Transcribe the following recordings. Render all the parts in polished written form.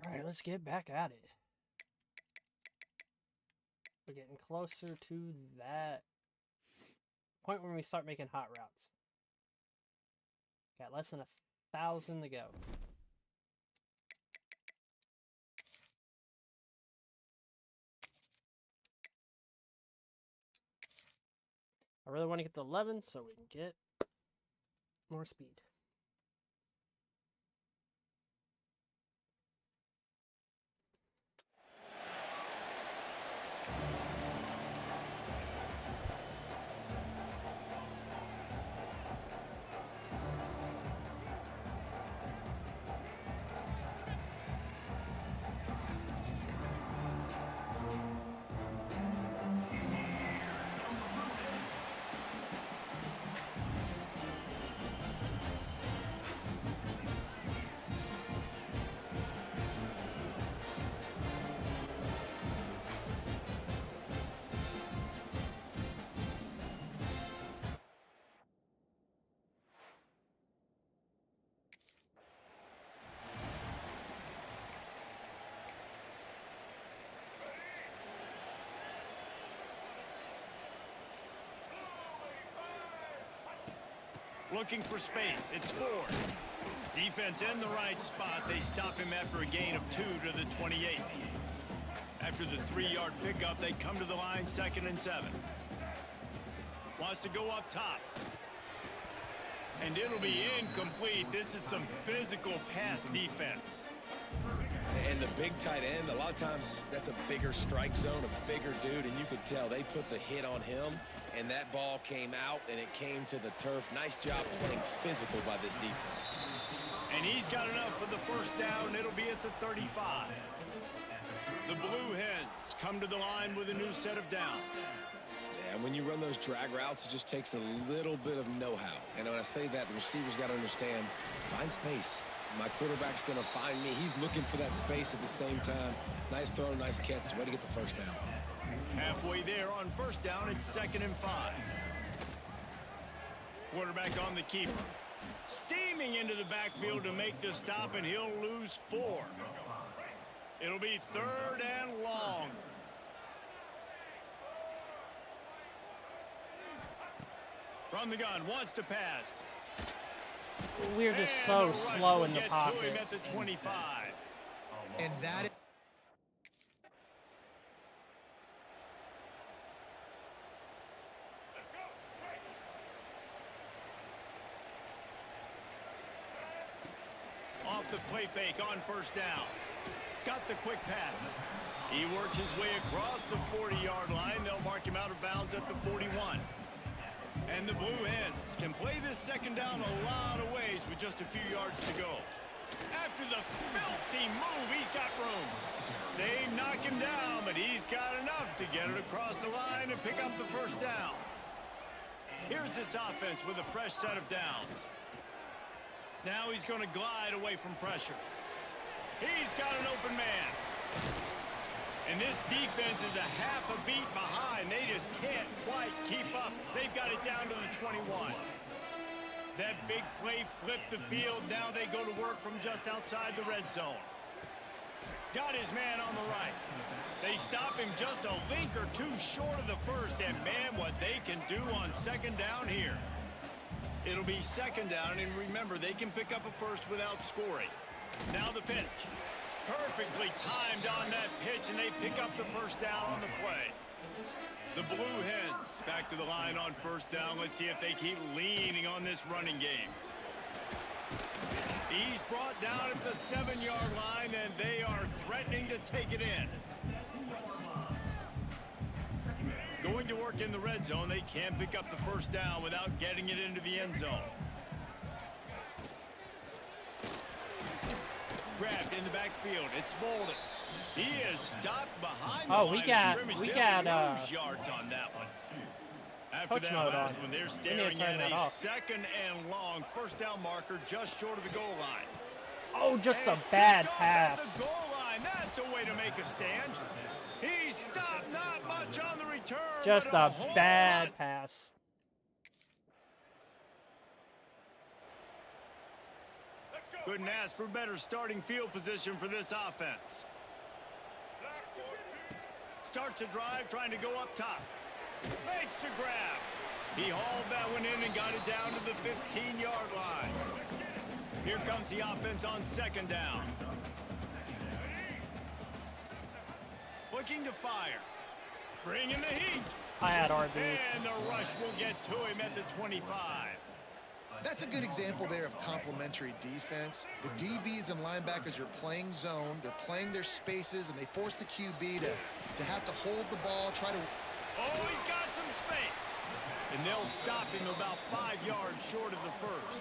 Alright, let's get back at it. We're getting closer to that point where we start making hot routes. Got less than 1,000 to go. I really want to get to 11 so we can get more speed. Looking for space. It's Ford. Defense in the right spot. They stop him after a gain of 2 to the 28. After the 3-yard pickup, they come to the line 2nd and 7. Wants to go up top. And it'll be incomplete. This is some physical pass defense. And the big tight end, a lot of times that's a bigger strike zone, a bigger dude, and you could tell they put the hit on him, and that ball came out, and it came to the turf. Nice job playing physical by this defense. And he's got enough for the first down. It'll be at the 35. The Blue Hens come to the line with a new set of downs. And when you run those drag routes, it just takes a little bit of know-how. And when I say that, the receivers got to understand, find space. My quarterback's going to find me. He's looking for that space at the same time. Nice throw, nice catch. Way to get the first down. Halfway there on first down, it's 2nd and 5. Quarterback on the keeper. Steaming into the backfield to make the stop, and he'll lose 4. It'll be 3rd and long. From the gun, wants to pass. We're just so slow in the pocket. To him at the 25. And that is off the play fake on first down. Got the quick pass. He works his way across the 40-yard line. They'll mark him out of bounds at the 41. And the Blue Hens can play this second down a lot of ways with just a few yards to go. After the filthy move, he's got room. They knock him down, but he's got enough to get it across the line and pick up the first down. Here's this offense with a fresh set of downs. Now he's going to glide away from pressure. He's got an open man. And this defense is a half a beat behind. They just can't quite keep up. They've got it down to the 21. That big play flipped the field. Now they go to work from just outside the red zone. Got his man on the right. They stop him just a link or two short of the first. And, man, what they can do on second down here. It'll be second down, and remember, they can pick up a first without scoring. Now the pitch. Perfectly timed on that pitch, and they pick up the first down on the play. The Blue Hens back to the line on first down. Let's see if they keep leaning on this running game. He's brought down at the 7-yard line, and they are threatening to take it in. Going to work in the red zone. They can't pick up the first down without getting it into the end zone. Grabbed in the backfield. It's Bolden. He is stopped behind the line of scrimmage. we got yards on that one. After coach that mode last on. one, they're staring at a 2nd and long first down marker just short of the goal line. Oh, just And a bad he's gone pass. at the goal line. That's a way to make a stand. He stopped, not much on the return. Just but a whole bad lot. pass. Let's go. Couldn't ask for better starting field position for this offense. Starts a drive, trying to go up top. Makes the grab. He hauled that one in and got it down to the 15-yard line. Here comes the offense on second down. Looking to fire. Bringing the heat. I had RB. And the rush will get to him at the 25. That's a good example there of complementary defense. The DBs and linebackers are playing zone. They're playing their spaces, and they force the QB to have to hold the ball, try to... Oh, he's got some space. And they'll stop him about 5 yards short of the first.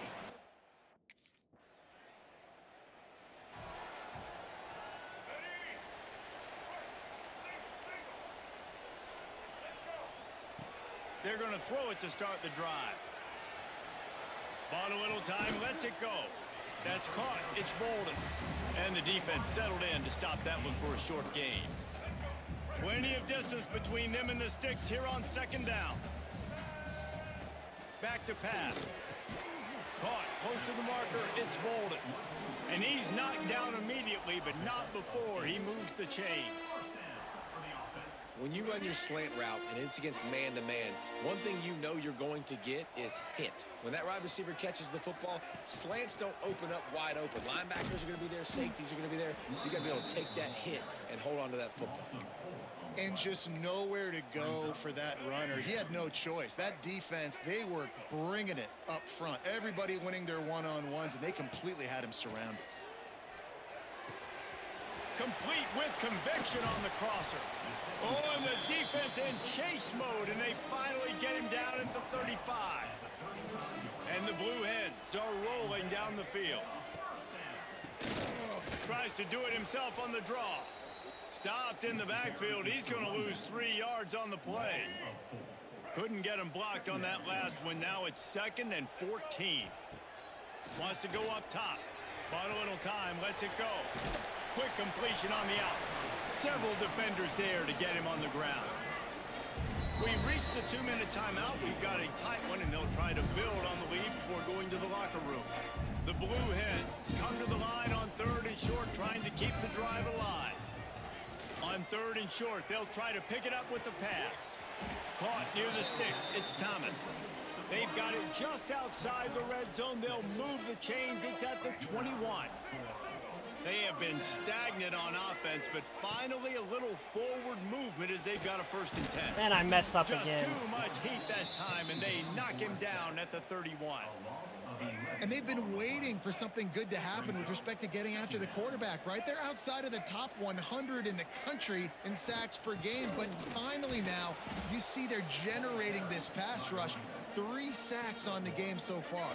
They're going to throw it to start the drive. Bought a little time, lets it go. That's caught. It's Bolden. And the defense settled in to stop that one for a short gain. Plenty of distance between them and the sticks here on second down. Back to pass. Caught close to the marker. It's Bolden. And he's knocked down immediately, but not before he moves the chains. When you run your slant route and it's against man-to-man, one thing you know you're going to get is hit. When that wide receiver catches the football, slants don't open up wide open. Linebackers are going to be there, safeties are going to be there, so you got to be able to take that hit and hold on to that football. And just nowhere to go for that runner. He had no choice. That defense, they were bringing it up front. Everybody winning their one-on-ones, and they completely had him surrounded. Complete with conviction on the crosser. Oh, and the defense in chase mode, and they finally get him down at the 35. And the Blue Hens are rolling down the field. Tries to do it himself on the draw. Stopped in the backfield. He's going to lose 3 yards on the play. Couldn't get him blocked on that last one. Now it's 2nd and 14. Wants to go up top. Bought a little time. Lets it go. Quick completion on the out. Several defenders there to get him on the ground. We've reached the 2-minute timeout. We've got a tight one, and they'll try to build on the lead before going to the locker room. The Blue Hens come to the line on 3rd and short, trying to keep the drive alive. On 3rd and short, they'll try to pick it up with the pass. Caught near the sticks. It's Thomas. They've got it just outside the red zone. They'll move the chains. It's at the 21. They have been stagnant on offense, but finally a little forward movement as they've got a 1st and 10. And I messed up Just again. too much heat that time, and they knock him down at the 31. And they've been waiting for something good to happen with respect to getting after the quarterback, right? They're outside of the top 100 in the country in sacks per game, but finally now you see they're generating this pass rush. 3 sacks on the game so far.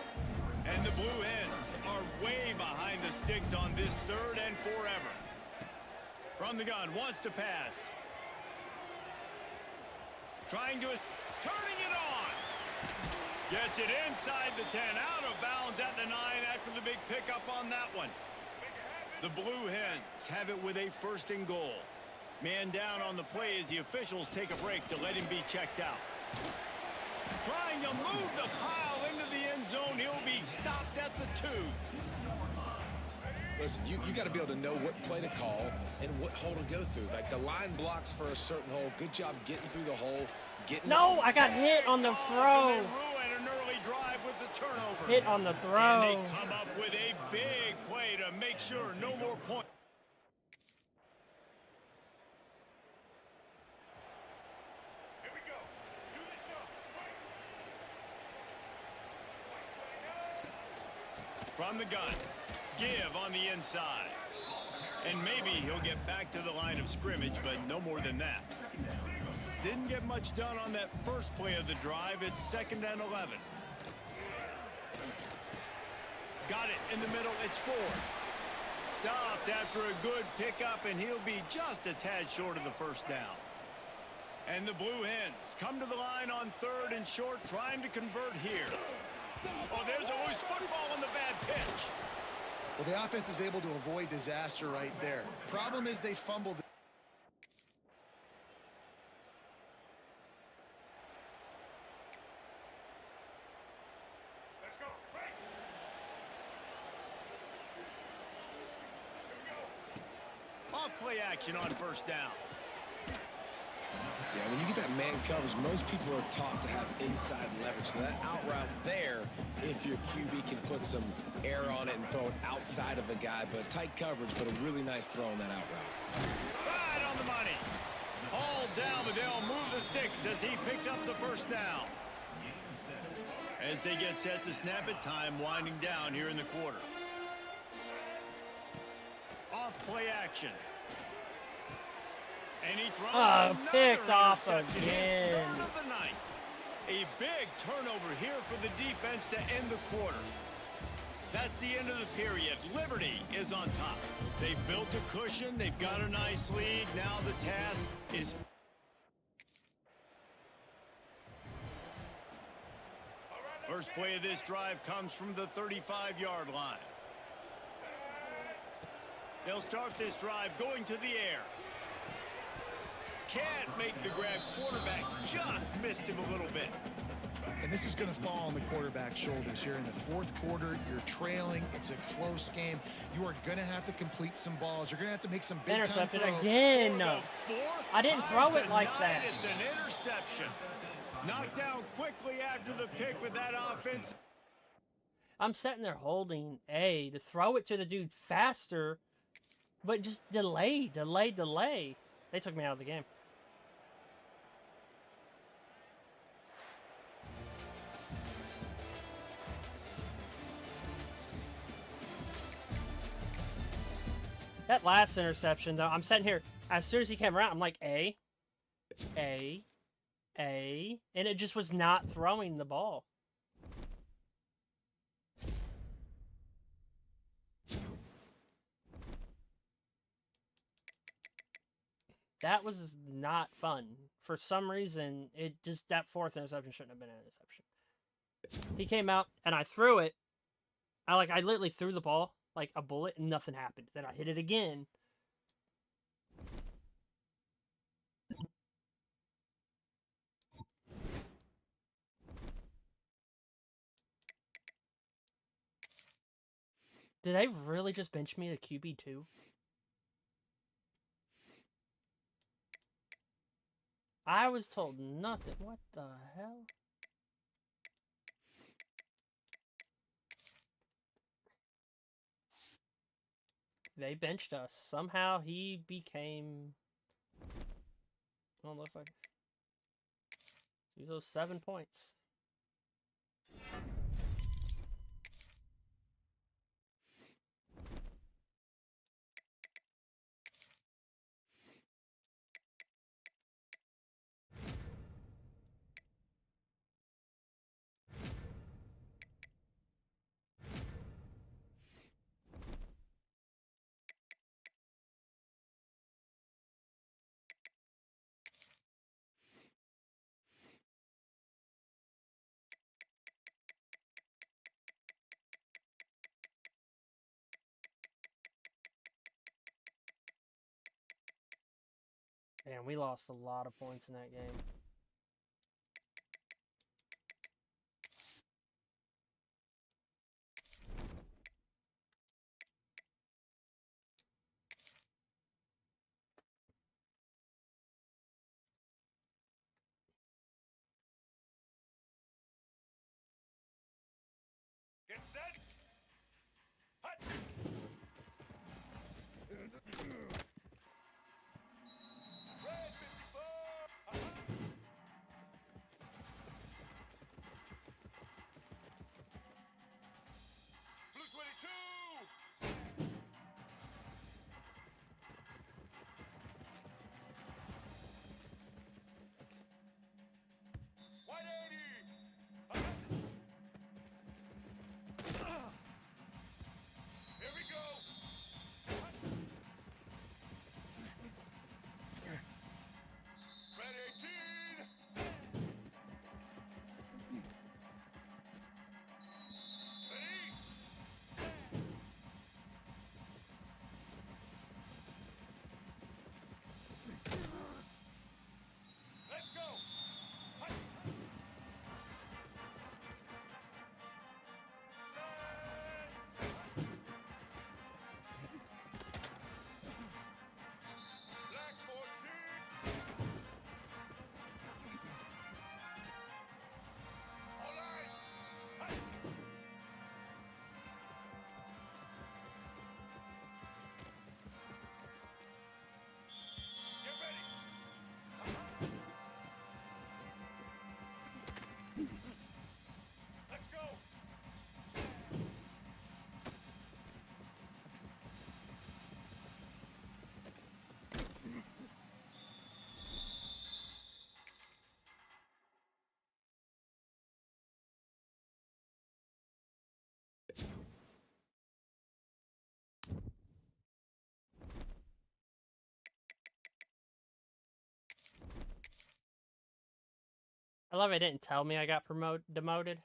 And the Blue Hens are way behind the sticks on this 3rd and forever. From the gun, wants to pass. Trying to... turning it on! Gets it inside the 10, out of bounds at the 9 after the big pickup on that one. The Blue Hens have it with a 1st and goal. Man down on the play as the officials take a break to let him be checked out. Trying to move the pile into the end zone. He'll be stopped at the 2. Listen, you got to be able to know what play to call and what hole to go through. Like the line blocks for a certain hole. Good job getting through the hole. No, I got hit on the throw. And ruin an early drive with the turnover. Hit on the throw. And they come up with a big play to make sure no more points. From the gun, give on the inside. And maybe he'll get back to the line of scrimmage, but no more than that. Didn't get much done on that first play of the drive. It's 2nd and 11. Got it in the middle. It's 4. Stopped after a good pickup, and he'll be just a tad short of the 1st down. And the Blue Hens come to the line on 3rd and short, trying to convert here. Oh, there's a loose football on the bad pitch. Well, the offense is able to avoid disaster right there. Problem is they fumbled. play action on first down. Yeah, when you get that man coverage, most people are taught to have inside leverage. So that out route's there if your QB can put some air on it and throw it outside of the guy. But tight coverage, but a really nice throw on that out route. Right on the money. Hauled down, but they'll move the sticks as he picks up the first down. As they get set to snap it, time winding down here in the quarter. Off play action. And he throws picked off interception. again. His third of the night. A big turnover here for the defense to end the quarter. That's the end of the period. Liberty is on top. They've built a cushion. They've got a nice lead. Now the task is... First play of this drive comes from the 35-yard line. They'll start this drive going to the air. Can't make the grab. Quarterback just missed him a little bit. And this is going to fall on the quarterback's shoulders here in the fourth quarter. You're trailing. It's a close game. You are going to have to complete some balls. You're going to have to make some big-time Intercepted throws. again. I didn't throw it like that. It's an interception. Knocked down quickly after the pick, but that offense... I'm sitting there holding A to throw it to the dude faster, but just delay. They took me out of the game. That last interception, though, I'm sitting here, as soon as he came around, I'm like, A, and it just was not throwing the ball. That was not fun. For some reason, that fourth interception shouldn't have been an interception. He came out, and I threw it. I literally threw the ball like a bullet, and nothing happened. Then I hit it again. Did they really just bench me to QB2? I was told nothing. What the hell? They benched us. Somehow he became... I don't know if I... Use those 7 points. Man, we lost a lot of points in that game. Get set. Hut. Red 54. Blue 22. White 80. Here we go. love it didn't tell me I got demoted.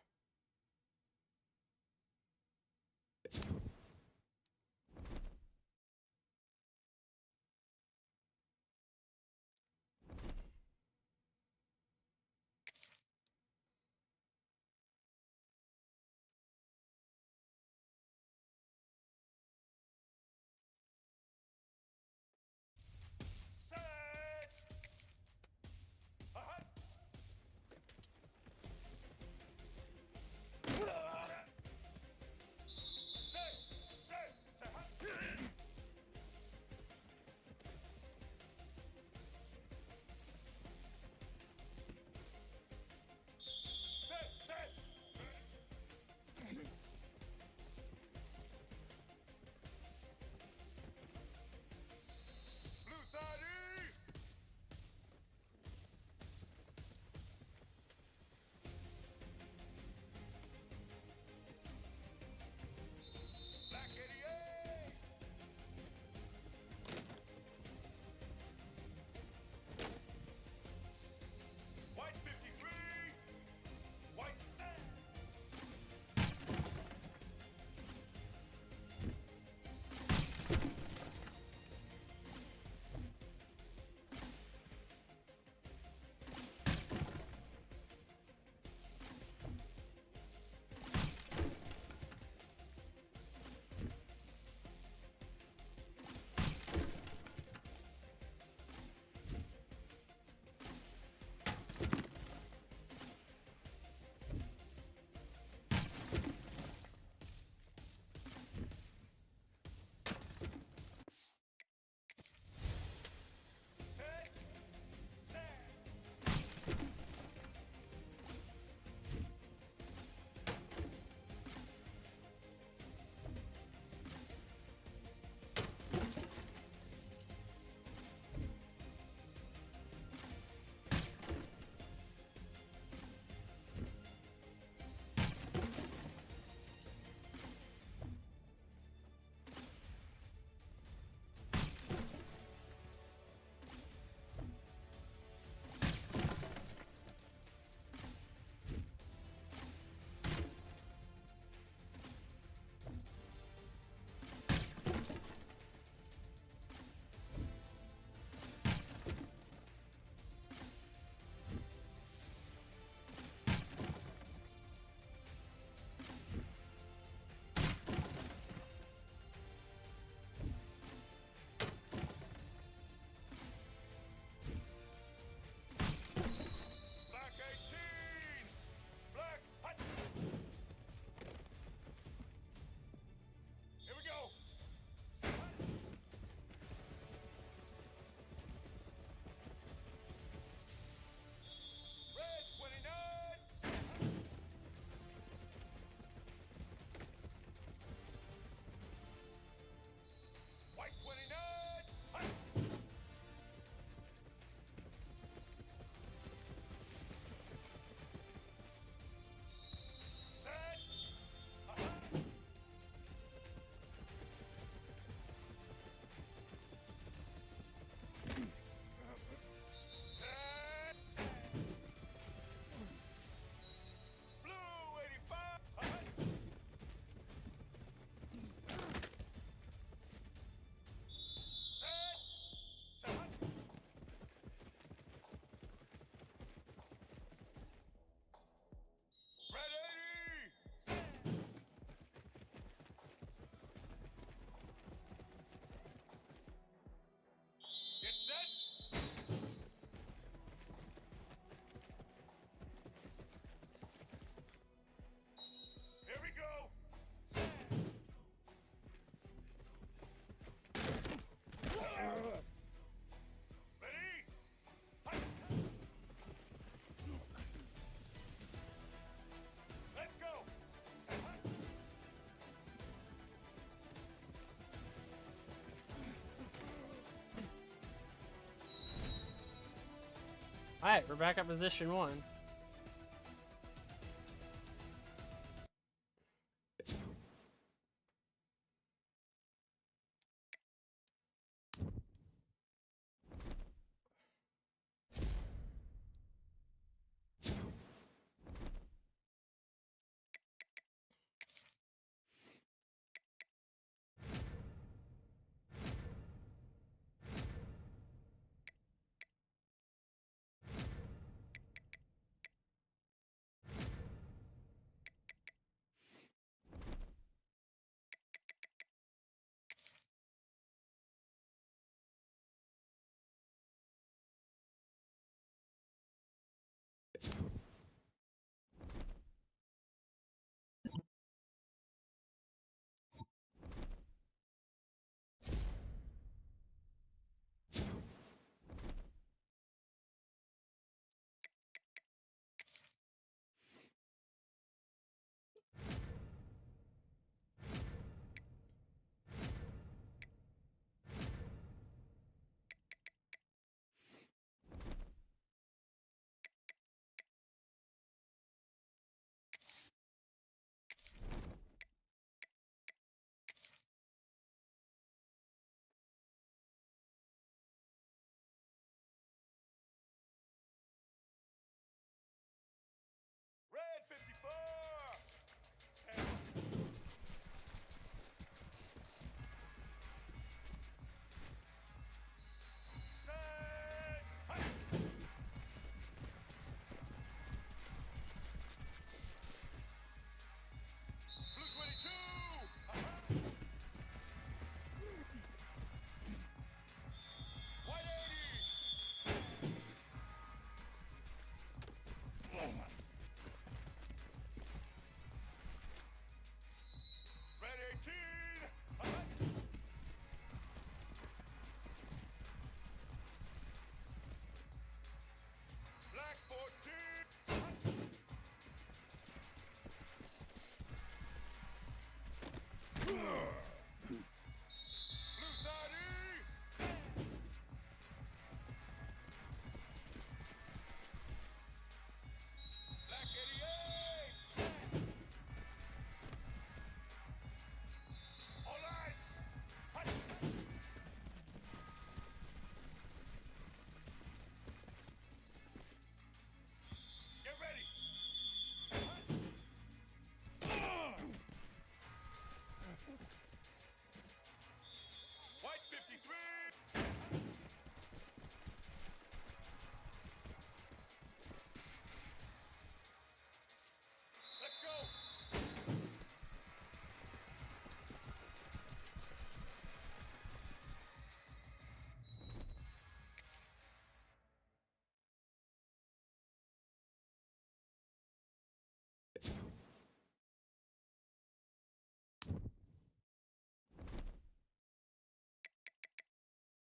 Alright, we're back at position 1.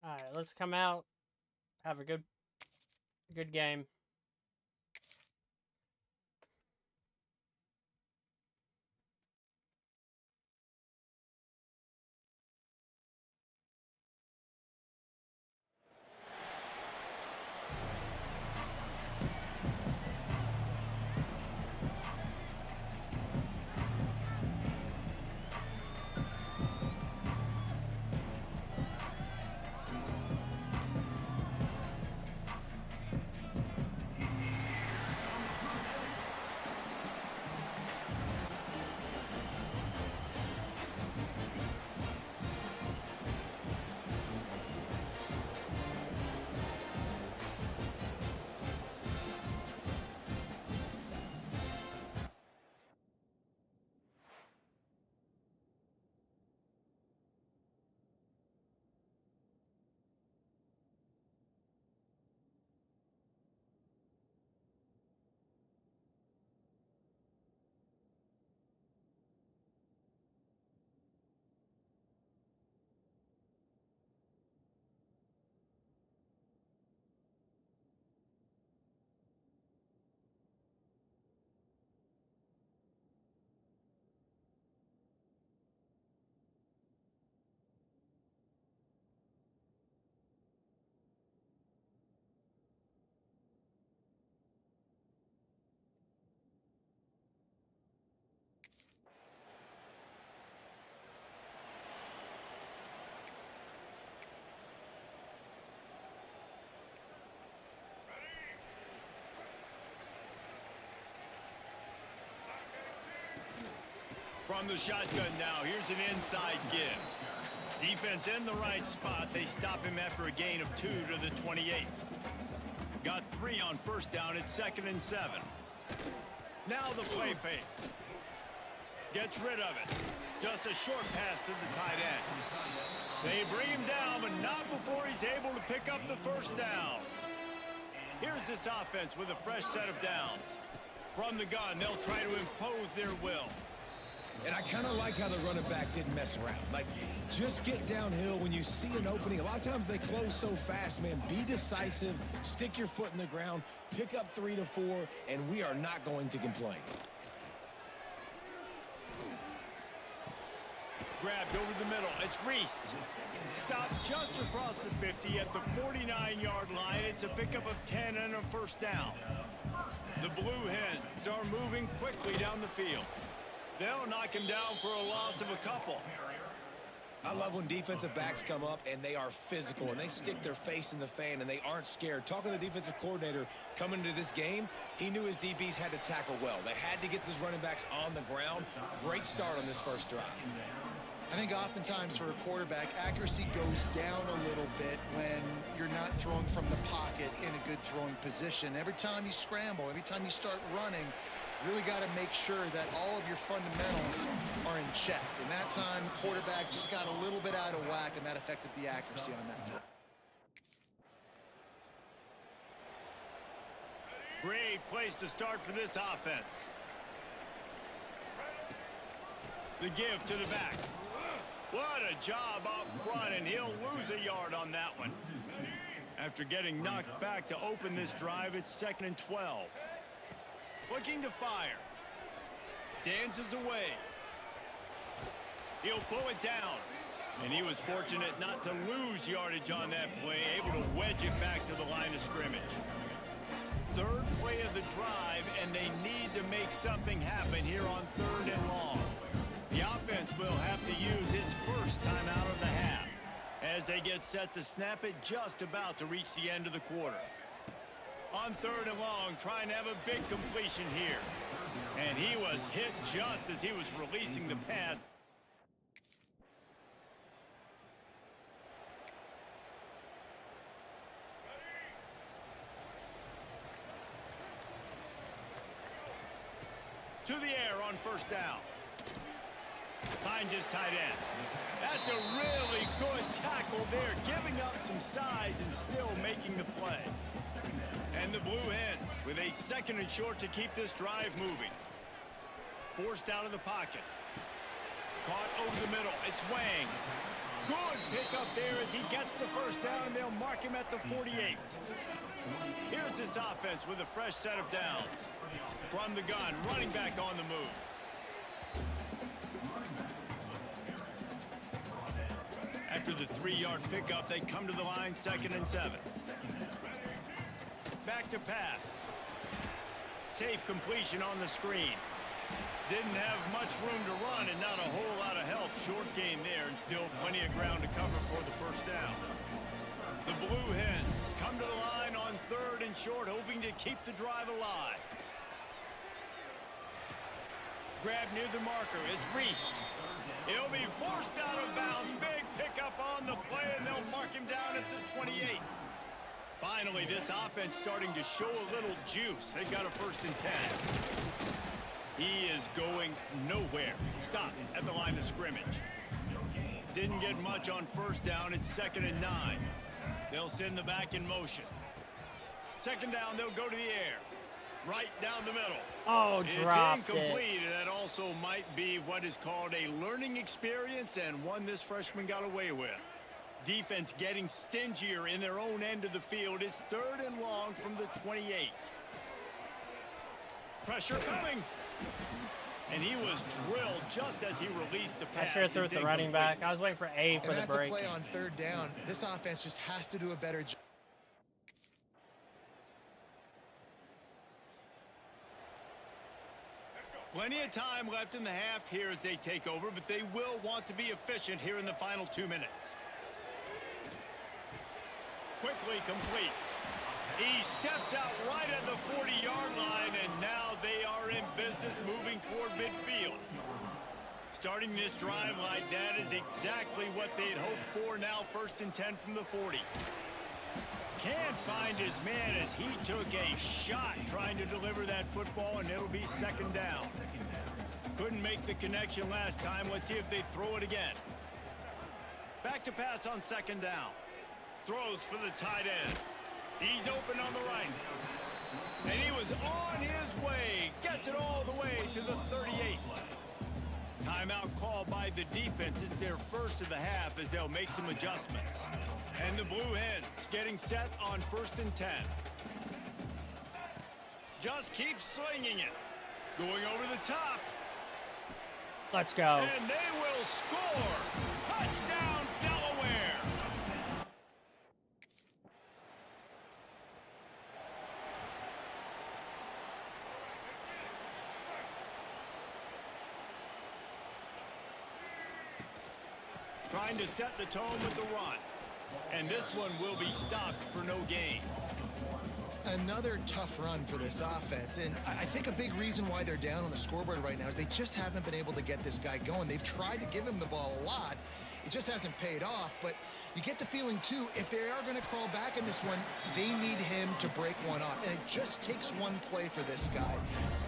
All right, let's come out, have a good game. From the shotgun now, here's an inside give. Defense in the right spot. They stop him after a gain of 2 to the 28. Got 3 on first down. It's 2nd and 7. Now the play fake. Gets rid of it. Just a short pass to the tight end. They bring him down, but not before he's able to pick up the first down. Here's this offense with a fresh set of downs. From the gun, they'll try to impose their will. And I kind of like how the running back didn't mess around. Like, just get downhill when you see an opening. A lot of times they close so fast, man. Be decisive, stick your foot in the ground, pick up 3 to 4, and we are not going to complain. Grabbed over the middle. It's Reese. Stopped just across the 50 at the 49-yard line. It's a pickup of 10 and a first down. The Blue Hens are moving quickly down the field. They'll knock him down for a loss of a couple. I love when defensive backs come up and they are physical and they stick their face in the fan and they aren't scared. Talking to the defensive coordinator coming into this game, he knew his DBs had to tackle well. They had to get these running backs on the ground. Great start on this first drive. I think oftentimes for a quarterback, accuracy goes down a little bit when you're not throwing from the pocket in a good throwing position. Every time you scramble, every time you start running, really got to make sure that all of your fundamentals are in check. And that time, quarterback just got a little bit out of whack, and that affected the accuracy on that throw. Great place to start for this offense. The give to the back. What a job up front, and he'll lose a yard on that one. After getting knocked back to open this drive, it's 2nd and 12. Looking to fire. Dances away. He'll pull it down. And he was fortunate not to lose yardage on that play, able to wedge it back to the line of scrimmage. 3rd play of the drive, and they need to make something happen here on 3rd and long. The offense will have to use its first time out of the half as they get set to snap it just about to reach the end of the quarter. On 3rd and long, trying to have a big completion here. And he was hit just as he was releasing the pass. To the air on first down. Finds his tight end. That's a really good tackle there, giving up some size and still making the play. And the Blue Hens with a 2nd and short to keep this drive moving. Forced out of the pocket. Caught over the middle. It's Wang. Good pickup there as he gets the first down, and they'll mark him at the 48. Here's this offense with a fresh set of downs. From the gun, running back on the move. After the 3-yard pickup, they come to the line, 2nd and 7. Back to pass. Safe completion on the screen. Didn't have much room to run and not a whole lot of help. Short gain there and still plenty of ground to cover for the first down. The Blue Hens come to the line on 3rd and short, hoping to keep the drive alive. Grab near the marker is Reese. He'll be forced out of bounds. Big pickup on the play, and they'll mark him down at the 28. Finally, this offense starting to show a little juice. They got a 1st and 10. He is going nowhere. Stop at the line of scrimmage. Didn't get much on 1st down. It's 2nd and 9. They'll send the back in motion. 2nd down, they'll go to the air. Right down the middle. Oh, dropped it's incomplete, and that also might be what is called a learning experience and one this freshman got away with. Defense getting stingier in their own end of the field. It's 3rd and long from the 28. Pressure coming. And he was drilled just as he released the pass. I sure threw it to the running back. I was waiting for A for the that's break. a play on 3rd down. This offense just has to do a better job. Plenty of time left in the half here as they take over, but they will want to be efficient here in the final 2 minutes. Quickly complete. He steps out right at the 40-yard line, and now they are in business moving toward midfield. Starting this drive like that is exactly what they'd hoped for. Now 1st and 10 from the 40. Can't find his man as he took a shot trying to deliver that football, and it'll be 2nd down. Couldn't make the connection last time. Let's see if they throw it again. Back to pass on 2nd down. Throws for the tight end. He's open on the right. And he was on his way. Gets it all the way to the 38. Timeout call by the defense. It's their first of the half as they'll make some adjustments. And the Blue Hens getting set on 1st and 10. Just keep slinging it. Going over the top. Let's go. And they will score. Touchdown, Delaware. Trying to set the tone with the run. And this one will be stopped for no gain. Another tough run for this offense, and I think a big reason why they're down on the scoreboard right now is they just haven't been able to get this guy going. They've tried to give him the ball a lot. It just hasn't paid off, but you get the feeling, too, if they are going to crawl back in this one, they need him to break one off, and it just takes one play for this guy.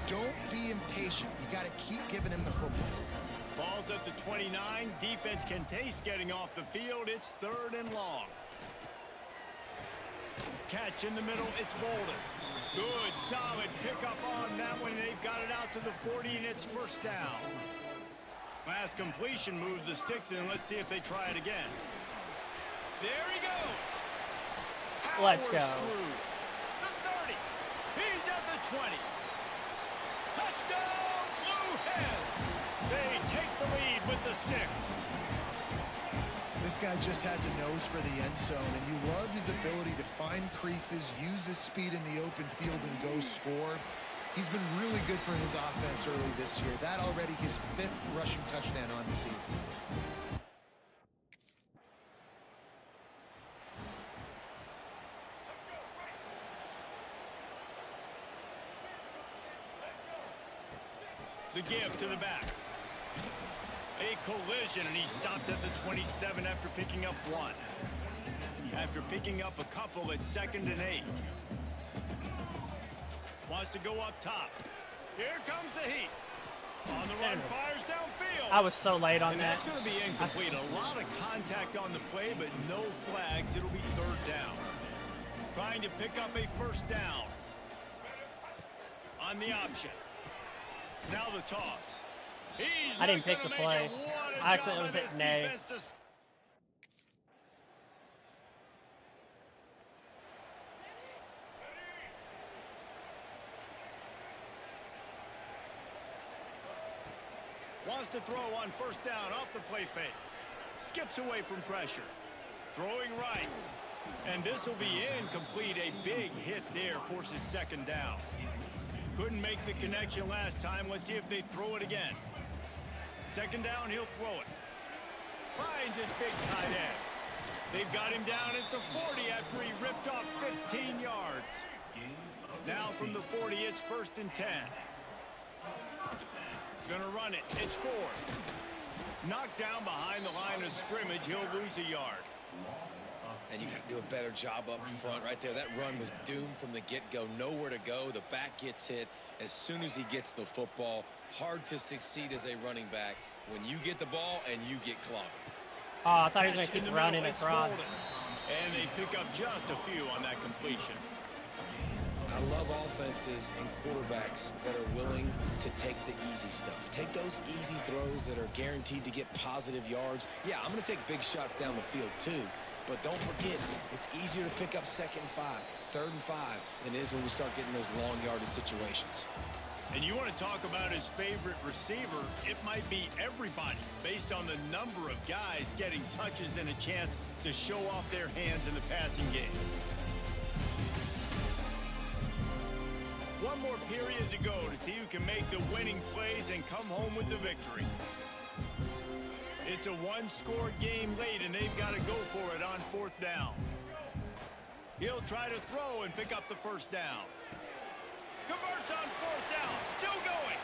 Don't be impatient. You got to keep giving him the football. Ball's at the 29. Defense can taste getting off the field. It's 3rd and long. Catch in the middle. It's Bolden. Good, solid pickup on that one. They've got it out to the 40, and it's 1st down. Last completion moved the sticks in. Let's see if they try it again. There he goes. Let's go. Through the 30. He's at the 20. Touchdown, Blue Hens. They take the lead with the 6. This guy just has a nose for the end zone, and you love his ability to find creases, use his speed in the open field, and go score. He's been really good for his offense early this year. That already his 5th rushing touchdown on the season. The give to the back. A collision, and he stopped at the 27 after picking up 1. After picking up a couple at 2nd and 8. Wants to go up top. Here comes the heat. On the run, fires downfield. I was so late on and that. that's going to be incomplete. A lot of contact on the play, but no flags. It'll be 3rd down. Trying to pick up a 1st down. On the option. Now the toss. I didn't pick the play. I accidentally was hitting A. Wants to throw on first down off the play fake. Skips away from pressure. Throwing right. And this will be incomplete. A big hit there forces second down. Couldn't make the connection last time. Let's see if they throw it again. Second down, he'll throw it. Finds his big tight end. They've got him down at the 40 after he ripped off 15 yards. Now from the 40, it's 1st and 10. Gonna run it. It's 4. Knocked down behind the line of scrimmage. He'll lose a yard. And you got to do a better job up front right there. That run was doomed from the get-go. Nowhere to go. The back gets hit as soon as he gets the football. Hard to succeed as a running back when you get the ball and you get clobbered. Oh, I thought he was going to keep running across. And they pick up just a few on that completion. I love offenses and quarterbacks that are willing to take the easy stuff. Take those easy throws that are guaranteed to get positive yards. Yeah, I'm going to take big shots down the field too. But don't forget, it's easier to pick up 2nd and 5, 3rd and 5 than it is when we start getting those long yardage situations. And you want to talk about his favorite receiver, it might be everybody based on the number of guys getting touches and a chance to show off their hands in the passing game. One more period to go to see who can make the winning plays and come home with the victory. It's a one-score game late, and they've got to go for it on 4th down. He'll try to throw and pick up the first down. Converts on 4th down, still going.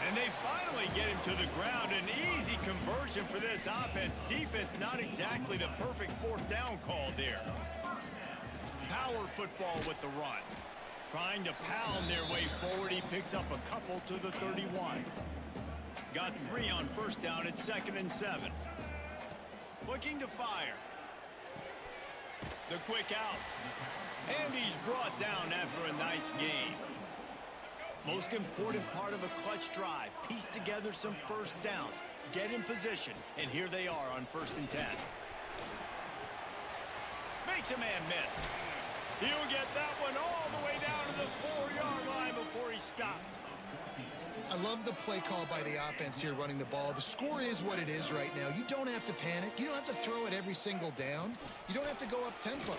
And they finally get him to the ground. An easy conversion for this offense. Defense, not exactly the perfect 4th down call there. Power football with the run. Trying to pound their way forward. He picks up a couple to the 31. Got 3 on first down at 2nd and 7. Looking to fire. The quick out. And he's brought down after a nice gain. Most important part of a clutch drive. Piece together some first downs. Get in position. And here they are on 1st and 10. Makes a man miss. He'll get that one all the way down to the 4-yard line before he stopped. I love the play call by the offense here running the ball. The score is what it is right now. You don't have to panic. You don't have to throw it every single down. You don't have to go up tempo.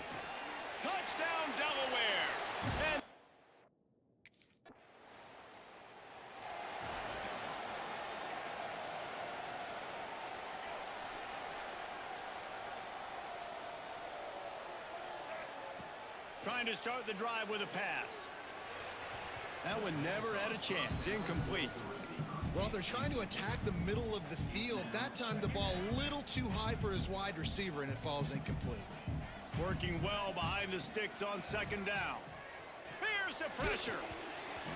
Touchdown, Delaware. And trying to start the drive with a pass. That one never had a chance. Incomplete. Well, they're trying to attack the middle of the field. That time the ball a little too high for his wide receiver, and it falls incomplete. Working well behind the sticks on 2nd down. Here's the pressure.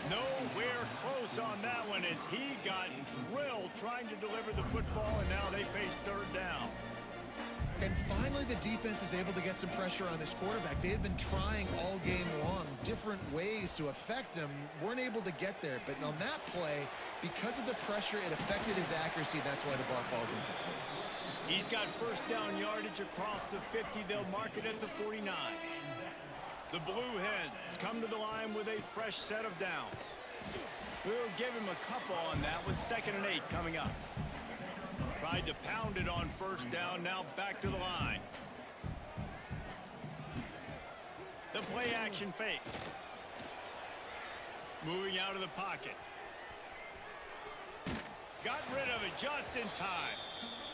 Nowhere close on that one as he got drilled trying to deliver the football, and now they face 3rd down. And finally, the defense is able to get some pressure on this quarterback. They had been trying all game long different ways to affect him. Weren't able to get there. But on that play, because of the pressure, it affected his accuracy. That's why the ball falls incomplete. He's got first down yardage across the 50. They'll mark it at the 49. The Blue Hens come to the line with a fresh set of downs. We'll give him a couple on that one. 2nd and 8 coming up. Tried to pound it on first down, now back to the line. The play action fake. Moving out of the pocket. Got rid of it just in time.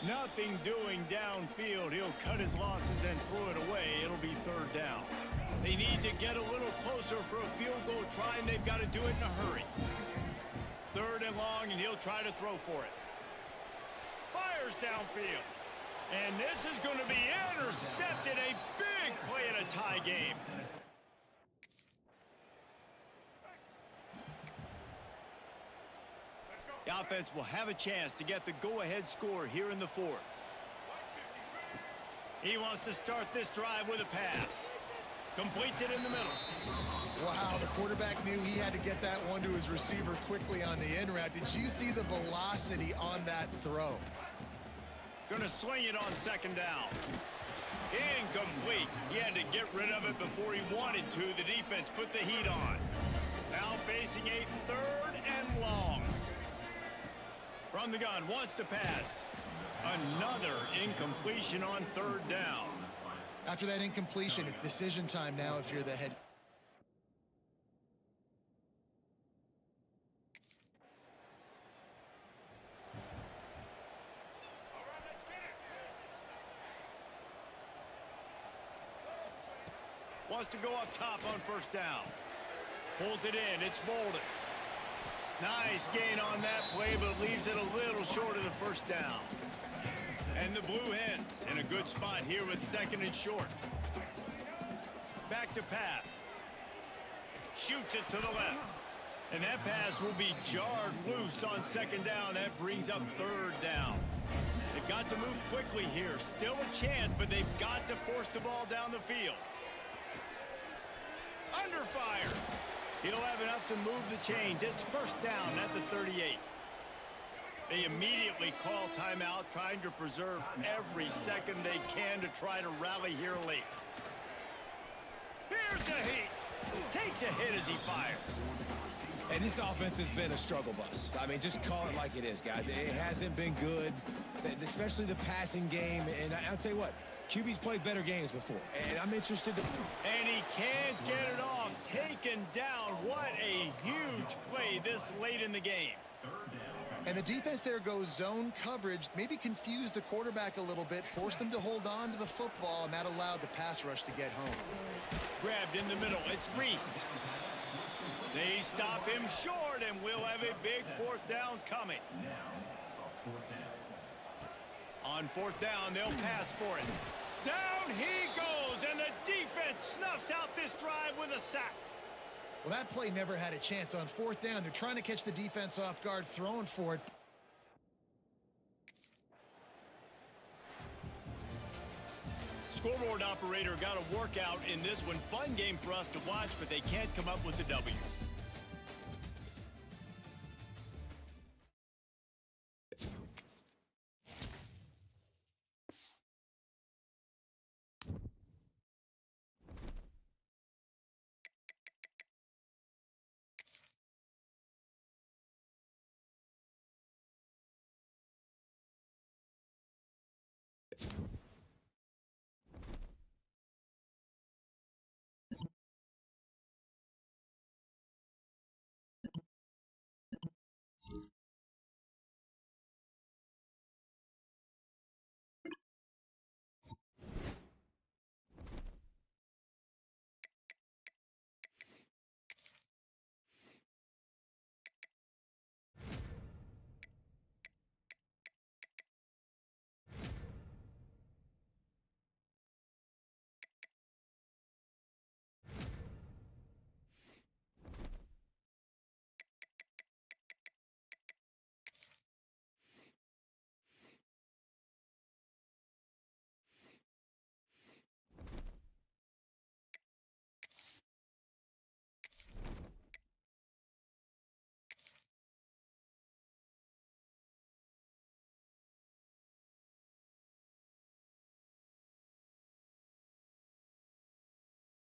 Nothing doing downfield. He'll cut his losses and throw it away. It'll be 3rd down. They need to get a little closer for a field goal try, and they've got to do it in a hurry. 3rd and long, and he'll try to throw for it. Fires downfield. And this is going to be intercepted. A big play in a tie game. The offense will have a chance to get the go-ahead score here in the 4th. He wants to start this drive with a pass. Completes it in the middle. Wow, the quarterback knew he had to get that one to his receiver quickly on the in route. Did you see the velocity on that throw? Gonna swing it on second down. Incomplete. He had to get rid of it before he wanted to. The defense put the heat on. Now facing a 3rd and long. From the gun, wants to pass. Another incompletion on 3rd down. After that incompletion, it's decision time now if you're the head. Wants to go up top on 1st down. Pulls it in. It's Bolden. Nice gain on that play, but leaves it a little short of the 1st down. And the Blue Hens in a good spot here with 2nd and short. Back to pass. Shoots it to the left. And that pass will be jarred loose on 2nd down. That brings up 3rd down. They've got to move quickly here. Still a chance, but they've got to force the ball down the field. Under fire. He'll have enough to move the chains. It's 1st down at the 38. They immediately call timeout, trying to preserve every second they can to try to rally here late. Here's a heat. Takes a hit as he fires. And this offense has been a struggle bus. I mean, just call it like it is, guys. It hasn't been good, especially the passing game. And I'll tell you what, QB's played better games before, and I'm interested to... And he can't get it off. Taken down. What a huge play this late in the game. And the defense there goes zone coverage, maybe confused the quarterback a little bit, forced him to hold on to the football, and that allowed the pass rush to get home. Grabbed in the middle. It's Reese. They stop him short, and we'll have a big 4th down coming. On 4th down, they'll pass for it. Down he goes, and the defense snuffs out this drive with a sack. Well, that play never had a chance. On 4th down, they're trying to catch the defense off guard, throwing for it. Scoreboard operator got a workout in this one. Fun game for us to watch, but they can't come up with the W.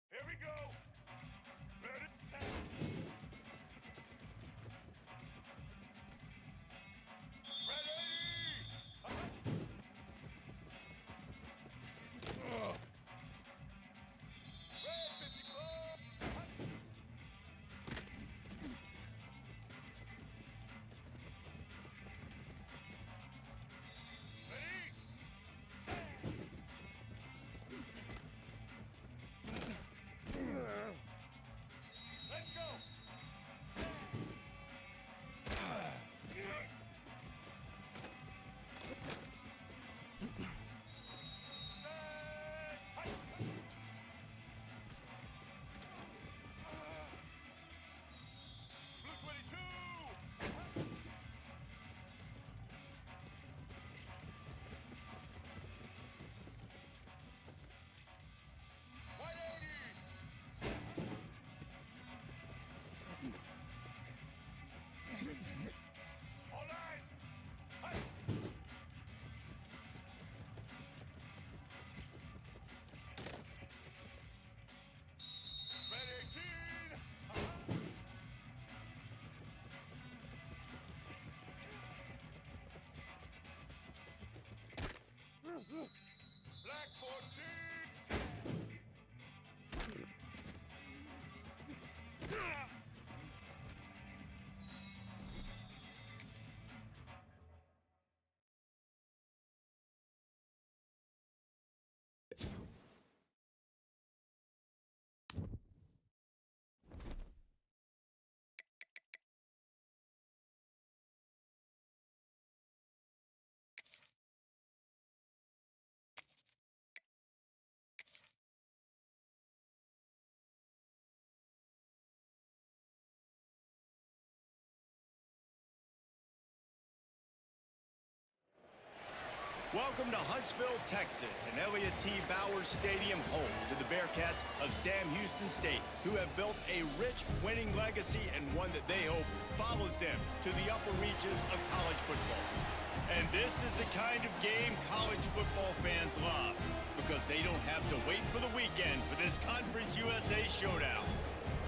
Here we go. Ready? Ready? Welcome to Huntsville, Texas, and Elliott T. Bowers Stadium, home to the Bearcats of Sam Houston State, who have built a rich winning legacy and one that they hope follows them to the upper reaches of college football. And this is the kind of game college football fans love, because they don't have to wait for the weekend for this Conference USA showdown.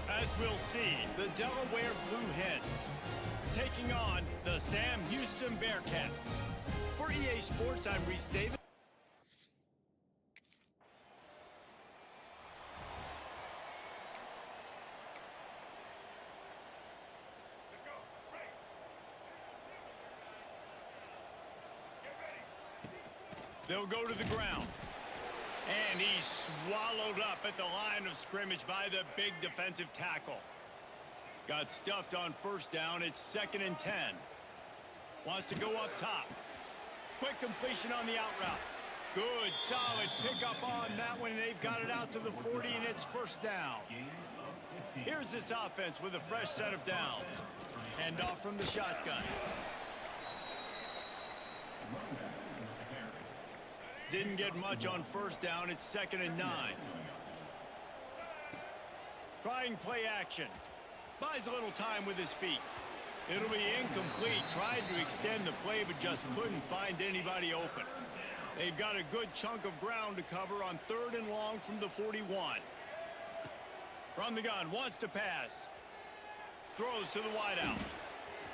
As we'll see, the Delaware Blue Hens taking on the Sam Houston Bearcats. For EA Sports, I'm Reese Davis. They'll go to the ground. And he's swallowed up at the line of scrimmage by the big defensive tackle. Got stuffed on first down. It's 2nd and 10. Wants to go up top. Quick completion on the out route. Good, solid pickup on that one. They've got it out to the 40, and it's first down. Here's this offense with a fresh set of downs. Hand off from the shotgun. Didn't get much on first down. It's 2nd and 9. Trying play action. Buys a little time with his feet. It'll be incomplete. Tried to extend the play, but just couldn't find anybody open. They've got a good chunk of ground to cover on 3rd and long from the 41. From the gun, wants to pass. Throws to the wideout.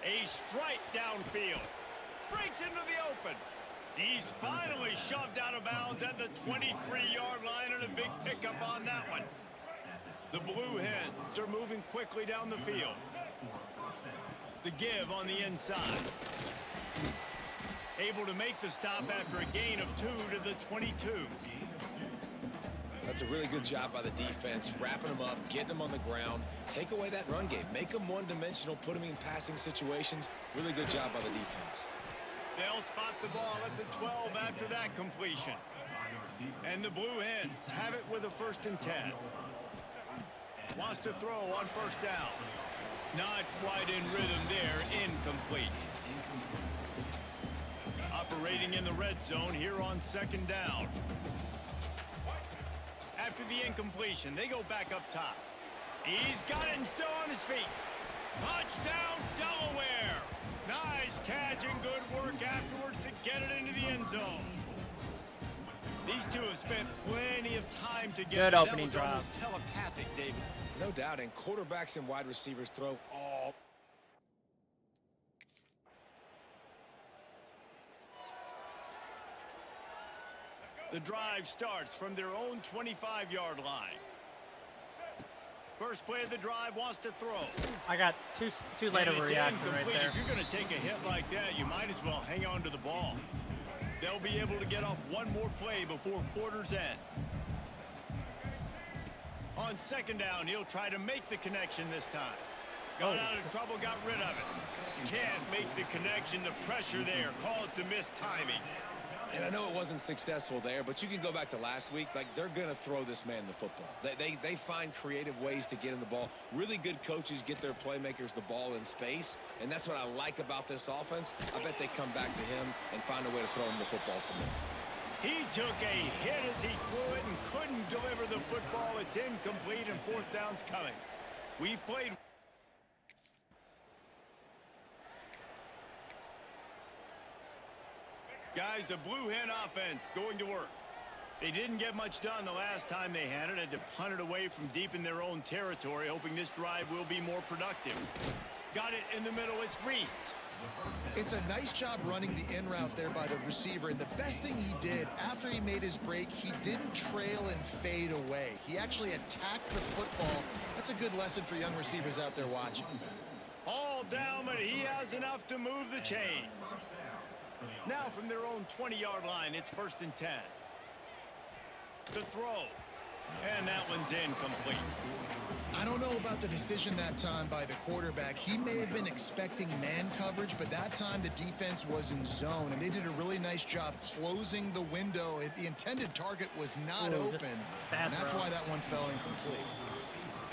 A strike downfield. Breaks into the open. He's finally shoved out of bounds at the 23-yard line, and a big pickup on that one. The Blue Hens are moving quickly down the field. The give on the inside. Able to make the stop after a gain of 2 to the 22. That's a really good job by the defense, wrapping them up, getting them on the ground. Take away that run game. Make them one-dimensional, put them in passing situations. Really good job by the defense. They'll spot the ball at the 12 after that completion. And the Blue Hens have it with a 1st and 10. Wants to throw on first down. Not quite in rhythm there. Incomplete. Operating in the red zone here on 2nd down. After the incompletion, they go back up top. He's got it and still on his feet. Touchdown, Delaware. Nice catch and good work afterwards to get it into the end zone. These two have spent plenty of time together. Good opening drive. Almost telepathic, David. No doubt, and quarterbacks and wide receivers throw all. The drive starts from their own 25-yard line. First play of the drive, wants to throw. I got too late of a reaction right there. If you're going to take a hit like that, you might as well hang on to the ball. They'll be able to get off one more play before quarter's end. On 2nd down, he'll try to make the connection this time. Got out of trouble, got rid of it. Can't make the connection. The pressure there caused the missed timing. And I know it wasn't successful there, but you can go back to last week. Like, they're going to throw this man the football. They find creative ways to get him the ball. Really good coaches get their playmakers the ball in space, and that's what I like about this offense. I bet they come back to him and find a way to throw him the football some more. He took a hit as he threw it and couldn't deliver the football. It's incomplete, and 4th down's coming. We've played. Guys, the Blue Hen offense going to work. They didn't get much done the last time they had it. Had to punt it away from deep in their own territory, hoping this drive will be more productive. Got it in the middle. It's Reese. It's a nice job running the in route there by the receiver, and the best thing he did after he made his break, he didn't trail and fade away. He actually attacked the football. That's a good lesson for young receivers out there watching. All down, but he has enough to move the chains. Now from their own 20-yard line, it's 1st and 10. The throw. And that one's incomplete. I don't know about the decision that time by the quarterback. He may have been expecting man coverage, but that time the defense was in zone, and they did a really nice job closing the window. The intended target was not open, and that's why that one fell incomplete.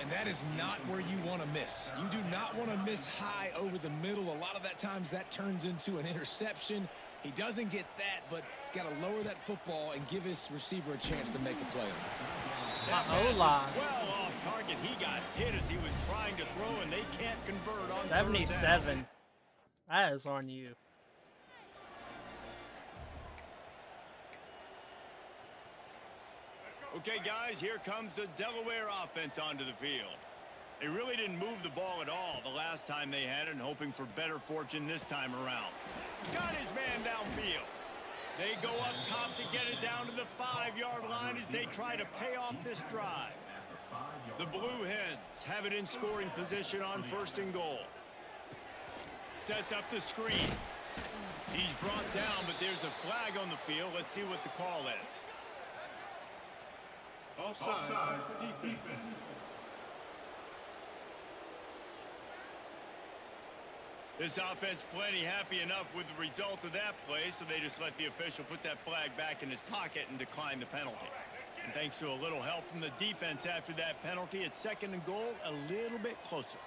And that is not where you want to miss. You do not want to miss high over the middle. A lot of that times that turns into an interception. He doesn't get that, but he's got to lower that football and give his receiver a chance to make a play. That pass is well off target. He got hit as he was trying to throw, and they can't convert on 77. That is on you. Okay, guys, here comes the Delaware offense onto the field. They really didn't move the ball at all the last time they had it, and hoping for better fortune this time around. Got his man downfield. They go up top to get it down to the 5-yard line as they try to pay off this drive. The Blue Hens have it in scoring position on 1st and goal. Sets up the screen. He's brought down, but there's a flag on the field. Let's see what the call is. Offside, defense. This offense plenty happy enough with the result of that play, so they just let the official put that flag back in his pocket and decline the penalty. And thanks to a little help from the defense after that penalty, it's 2nd and goal, a little bit closer.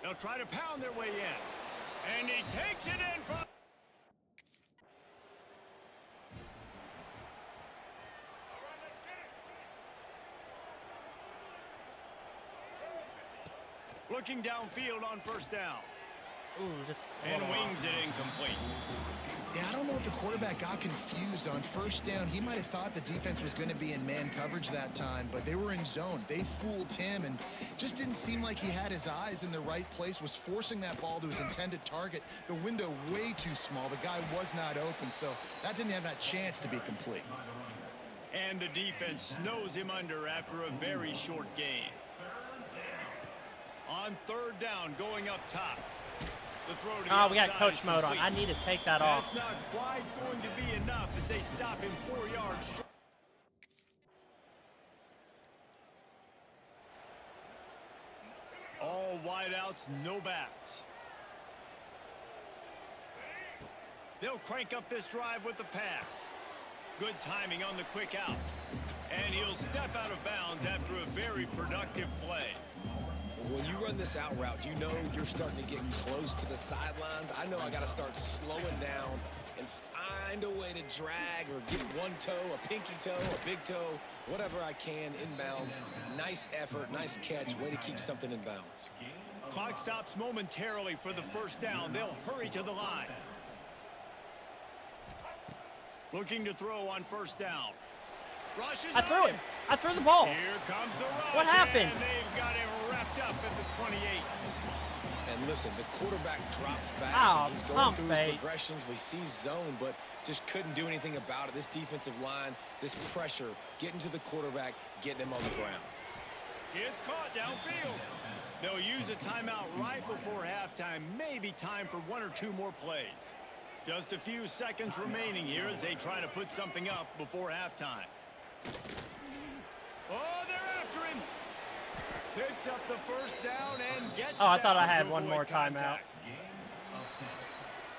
They'll try to pound their way in. And he takes it in from... Looking downfield on 1st down. Ooh, just and wings it incomplete. Yeah, I don't know if the quarterback got confused on 1st down. He might have thought the defense was going to be in man coverage that time, but they were in zone. They fooled him and just didn't seem like he had his eyes in the right place, was forcing that ball to his intended target. The window way too small. The guy was not open, so that didn't have that chance to be complete. And the defense snows him under after a very short gain. On 3rd down, going up top. The throw to the we got coach mode on. I need to take that off. It's not quite going to be enough as they stop him 4 yards short. All wideouts, no backs. They'll crank up this drive with the pass. Good timing on the quick out. And he'll step out of bounds after a very productive play. When you run this out route, you know you're starting to get close to the sidelines. I know I got to start slowing down and find a way to drag or get one toe, a pinky toe, a big toe, whatever I can inbounds. Nice effort, nice catch, way to keep something in bounds. Clock stops momentarily for the 1st down. They'll hurry to the line. Looking to throw on 1st down. Rushes I threw it. I threw the ball. Here comes the rush. What happened? And they've got him wrapped up at the 28. And listen, the quarterback drops back. Oh, and he's going through his fake. progressions. We see zone, but just couldn't do anything about it. This defensive line, this pressure, getting to the quarterback, getting him on the ground. It's caught downfield. They'll use a timeout right before halftime. Maybe time for 1 or 2 more plays. Just a few seconds remaining here as they try to put something up before halftime. Oh, they're after him. Picks up the 1st down and gets I thought I down had to one avoid more timeout. contact.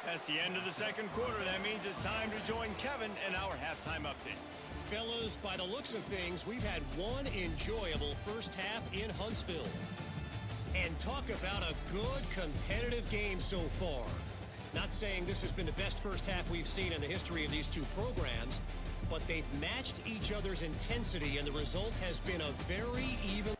That's the end of the 2nd quarter. That means it's time to join Kevin in our halftime update. Fellas, by the looks of things, we've had one enjoyable 1st half in Huntsville. And talk about a good competitive game so far. Not saying this has been the best 1st half we've seen in the history of these two programs, but they've matched each other's intensity, and the result has been a very even...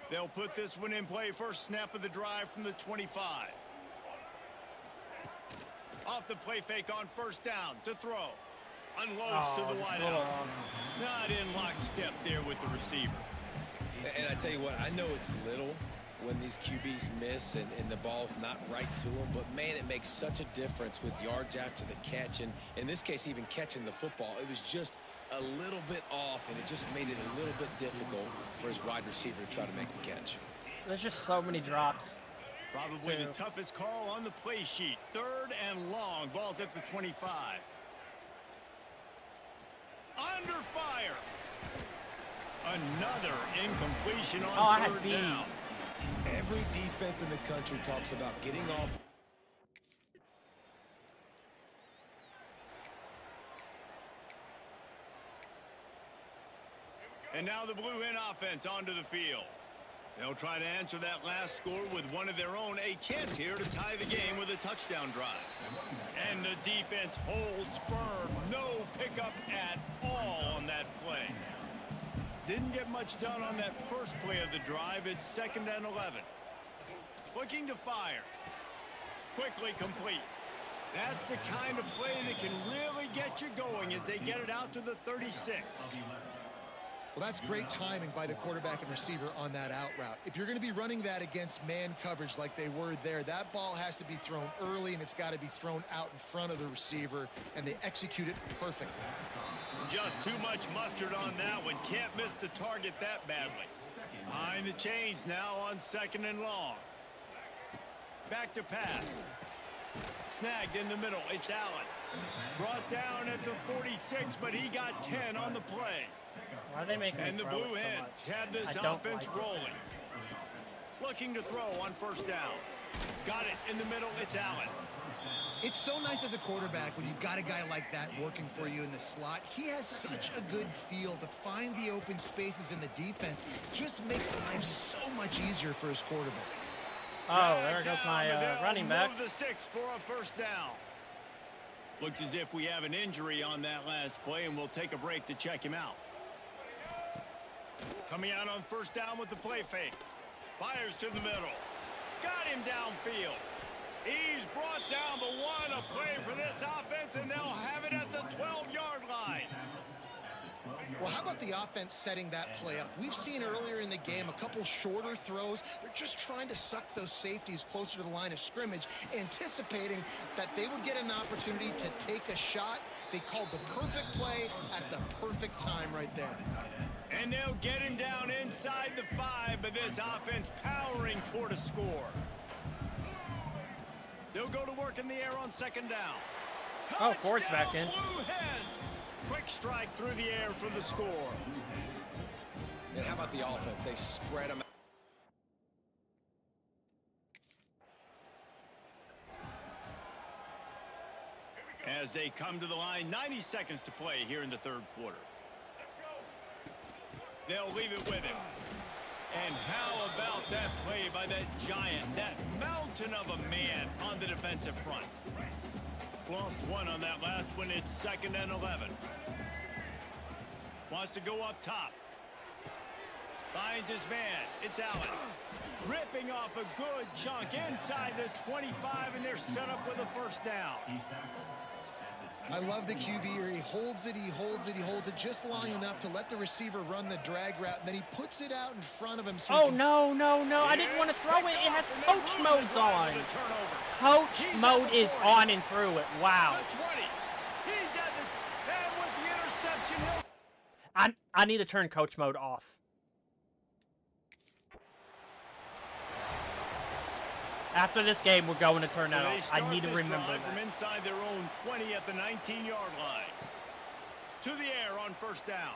They'll put this one in play. 1st snap of the drive from the 25. Off the play fake on first down to throw. Unloads to the wideout. Not in lockstep there with the receiver. And I tell you what, I know it's little when these QBs miss and the ball's not right to them, but man, it makes such a difference with yards after the catch, and in this case, even catching the football. It was just a little bit off, and it just made it a little bit difficult for his wide receiver to try to make the catch. There's just so many drops. Probably the toughest call on the play sheet. 3rd and long. Ball's at the 25. Under fire. Another incompletion on 3rd down. Every defense in the country talks about getting off. And now the Blue Hen offense onto the field. They'll try to answer that last score with one of their own. A chance here to tie the game with a touchdown drive. And the defense holds firm. No pickup at all on that play. Didn't get much done on that first play of the drive. It's 2nd and 11. Looking to fire. Quickly complete. That's the kind of play that can really get you going as they get it out to the 36. Well, that's great timing by the quarterback and receiver on that out route. If you're going to be running that against man coverage like they were there, that ball has to be thrown early, and it's got to be thrown out in front of the receiver, and they execute it perfectly. Just too much mustard on that one. Can't miss the target that badly. Behind the chains now on 2nd and long. Back to pass. Snagged in the middle. It's Allen. Brought down at the 46, but he got 10 on the play. Why are they making And the Blue Hens have this offense rolling. Looking to throw on 1st down. Got it in the middle. It's Allen. It's so nice as a quarterback when you've got a guy like that working for you in the slot. He has such a good feel to find the open spaces in the defense. Just makes life so much easier for his quarterback. Oh, there goes my running back. Move the sticks for a 1st down. Looks as if we have an injury on that last play, and we'll take a break to check him out. Coming out on 1st down with the play fake. Fires to the middle. Got him downfield. He's brought down, but what a play for this offense, and they'll have it at the 12-yard line. Well, how about the offense setting that play up? We've seen earlier in the game a couple shorter throws. They're just trying to suck those safeties closer to the line of scrimmage, anticipating that they would get an opportunity to take a shot. They called the perfect play at the perfect time right there. And they'll get him down inside the 5, but this offense powering toward a score. They'll go to work in the air on 2nd down. Oh, Ford's back in. Blue Hens. Quick strike through the air for the score. And how about the offense? They spread them out. As they come to the line, 90 seconds to play here in the 3rd quarter. They'll leave it with him. And how about that play by that giant, that mountain of a man on the defensive front? Lost one on that last one. It's 2nd and 11. Wants to go up top. Finds his man. It's Allen. Ripping off a good chunk inside the 25, and they're set up with a 1st down. I love the QB here. He holds it, he holds it, he holds it just long enough to let the receiver run the drag route, and then he puts it out in front of him. So Oh, no. I didn't want to throw it. It has coach modes on. Coach mode is on and through it. Wow. The 20. He's at the, and with the interception, I need to turn coach mode off. After this game, we're going to turn that off. I need to remember that. From inside their own 20 at the 19-yard line. To the air on 1st down.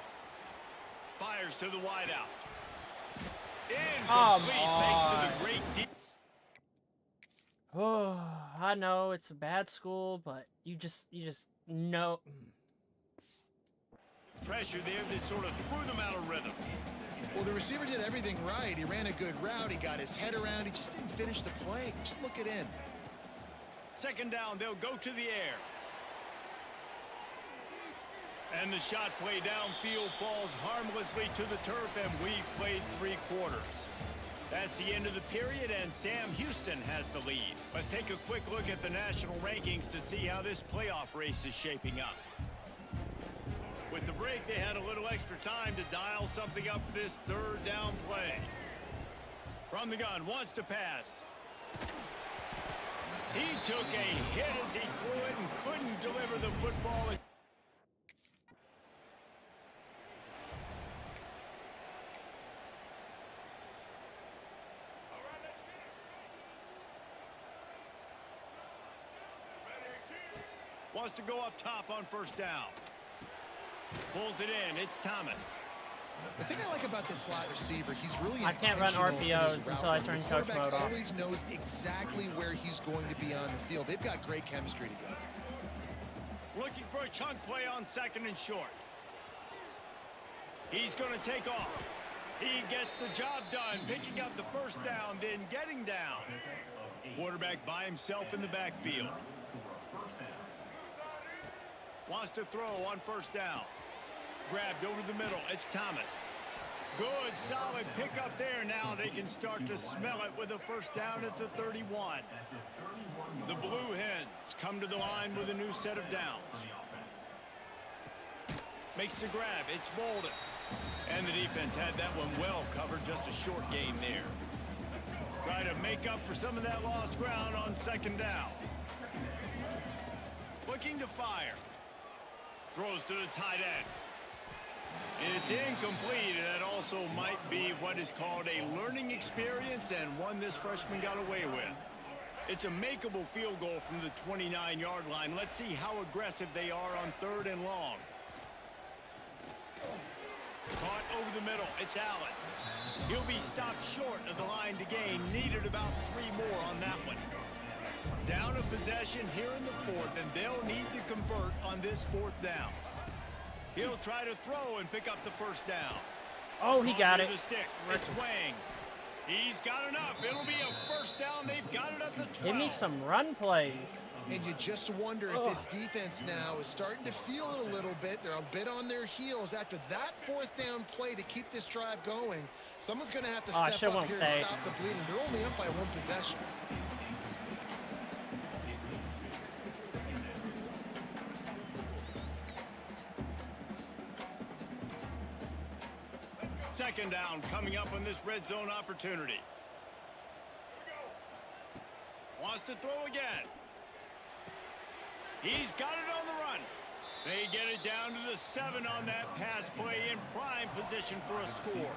Fires to the wideout. Incomplete thanks to the great deep. Oh, I know it's a bad school, but you just know. Pressure there that sort of threw them out of rhythm. Well, the receiver did everything right. He ran a good route. He got his head around. He just didn't finish the play. Just look it in. 2nd down, they'll go to the air. And the shot play downfield falls harmlessly to the turf, and we've played 3 quarters. That's the end of the period, and Sam Houston has the lead. Let's take a quick look at the national rankings to see how this playoff race is shaping up. With the break, they had a little extra time to dial something up for this third down play. From the gun, wants to pass. He took a hit as he threw it and couldn't deliver the football. Wants to go up top on first down. Pulls it in. It's Thomas. The thing I like about this slot receiver, he's really I can't run intentional in his RPOs route until I running. turn The coach quarterback mode off. always knows exactly where he's going to be on the field. They've got great chemistry together. Looking for a chunk play on second and short. He's going to take off. He gets the job done, picking up the first down, then getting down. Quarterback by himself in the backfield. Wants to throw on first down. Grabbed over the middle. It's Thomas. Good, solid pickup there. Now they can start to smell it with a first down at the 31. The Blue Hens come to the line with a new set of downs. Makes the grab. It's Bolden. And the defense had that one well covered. Just a short gain there. Try to make up for some of that lost ground on second down. Looking to fire. Throws to the tight end. It's incomplete, and that also might be what is called a learning experience and one this freshman got away with. It's a makeable field goal from the 29-yard line. Let's see how aggressive they are on third and long. Caught over the middle. It's Allen. He'll be stopped short of the line to gain. Needed about 3 more on that one. Down a possession here in the fourth, and they'll need to convert on this fourth down. He'll try to throw and pick up the first down. Oh, he got it. The sticks. It's Wang. He's got enough. It'll be a first down. They've got it at the 12. Give me some run plays. And you just wonder if this defense now is starting to feel it a little bit. They're a bit on their heels after that fourth down play to keep this drive going. Someone's going to have to step up here and stop the bleeding. They're only up by 1 possession. Second down coming up on this red zone opportunity. Wants to throw again. He's got it on the run. They get it down to the 7 on that pass play in prime position for a score.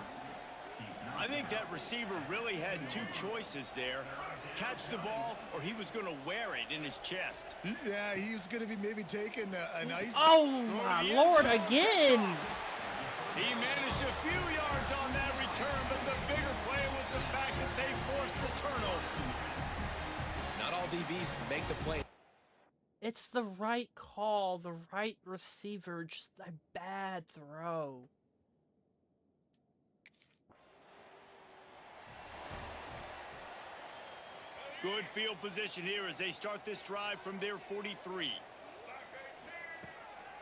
I think that receiver really had 2 choices there. Catch the ball, or he was going to wear it in his chest. Yeah, he was going to be maybe taking a nice... Oh, my Lord, again. He managed a few yards on that return, but the bigger play was the fact that they forced the turnover. Not all DBs make the play. It's the right call, the right receiver, just a bad throw. Good field position here as they start this drive from their 43.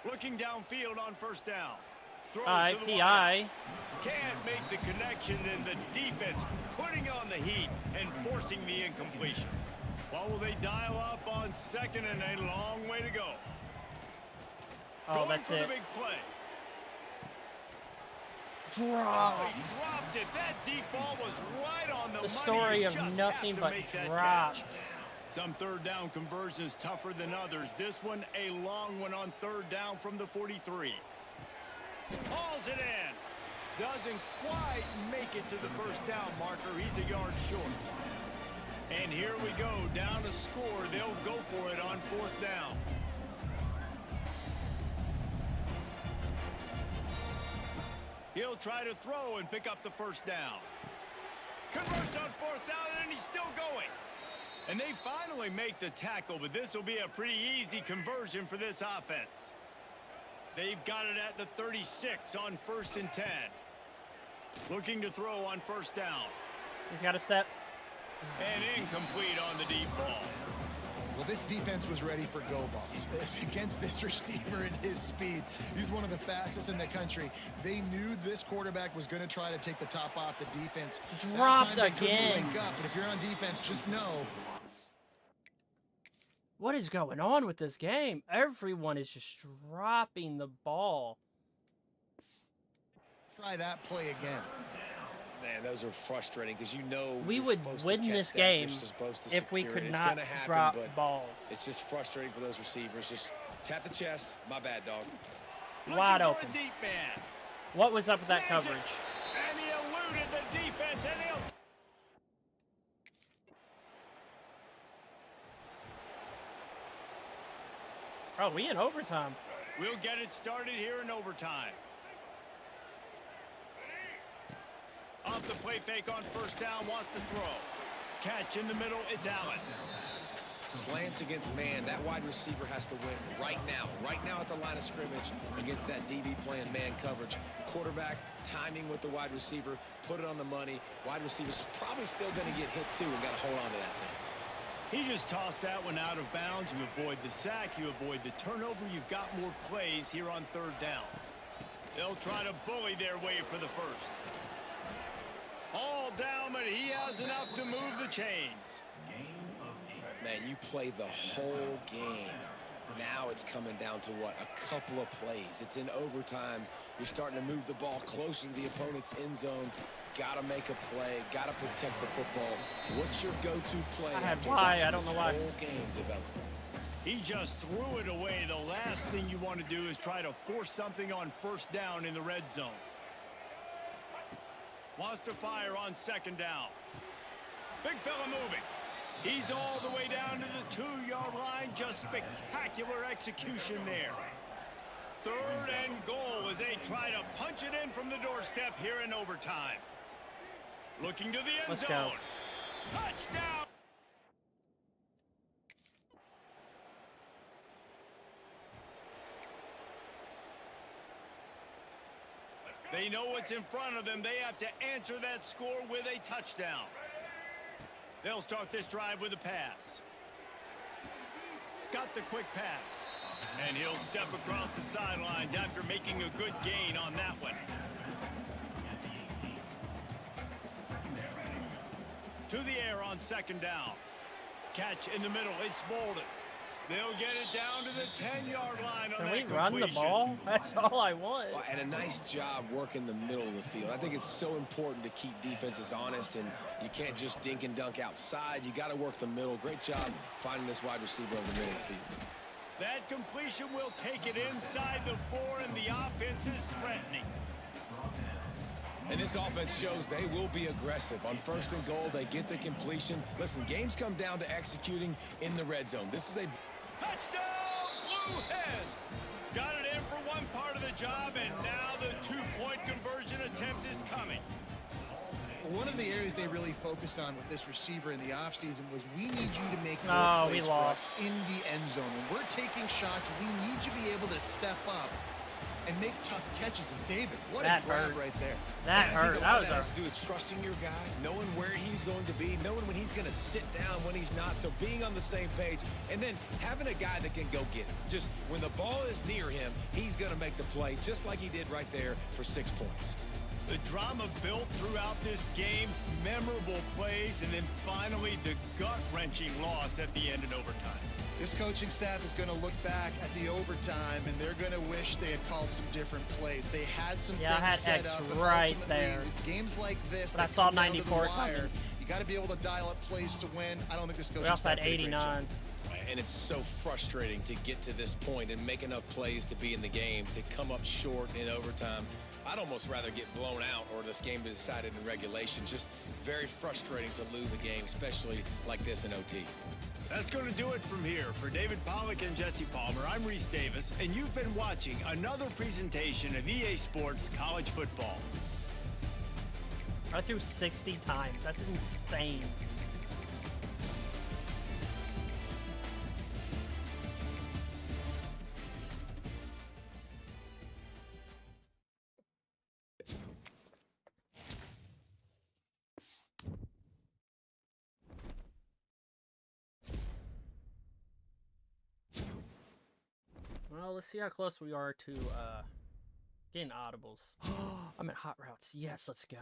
Looking downfield on first down. PI. Can't make the connection, and the defense putting on the heat and forcing the incompletion. What will they dial up on second, and a long way to go? Oh, that's it. Going for the big play. Drop. He dropped it. That deep ball was right on the money. The story You of just nothing have to but make that drops. catch. Some third down conversions tougher than others. This one a long one on third down from the 43. Hauls it in. Doesn't quite make it to the first down marker. He's a yard short. And here we go. Down to score. They'll go for it on fourth down. He'll try to throw and pick up the first down. Converts on fourth down, and he's still going. And they finally make the tackle, but this will be a pretty easy conversion for this offense. They've got it at the 36 on 1st and 10. Looking to throw on first down. He's got a step. And incomplete on the deep ball. Well, this defense was ready for go balls. Against this receiver and his speed, he's one of the fastest in the country. They knew this quarterback was going to try to take the top off the defense. Dropped that time they again. couldn't link up, but if you're on defense, just know. What is going on with this game? Everyone is just dropping the ball. Try that play again. Man, those are frustrating because you know We you're would supposed to win catch this that, game you're supposed to if we secure could it. It's not gonna happen, drop but balls. it's just frustrating for those receivers. Just tap the chest. My bad, dog. Wide Looking for open. a deep man. What was up with that Lands it, coverage? And he eluded the defense, and he'll... Oh, we in overtime. We'll get it started here in overtime. Off the play fake on first down, wants to throw. Catch in the middle, it's Allen. Slants against man. That wide receiver has to win right now at the line of scrimmage against that DB playing man coverage. Quarterback timing with the wide receiver, put it on the money. Wide receiver's probably still going to get hit too and got to hold on to that thing. He just tossed that one out of bounds. You avoid the sack, you avoid the turnover. You've got more plays here on third down. They'll try to bully their way for the first. All down, but he has enough to move the chains. Man, you play the whole game. Now it's coming down to what? A couple of plays. It's in overtime. You're starting to move the ball closer to the opponent's end zone. Got to make a play. Got to protect the football. What's your go-to play? I had after why. watching I don't this know why. whole game develop? He just threw it away. The last thing you want to do is try to force something on first down in the red zone. Wants to fire on second down. Big fella moving. He's all the way down to the 2-yard line. Just spectacular execution there. Third and goal as they try to punch it in from the doorstep here in overtime. Looking to the end Let's zone. go. Touchdown. They know what's in front of them. They have to answer that score with a touchdown. They'll start this drive with a pass. Got the quick pass. And he'll step across the sidelines after making a good gain on that one. To the air on second down. Catch in the middle. It's Bolden. They'll get it down to the 10-yard line on Can that we run the completion. ball? That's all I want. Well, and a nice job working the middle of the field. I think it's so important to keep defenses honest, and you can't just dink and dunk outside. You got to work the middle. Great job finding this wide receiver over the middle of the field. That completion will take it inside the 4, and the offense is threatening. And this offense shows they will be aggressive. On first and goal, they get the completion. Listen, games come down to executing in the red zone. This is a Touchdown, Blue Hens! Got it in for one part of the job, and now the 2-point conversion attempt is coming. One of the areas they really focused on with this receiver in the offseason was we need you to make No, more we plays for us lost. in the end zone. When we're taking shots, we need you to be able to step up and make tough catches. And David, what That a grab hurt. right there. That And I hurt. think a That lot was of that a has to do with trusting your guy, knowing where he's going to be, knowing when he's going to sit down, when he's not. So being on the same page, and then having a guy that can go get it. Just when the ball is near him, he's going to make the play, just like he did right there for 6 points. The drama built throughout this game, memorable plays, and then finally the gut-wrenching loss at the end in overtime. This coaching staff is going to look back at the overtime, and they're going to wish they had called some different plays. They had some Yeah, I things had set X up, and right ultimately, there. with games like this, But I that saw come down to the 94 wire, coming. you got to be able to dial up plays to win. I don't think this coaching We also staff had did a great job. 89. And it's so frustrating to get to this point and make enough plays to be in the game, to come up short in overtime. I'd almost rather get blown out or this game be decided in regulation. Just very frustrating to lose a game, especially like this in OT. That's going to do it from here. For David Pollack and Jesse Palmer, I'm Reese Davis, and you've been watching another presentation of EA Sports College Football. I threw 60 times. That's insane. Well, let's see how close we are to getting audibles. I'm at hot routes. Yes, let's go.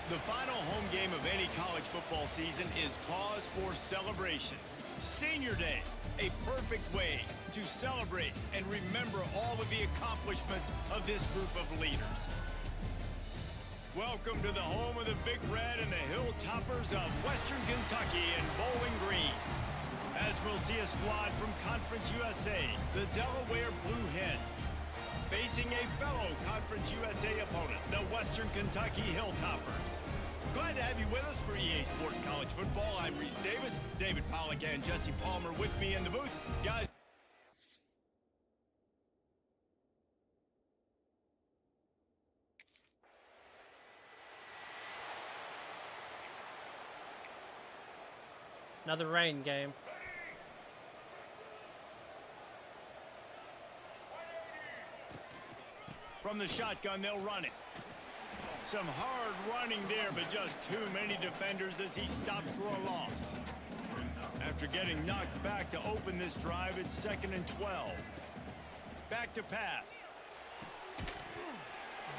The final home game of any college football season is cause for celebration. Senior Day, a perfect way to celebrate and remember all of the accomplishments of this group of leaders. Welcome to the home of the Big Red and the Hilltoppers of Western Kentucky and Bowling Green. As we'll see a squad from Conference USA, the Delaware Blue Hens, facing a fellow Conference USA opponent, the Western Kentucky Hilltoppers. Glad to have you with us for EA Sports College Football. I'm Reese Davis, David Pollack and Jesse Palmer with me in the booth. Guys. Another rain game. From the shotgun, they'll run it. Some hard running there, but just too many defenders as he stopped for a loss. After getting knocked back to open this drive, it's 2nd and 12. Back to pass.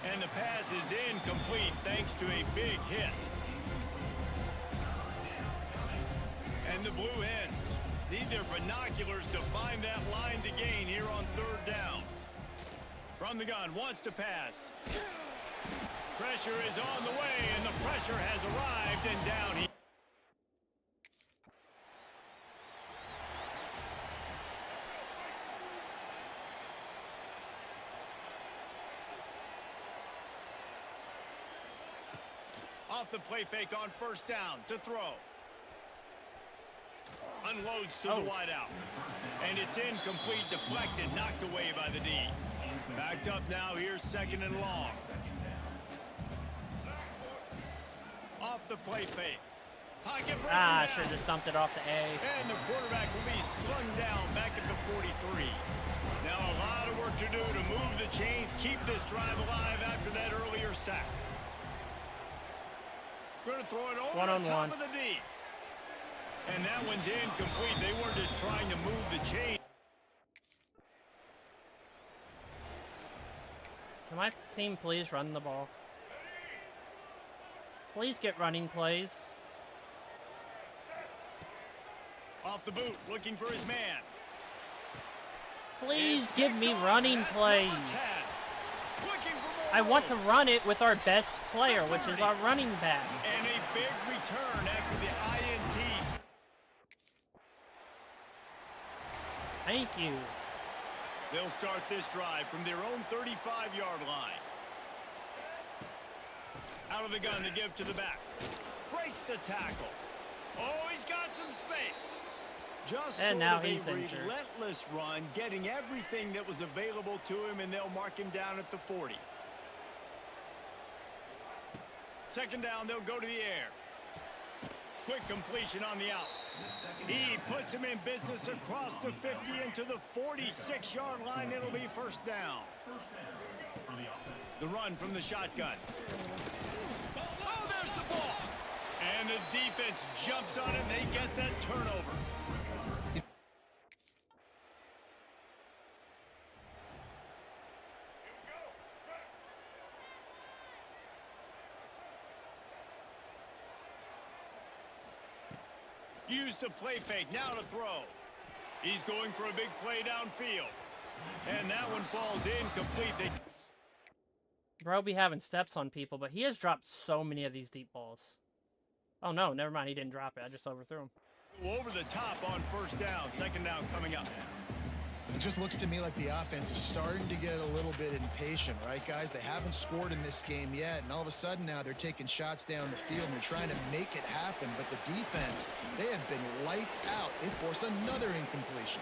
And the pass is incomplete thanks to a big hit. And the Blue Hens need their binoculars to find that line to gain here on 3rd down. From the gun, wants to pass. Pressure is on the way, and the pressure has arrived, and down he... Off the play fake on 1st down to throw. Unloads to the wideout. And it's incomplete, deflected, knocked away by the D. Backed up now, here's 2nd and long. Off the play fake. Pocket I should have just dumped it off the A. And the quarterback will be slung down back at the 43. Now a lot of work to do to move the chains, keep this drive alive after that earlier sack. Going to throw it over the top of the D. And that one's incomplete. They weren't just trying to move the chain. Can my team please run the ball? Please get running plays. Off the boot, looking for his man. Please give me running plays. I want to run it with our best player, which is our running back. And a big return after the INT. Thank you. They'll start this drive from their own 35-yard line. Out of the gun to give to the back. Breaks the tackle. Oh, he's got some space. Just and now he's a injured. Relentless run, getting everything that was available to him, and they'll mark him down at the 40. 2nd down, they'll go to the air. Quick completion on the out. He puts him in business across the 50 into the 46-yard line. It'll be 1st down. The run from the shotgun. Oh, there's the ball. And the defense jumps on it, and they get that turnover. Use the play fake, now to throw. He's going for a big play downfield. And that one falls incomplete. Bro be having steps on people, but he has dropped so many of these deep balls. Oh no, never mind. He didn't drop it. I just overthrew him. Over the top on first down. Second down coming up. It just looks to me like the offense is starting to get a little bit impatient, right, guys? They haven't scored in this game yet, and all of a sudden now they're taking shots down the field and they're trying to make it happen. But the defense, they have been lights out. They force another incompletion.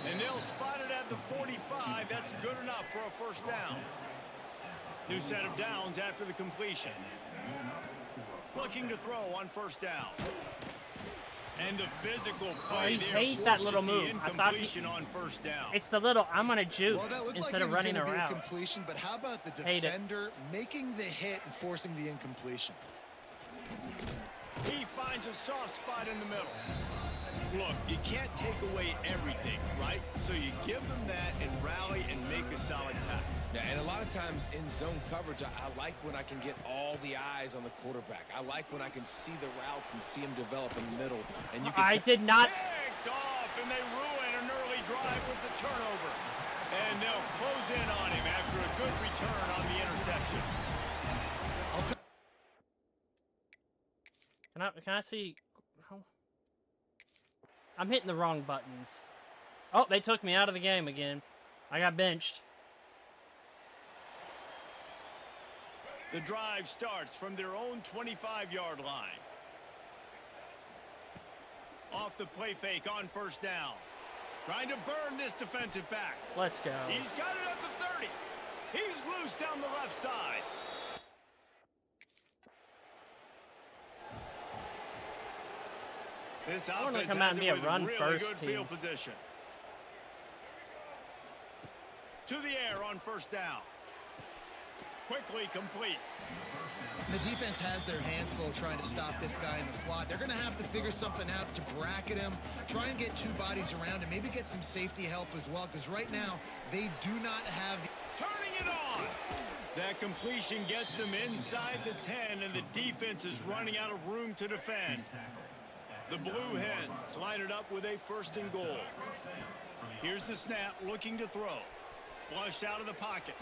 And they'll spot it at the 45. That's good enough for a first down. New set of downs after the completion. Looking to throw on first down. And the physical play there hate that little forces the move. I thought incompletion on first down. It's the little I'm gonna juke Well, that looked instead like of running it was gonna around. be a completion, but how about the Hate it. defender making the hit and forcing the incompletion? He finds a soft spot in the middle. Look, you can't take away everything, right? So you give them that and rally and make a solid tackle. Yeah, and a lot of times in zone coverage, I like when I can get all the eyes on the quarterback. I like when I can see the routes and see them develop in the middle. And you can I did not. Picked off, and they ruin an early drive with the turnover. And they'll close in on him after a good return on the interception. Can I see? Oh. I'm hitting the wrong buttons. Oh, they took me out of the game again. I got benched. The drive starts from their own 25-yard line. Off the play fake on first down. Trying to burn this defensive back. Let's go. He's got it at the 30. He's loose down the left side. This I wanna offense come out has and it be a with run really first good team. field position. To the air on first down. Quickly complete. The defense has their hands full trying to stop this guy in the slot. They're going to have to figure something out to bracket him, try and get two bodies around him, maybe get some safety help as well, because right now they do not have... Turning it on. That completion gets them inside the 10, and the defense is running out of room to defend. The Blue Hens line it up with a first and goal. Here's the snap, looking to throw. Flushed out of the pocket.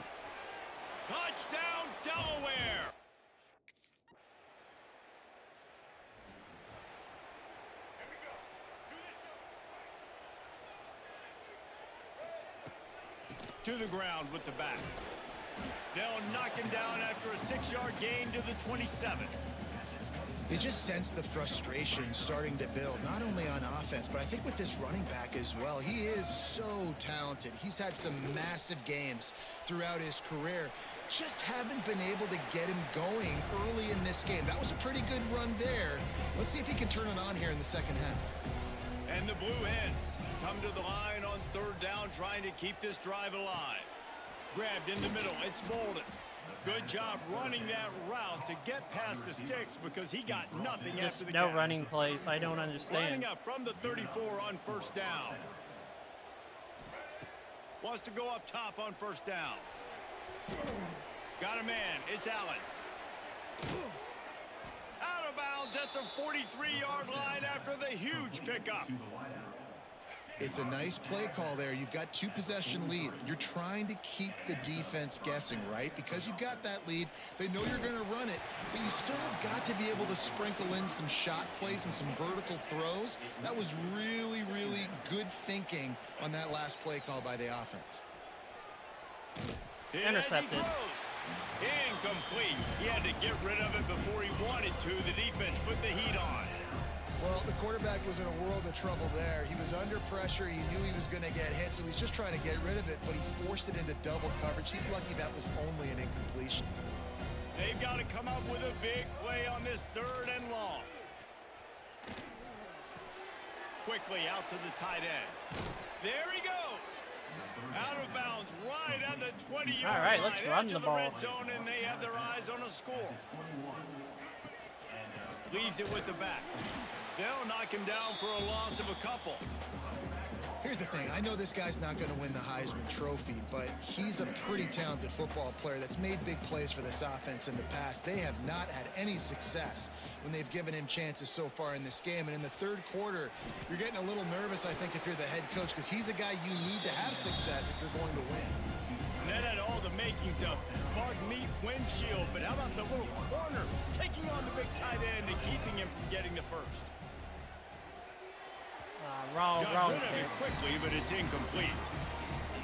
Touchdown, Delaware! To the ground with the back. They'll knock him down after a 6-yard gain to the 27. You just sense the frustration starting to build, not only on offense, but I think with this running back as well. He is so talented. He's had some massive games throughout his career. Just haven't been able to get him going early in this game. That was a pretty good run there. Let's see if he can turn it on here in the second half. And the Blue Hens come to the line on third down, trying to keep this drive alive. Grabbed in the middle. It's Bolden. Good job running that route to get past the sticks because he got nothing Just after the no catch. running plays. I don't understand. Lining up from the 34 on first down. Wants to go up top on first down. Got a man. It's Allen. Out of bounds at the 43-yard line after the huge pickup. It's a nice play call there. You've got two possession lead. You're trying to keep the defense guessing, right? Because you've got that lead, they know you're going to run it, but you still have got to be able to sprinkle in some shot plays and some vertical throws. That was really, really good thinking on that last play call by the offense. Intercepted. As he throws. Incomplete. He had to get rid of it before he wanted to. The defense put the heat on. Well, the quarterback was in a world of trouble there. He was under pressure. He knew he was going to get hit, so he's just trying to get rid of it, but he forced it into double coverage. He's lucky that was only an incompletion. They've got to come up with a big play on this third and long. Quickly out to the tight end. There he goes. Out of bounds right at the 20-yard line. All right, let's run Edge the of ball. red zone, and they have their eyes on a score. Leaves it with the back. They'll knock him down for a loss of a couple. Here's the thing. I know this guy's not going to win the Heisman Trophy, but he's a pretty talented football player that's made big plays for this offense in the past. They have not had any success when they've given him chances so far in this game. And in the third quarter, you're getting a little nervous, I think, if you're the head coach, because he's a guy you need to have success if you're going to win. and that had all the makings of bug meat windshield. But how about the little corner taking on the big tight end and keeping him from getting the first? Wrong Got rid of there. it quickly, but it's incomplete.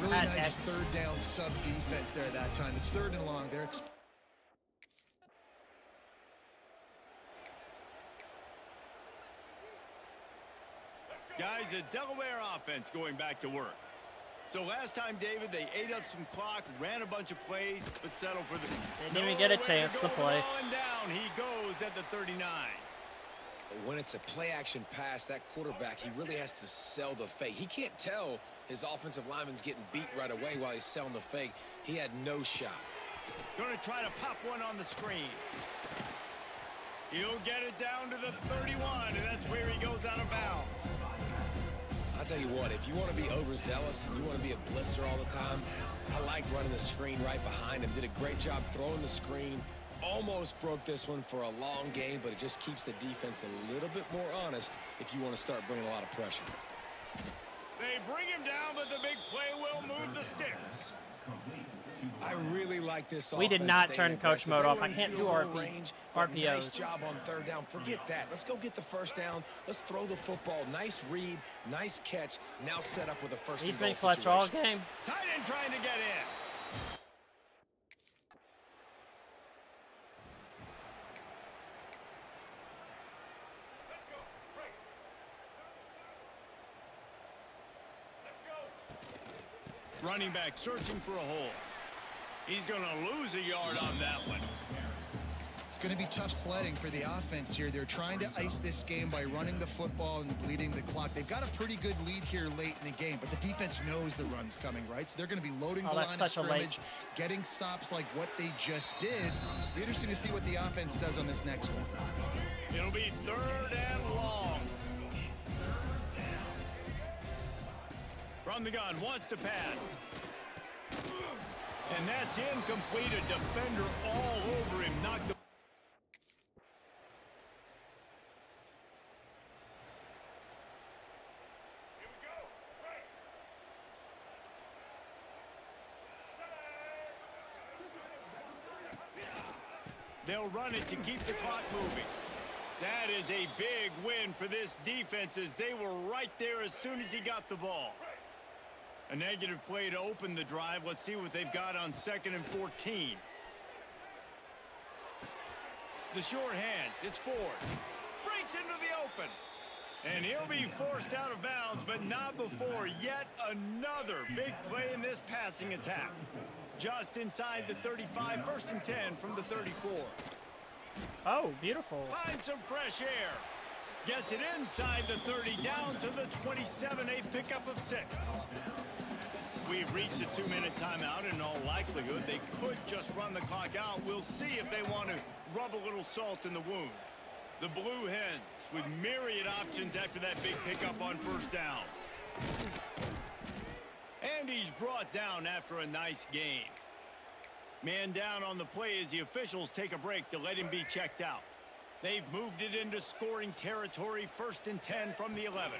Really That nice X. third down sub defense there that time. It's 3rd and long. They're Guys, the Delaware offense going back to work. So last time, David, they ate up some clock, ran a bunch of plays, but settled for the... They didn't even get a Nowhere chance to go play. And down he goes at the 39. When it's a play-action pass, that quarterback, he really has to sell the fake. He can't tell his offensive lineman's getting beat right away while he's selling the fake. He had no shot. Going to try to pop one on the screen. He'll get it down to the 31, and that's where he goes out of bounds. I'll tell you what, if you want to be overzealous and you want to be a blitzer all the time, I like running the screen right behind him. Did a great job throwing the screen. Almost broke this one for a long game, but it just keeps the defense a little bit more honest if you want to start bringing a lot of pressure. They bring him down, but the big play will move the sticks. I really like this We did offense not staying turn coach aggressive. mode They off. were I in can't do field goal RP range, but RPOs. Nice job on 3rd down. Forget that. Let's go get the 1st down. Let's throw the football. Nice read, nice catch. Now set up with a 1st He's and goal been clutch all situation. game. Tight end trying to get in. Running back searching for a hole. He's going to lose a yard on that one. It's going to be tough sledding for the offense here. They're trying to ice this game by running the football and bleeding the clock. They've got a pretty good lead here late in the game, but the defense knows the run's coming, right? So they're going to be loading the that's line of such a late- scrimmage, getting stops like what they just did. Be interesting to see what the offense does on this next one. It'll be 3rd and long. From the gun, wants to pass. And that's incomplete. A defender all over him. Knocked the... They'll run it to keep the clock moving. That is a big win for this defense as they were right there as soon as he got the ball. A negative play to open the drive. Let's see what they've got on 2nd and 14. The short hands. It's Ford. Breaks into the open. And he'll be forced out of bounds, but not before yet another big play in this passing attack. Just inside the 35, 1st and 10 from the 34. Oh, beautiful. Finds some fresh air. Gets it inside the 30, down to the 27, a pickup of 6. We've reached a 2-minute timeout. In all likelihood, they could just run the clock out. We'll see if they want to rub a little salt in the wound. The Blue Hens with myriad options after that big pickup on 1st down. And he's brought down after a nice gain. Man down on the play as the officials take a break to let him be checked out. They've moved it into scoring territory. 1st and 10 from the 11.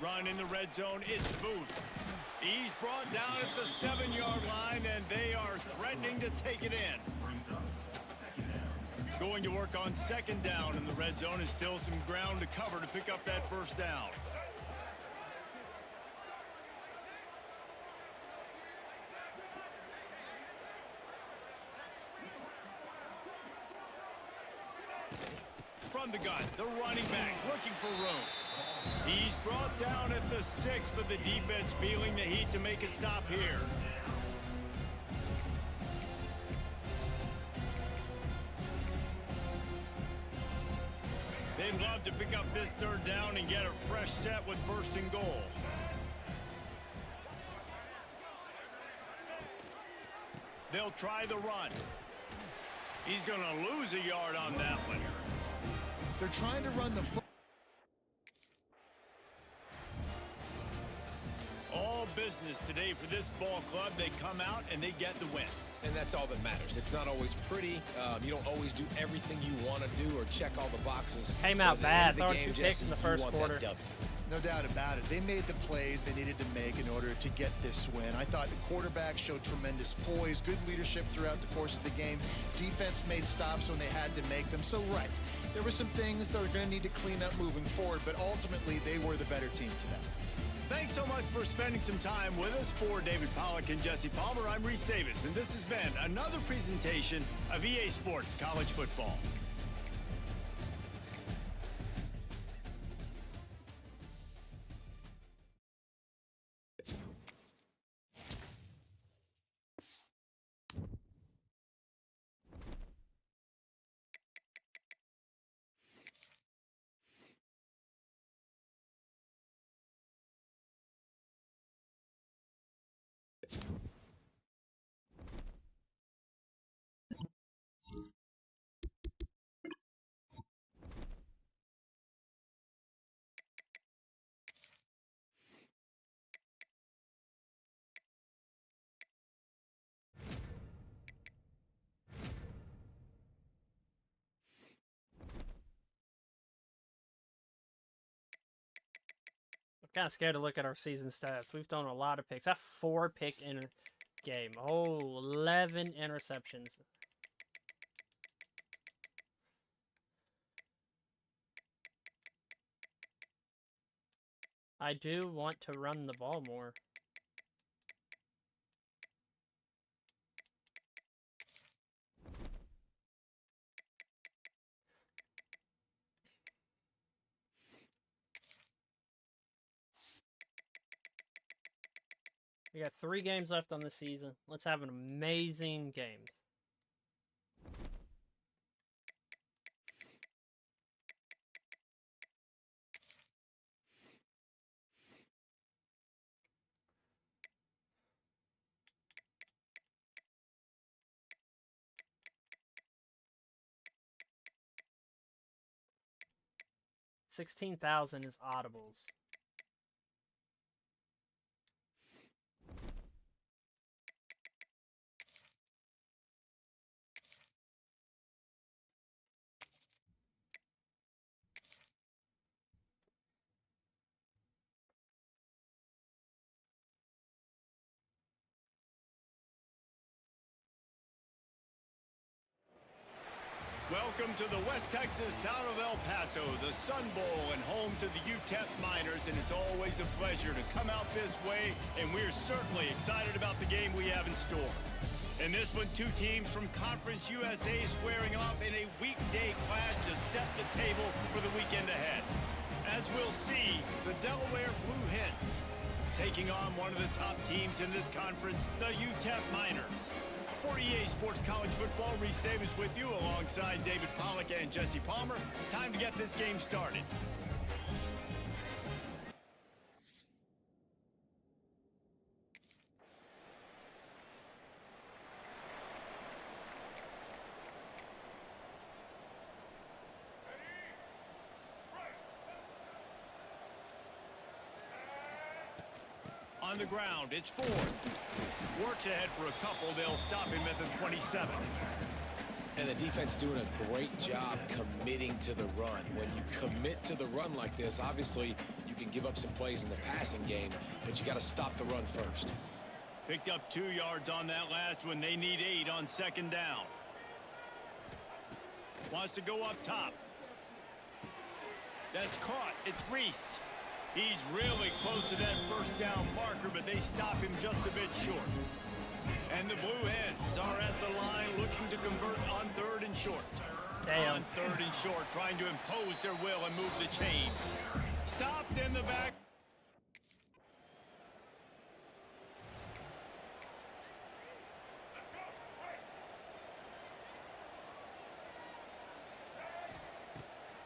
Run in the red zone. It's Booth. He's brought down at the 7-yard line, and they are threatening to take it in. Going to work on 2nd down in the red zone is still some ground to cover to pick up that 1st down. From the gun, the running back looking for room. He's brought down at the 6, but the defense feeling the heat to make a stop here. They'd love to pick up this 3rd down and get a fresh set with 1st and goal. They'll try the run. He's going to lose a yard on that one. They're trying to run the football. All business today for this ball club. They come out and they get the win. And that's all that matters. It's not always pretty. You don't always do everything you want to do or check all the boxes. Came out But at the end bad. of the Throwing game, 2 picks Jesse, in the you 1st want that quarter. W. No doubt about it. They made the plays they needed to make in order to get this win. I thought the quarterback showed tremendous poise, good leadership throughout the course of the game. Defense made stops when they had to make them. So, right, there were some things they're going to need to clean up moving forward, but ultimately they were the better team today. Thanks so much for spending some time with us. For David Pollack and Jesse Palmer, I'm Reese Davis, and this has been another presentation of EA Sports College Football. Kind of scared to look at our season stats. We've thrown a lot of picks. That 4-pick game. Oh, 11 interceptions. I do want to run the ball more. We got 3 games left on the season. Let's have an amazing game. $16,000 is audibles. Welcome to the West Texas town of El Paso, the Sun Bowl, and home to the UTEP Miners, and it's always a pleasure to come out this way, and we're certainly excited about the game we have in store. In this one, 2 teams from Conference USA squaring off in a weekday clash to set the table for the weekend ahead. As we'll see, the Delaware Blue Hens taking on one of the top teams in this conference, the UTEP Miners. For EA Sports College Football, Reese Davis with you alongside David Pollack and Jesse Palmer. Time to get this game started. On the ground, it's Ford. Works ahead for a couple. They'll stop him at the 27. And the defense doing a great job committing to the run. When you commit to the run like this, obviously you can give up some plays in the passing game, but you got to stop the run first. Picked up 2 yards on that last one. They need 8 on 2nd down. Wants to go up top. That's caught. It's Reese. He's really close to that 1st down marker, but they stop him just a bit short. And the Blue Hens are at the line looking to convert on 3rd and short. Damn. On 3rd and short, trying to impose their will and move the chains. Stopped in the back.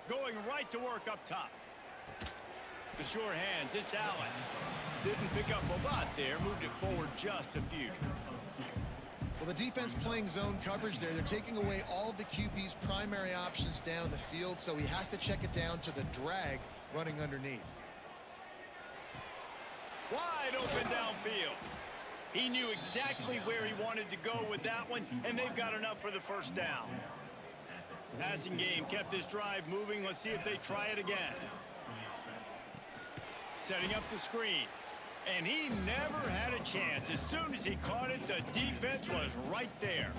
Going right to work up top. The sure hands, it's Allen. Didn't pick up a lot there, moved it forward just a few. Well, the defense playing zone coverage there. They're taking away all of the QB's primary options down the field, so he has to check it down to the drag running underneath. Wide open downfield. He knew exactly where he wanted to go with that one, and they've got enough for the 1st down. Passing game kept this drive moving. Let's see if they try it again. setting up the screen. And he never had a chance. As soon as he caught it, the defense was right there.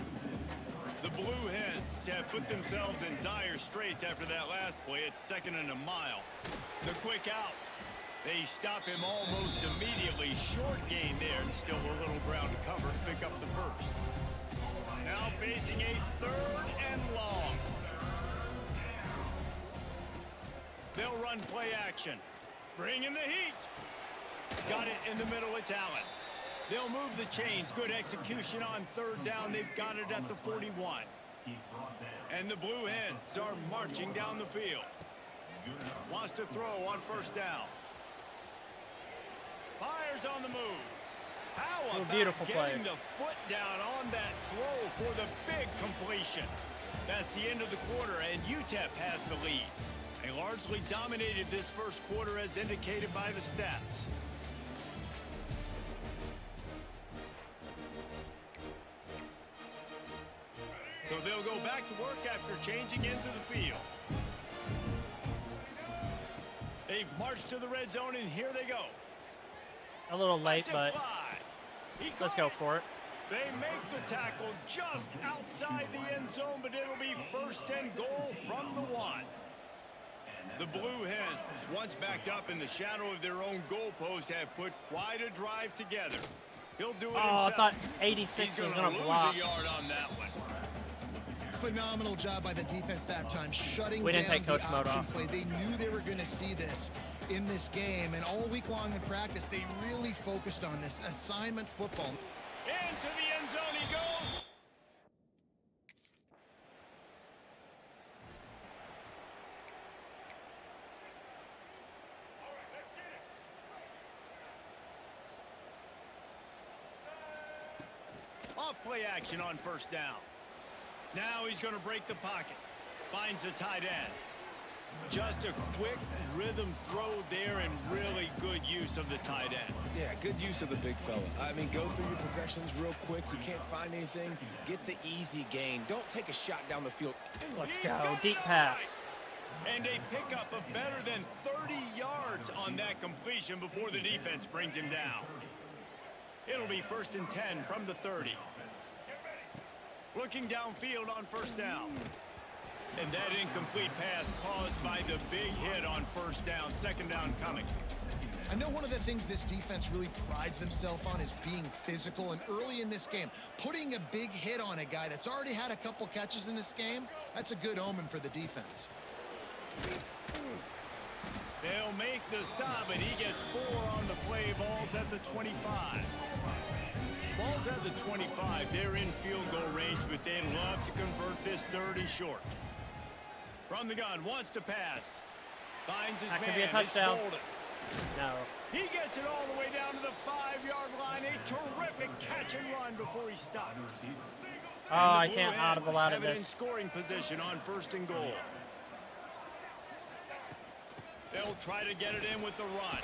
The Blue Hens have put themselves in dire straits after that last play. It's 2nd and a mile. The quick out. They stop him almost immediately. Short gain there, and still a little ground to cover to pick up the first. Now facing a 3rd and long. They'll run play action. Bring in the heat. Got it in the middle, it's Allen. They'll move the chains. Good execution on 3rd down. They've got it at the 41. And the Blue Hens are marching down the field. Wants to throw on 1st down. Fires on the move. How about beautiful getting play. the foot down on that throw for the big completion? That's the end of the quarter, and UTEP has the lead. They largely dominated this first quarter as indicated by the stats. So they'll go back to work after changing into the field. They've marched to the red zone, and here they go. A little late, but let's go for it. They make the tackle just outside the end zone, but it'll be 1st and goal from the 1. The Blue Hens, once backed up in the shadow of their own goalpost, have put quite a drive together. He'll do it himself. I thought 86 was going to block. Lose a yard on that one. Phenomenal job by the defense that time, shutting We didn't down take coach the mode option off. play. They knew they were going to see this in this game, and all week long in practice, they really focused on this assignment football. Into the end zone he goes. Off play action on 1st down. Now he's going to break the pocket. Finds the tight end. Just a quick rhythm throw there, and really good use of the tight end. Yeah, good use of the big fella. I mean, go through your progressions real quick. You can't find anything. Get the easy gain. Don't take a shot down the field. Let's He's go. got it Deep all pass. right. And a pickup of better than 30 yards on that completion before the defense brings him down. It'll be 1st and 10 from the 30. Looking downfield on 1st down. And that incomplete pass caused by the big hit on 1st down. 2nd down coming. I know one of the things this defense really prides themselves on is being physical, and early in this game, putting a big hit on a guy that's already had a couple catches in this game, that's a good omen for the defense. They'll make the stop, and he gets 4 on the play. Ball's at the 25. Ball's at the 25. They're in field goal range, but they'd love to convert this 30 short. From the gun, wants to pass. Finds his That man. could be a touchdown. It's Bolden. No. He gets it all the way down to the 5-yard line. A terrific catch and run before he stopped. Oh, I can't audible out of have it in this. scoring position on 1st and goal. They'll try to get it in with the run.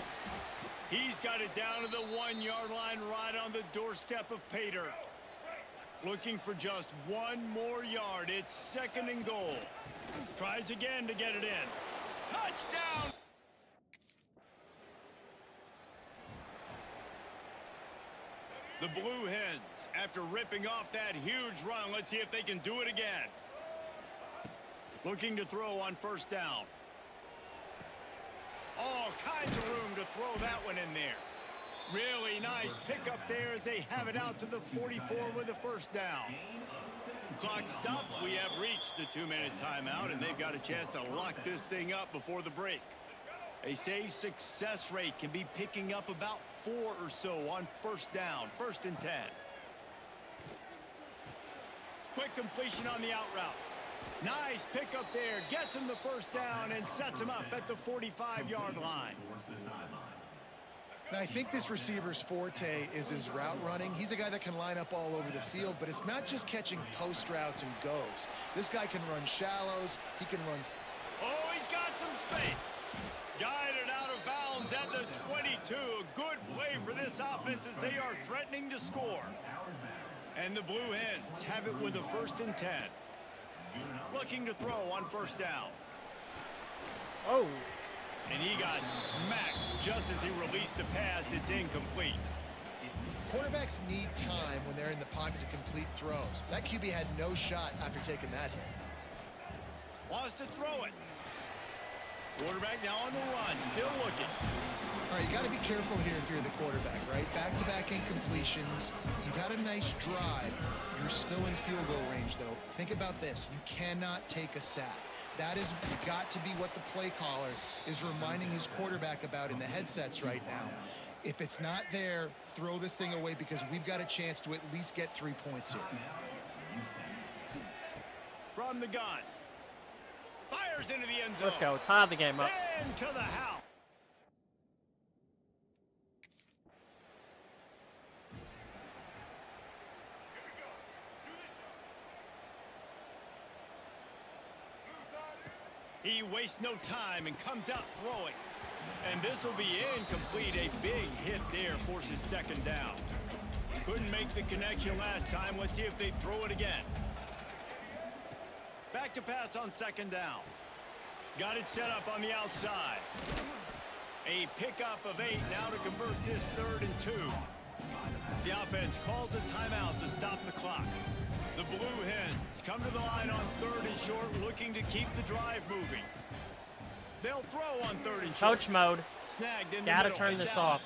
He's got it down to the 1-yard line, right on the doorstep of Pater. Looking for just 1 more yard. It's 2nd and goal. Tries again to get it in. Touchdown! The Blue Hens, after ripping off that huge run, let's see if they can do it again. Looking to throw on 1st down. All kinds of room to throw that one in there. Really nice pickup there as they have it out to the 44 with the 1st down. Clock stops. We have reached the 2-minute timeout, and they've got a chance to lock this thing up before the break. They say success rate can be picking up about 4 or so on 1st down, 1st and 10. Quick completion on the out route. Nice pickup there. Gets him the 1st down and sets him up at the 45-yard line. Now, I think this receiver's forte is his route running. He's a guy that can line up all over the field, but it's not just catching post routes and goes. This guy can run shallows. He can run... Oh, he's got some space. Guided out of bounds at the 22. A good play for this offense as they are threatening to score. And the Blue Hens have it with a 1st and 10. Looking to throw on 1st down. Oh. And he he got smacked just as he released the pass. It's incomplete. Quarterbacks need time when they're in the pocket to complete throws. That QB had no shot after taking that hit. Wants to throw it. Quarterback now on the run, still looking. All right, you got to be careful here if you're the quarterback, right? Back-to-back incompletions. You've had a nice drive. You're still in field goal range, though. Think about this. You cannot take a sack. That has got to be what the play caller is reminding his quarterback about in the headsets right now. If it's not there, throw this thing away because we've got a chance to at least get 3 points here. From the gun. Fires into the end zone. Let's go. Tie the game up. Into the house. He wastes no time and comes out throwing. And this will be incomplete. A big hit there forces second down. Couldn't make the connection last time. Let's see if they throw it again. Back to pass on second down. Got it set up on the outside. A pickup of 8 now to convert this 3rd and 2. The offense calls a timeout to stop the clock. The Blue Hens come to the line on 3rd and short, looking to keep the drive moving. They'll throw on 3rd and short. Coach mode. Snagged in Gotta the middle. turn this off.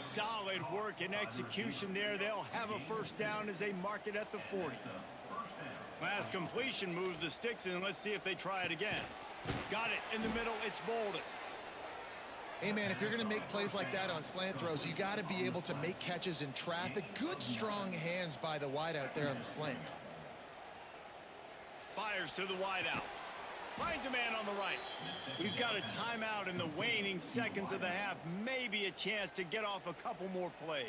Solid work and execution there. They'll have a first down as they mark it at the 40. Last completion moves the sticks in. Let's see if they try it again. Got it in the middle. It's Bolden. Hey, man, if you're going to make plays like that on slant throws, you got to be able to make catches in traffic. Good, strong hands by the wideout there on the slant. Fires to the wideout. Finds a man on the right. We've got a timeout in the waning seconds of the half. Maybe a chance to get off a couple more plays.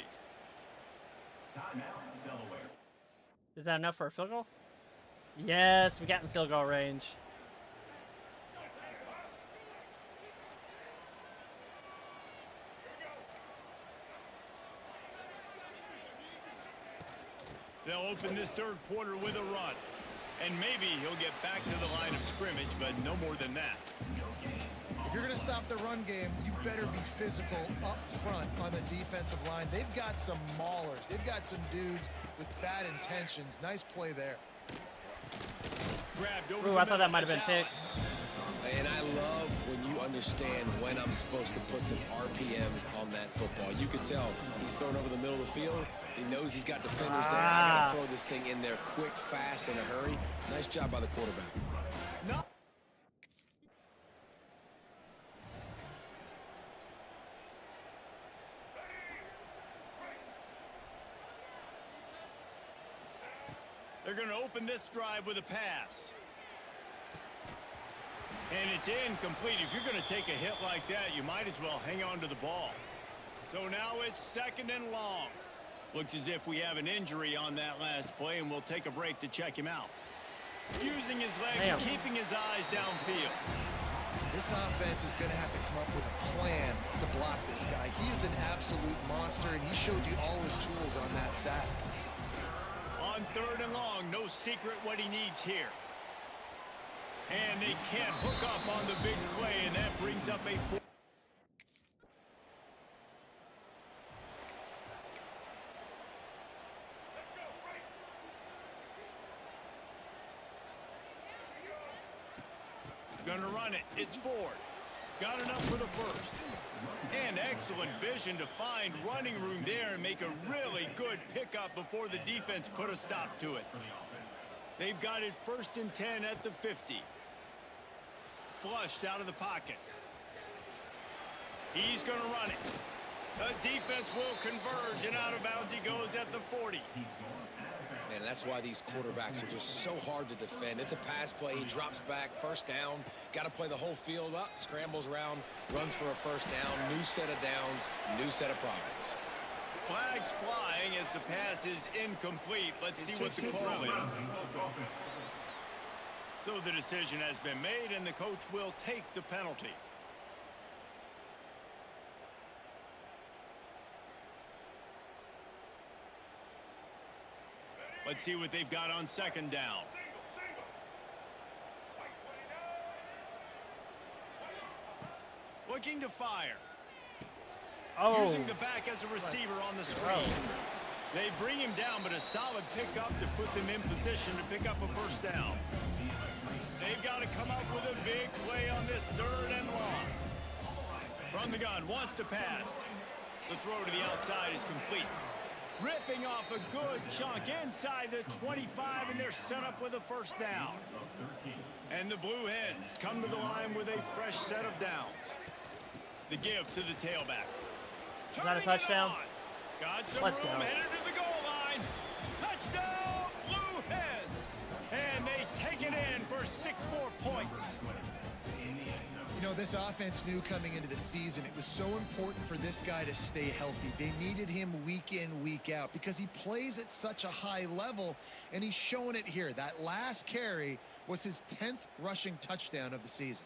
Is that enough for a field goal? Yes, we got in field goal range. They'll open this 3rd quarter with a run. And maybe he'll get back to the line of scrimmage, but no more than that. If you're going to stop the run game, you better be physical up front on the defensive line. They've got some maulers. They've got some dudes with bad intentions. Nice play there. Grabbed over. Ooh, I thought that might have been picked. And I love when you understand when I'm supposed to put some RPMs on that football. You can tell he's thrown over the middle of the field. He knows he's got defenders there. I got to throw this thing in there quick, fast, in a hurry. Nice job by the quarterback. No. They're going to open this drive with a pass. And it's incomplete. If you're going to take a hit like that, you might as well hang on to the ball. So now it's 2nd and long. Looks as if we have an injury on that last play, and we'll take a break to check him out. Using his legs, keeping his eyes downfield. This offense is going to have to come up with a plan to block this guy. He is an absolute monster, and he showed you all his tools on that sack. On 3rd and long, no secret what he needs here. And they can't hook up on the big play, and that brings up a 4. Gonna run it. It's Ford. Got enough for the first. And excellent vision to find running room there and make a really good pickup before the defense put a stop to it. They've got it 1st and 10 at the 50. Flushed out of the pocket. He's going to run it. The defense will converge, and out of bounds he goes at the 40. And that's why these quarterbacks are just so hard to defend. It's a pass play. He drops back, first down. Got to play the whole field up, scrambles around, runs for a first down. New set of downs, new set of problems. Flags flying as the pass is incomplete. Let's see what the call is. So the decision has been made, and the coach will take the penalty. Let's see what they've got on 2nd down. looking to fire. Oh. Using the back as a receiver on the screen. They bring him down, but a solid pickup to put them in position to pick up a first down. They've got to come up with a big play on this 3rd and long. From the gun, wants to pass. The throw to the outside is complete. Ripping off a good chunk inside the 25, and they're set up with a first down. And the Blue Hens come to the line with a fresh set of downs. The give to the tailback. Is that a touchdown? Got some Let's room, go. headed to the goal line. Touchdown, Blue Hens! And they take it in for 6 more points. You know, this offense knew coming into the season it was so important for this guy to stay healthy. They needed him week in, week out because he plays at such a high level, and he's showing it here. That last carry was his 10th rushing touchdown of the season.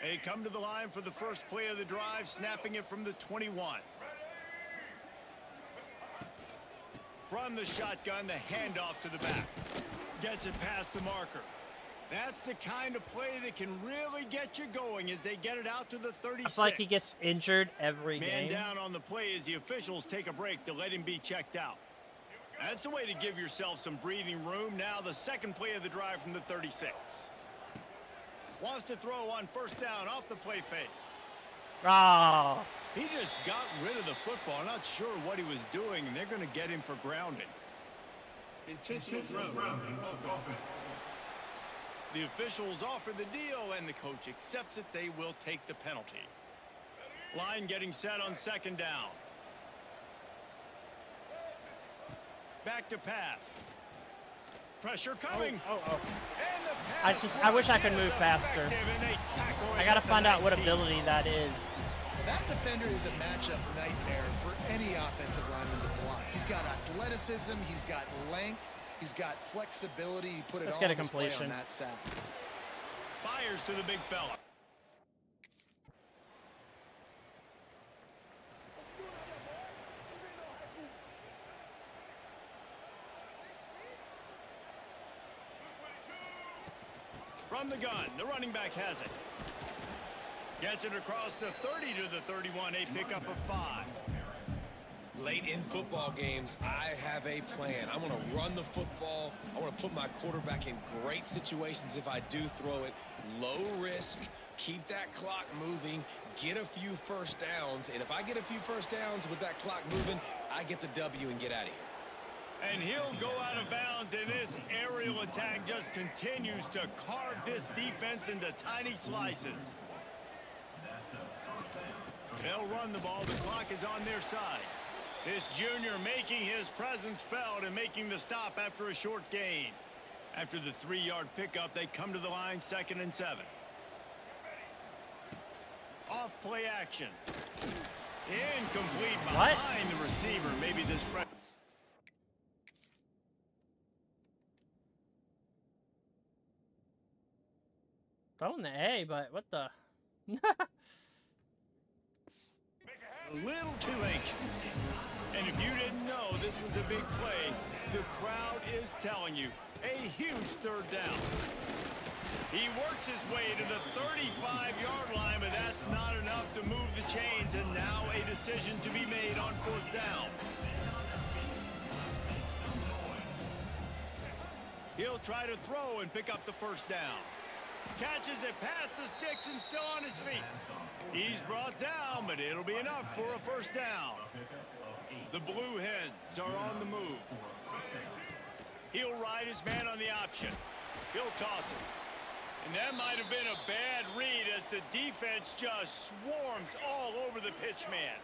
They come to the line for the first play of the drive, snapping it from the 21. From the shotgun, the handoff to the back. Gets it past the marker. That's the kind of play that can really get you going as they get it out to the 36. I feel like he gets injured every Man game. down on the play as the officials take a break to let him be checked out. That's the way to give yourself some breathing room. Now the second play of the drive from the 36. Wants to throw on first down off the play fake. Oh. He just got rid of the football. Not sure what he was doing, and they're going to get him for grounding. Intentional grounding. The officials offer the deal, and the coach accepts it. They will take the penalty. Line getting set on second down. Back to pass. Pressure coming. Oh. And the pass I wish I could rush move is faster. effective, and they tackle I him gotta at the find out what 19. ability that is. That defender is a matchup nightmare for any offensive lineman to block. He's got athleticism, he's got length, he's got flexibility. He put it Let's all get a on display completion. on that sack. Fires to the big fella. From the gun, the running back has it. Gets it across the 30 to the 31, a pickup of 5. Late in football games, I have a plan. I want to run the football. I want to put my quarterback in great situations if I do throw it. Low risk, keep that clock moving, get a few first downs. And if I get a few first downs with that clock moving, I get the W and get out of here. And he'll go out of bounds, and this aerial attack just continues to carve this defense into tiny slices. They'll run the ball. The clock is on their side. This junior making his presence felt and making the stop after a short gain. After the 3-yard pickup, they come to the line, 2nd and 7. Off play action. Incomplete behind the receiver. Maybe this friend. Throwing the A, but what the? A little too anxious. And if you didn't know this was a big play, the crowd is telling you. A huge 3rd down. He works his way to the 35-yard line, but that's not enough to move the chains, and now a decision to be made on 4th down. He'll try to throw and pick up the first down. Catches it past the sticks and still on his feet. He's brought down, but it'll be enough for a first down. The Blue Hens are on the move. He'll ride his man on the option. He'll toss it. And that might have been a bad read as the defense just swarms all over the pitch man.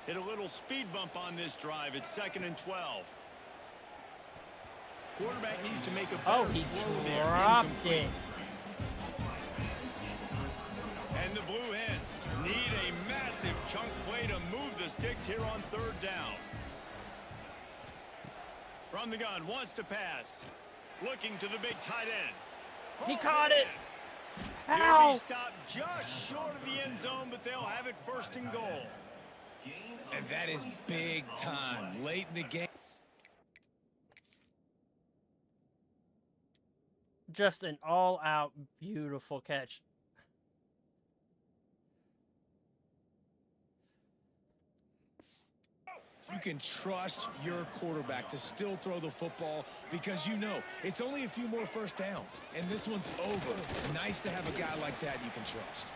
Hit a little speed bump on this drive. It's 2nd and 12. Quarterback needs to make a better Oh, he throw there. dropped Incomplete. it. from the gun, wants to pass. Looking to the big tight end. He Hauls caught it. in. He'll How? be stopped just short of the end zone, but they'll have it first and goal. And that is big time. Late in the game. Just an all-out beautiful catch. You can trust your quarterback to still throw the football because you know it's only a few more first downs. And this one's over. Nice to have a guy like that you can trust.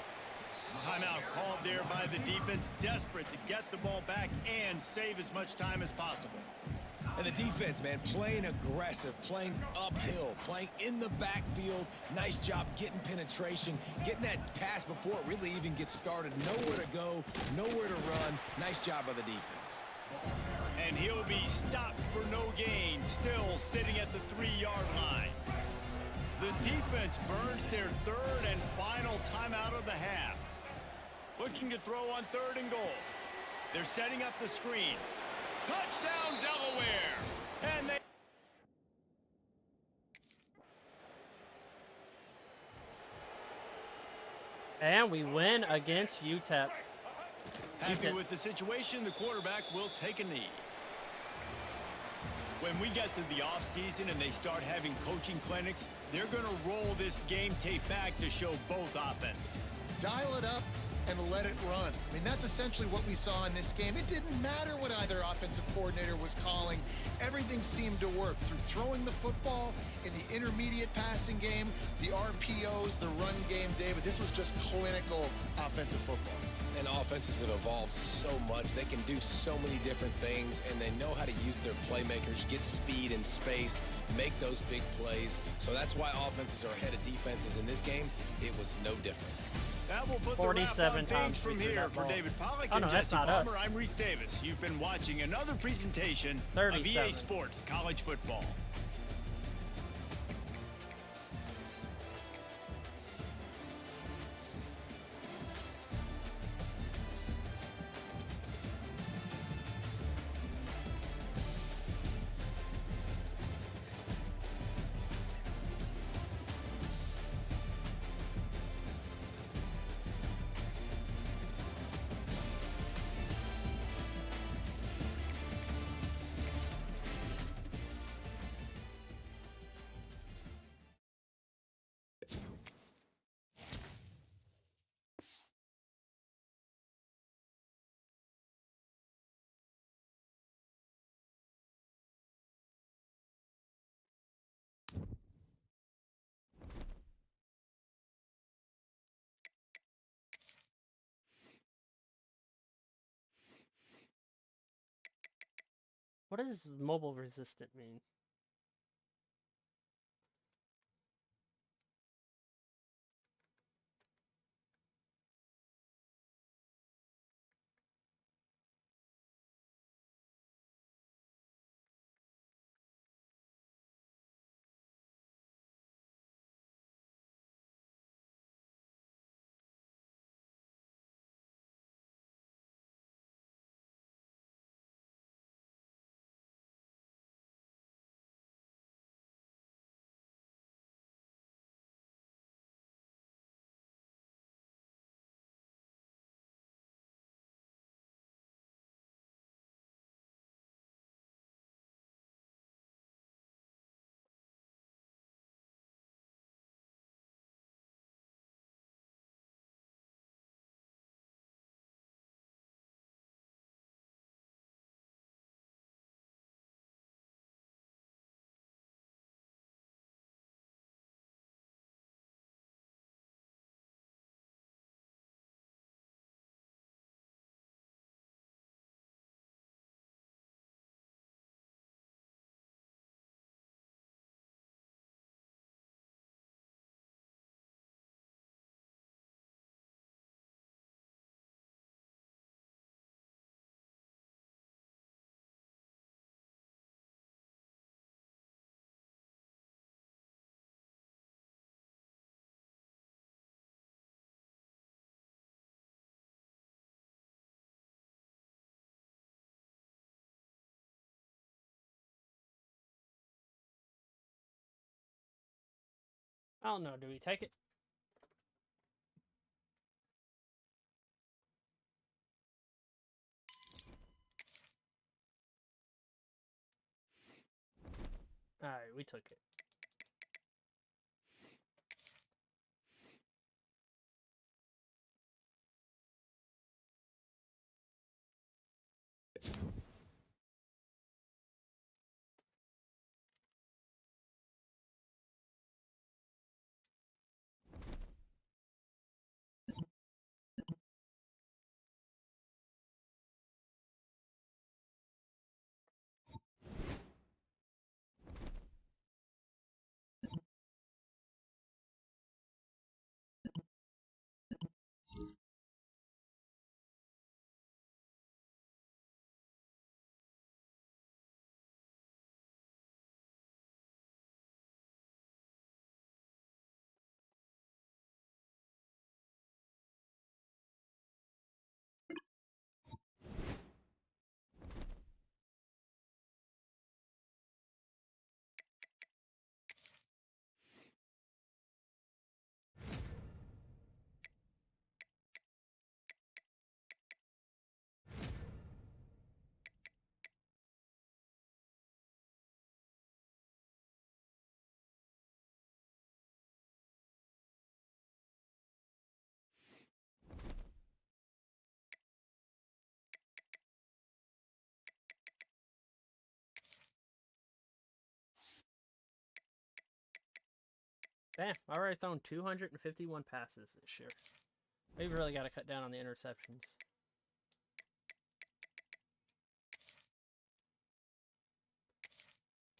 Timeout called there by the defense, desperate to get the ball back and save as much time as possible. And the defense, man, playing aggressive, playing uphill, playing in the backfield. Nice job getting penetration, getting that pass before it really even gets started. Nowhere to go, nowhere to run. Nice job by the defense. And he'll be stopped for no gain, still sitting at the 3-yard line. The defense burns their third and final timeout of the half. Looking to throw on 3rd and goal. They're setting up the screen. Touchdown, Delaware! And they... And we win against UTEP. Happy with the situation, the quarterback will take a knee. When we get to the offseason and they start having coaching clinics, they're going to roll this game tape back to show both offenses. Dial it up and let it run. I mean, that's essentially what we saw in this game. It didn't matter what either offensive coordinator was calling. Everything seemed to work through throwing the football in the intermediate passing game, the RPOs, the run game, David. This was just clinical offensive football. And offenses have evolved so much. They can do so many different things, and they know how to use their playmakers, get speed and space, make those big plays. So that's why offenses are ahead of defenses in this game. It was no different. That will put 47 the wrap on times things from we threw here. that For ball. David Pollack Oh, and no, that's Jesse not us. Palmer, I'm Reese Davis. You've been watching another presentation of 37. EA Sports College Football. What does mobile resistant mean? I don't know. Do we take it? Alright, we took it. Bam, I've already thrown 251 passes this year. We've really got to cut down on the interceptions.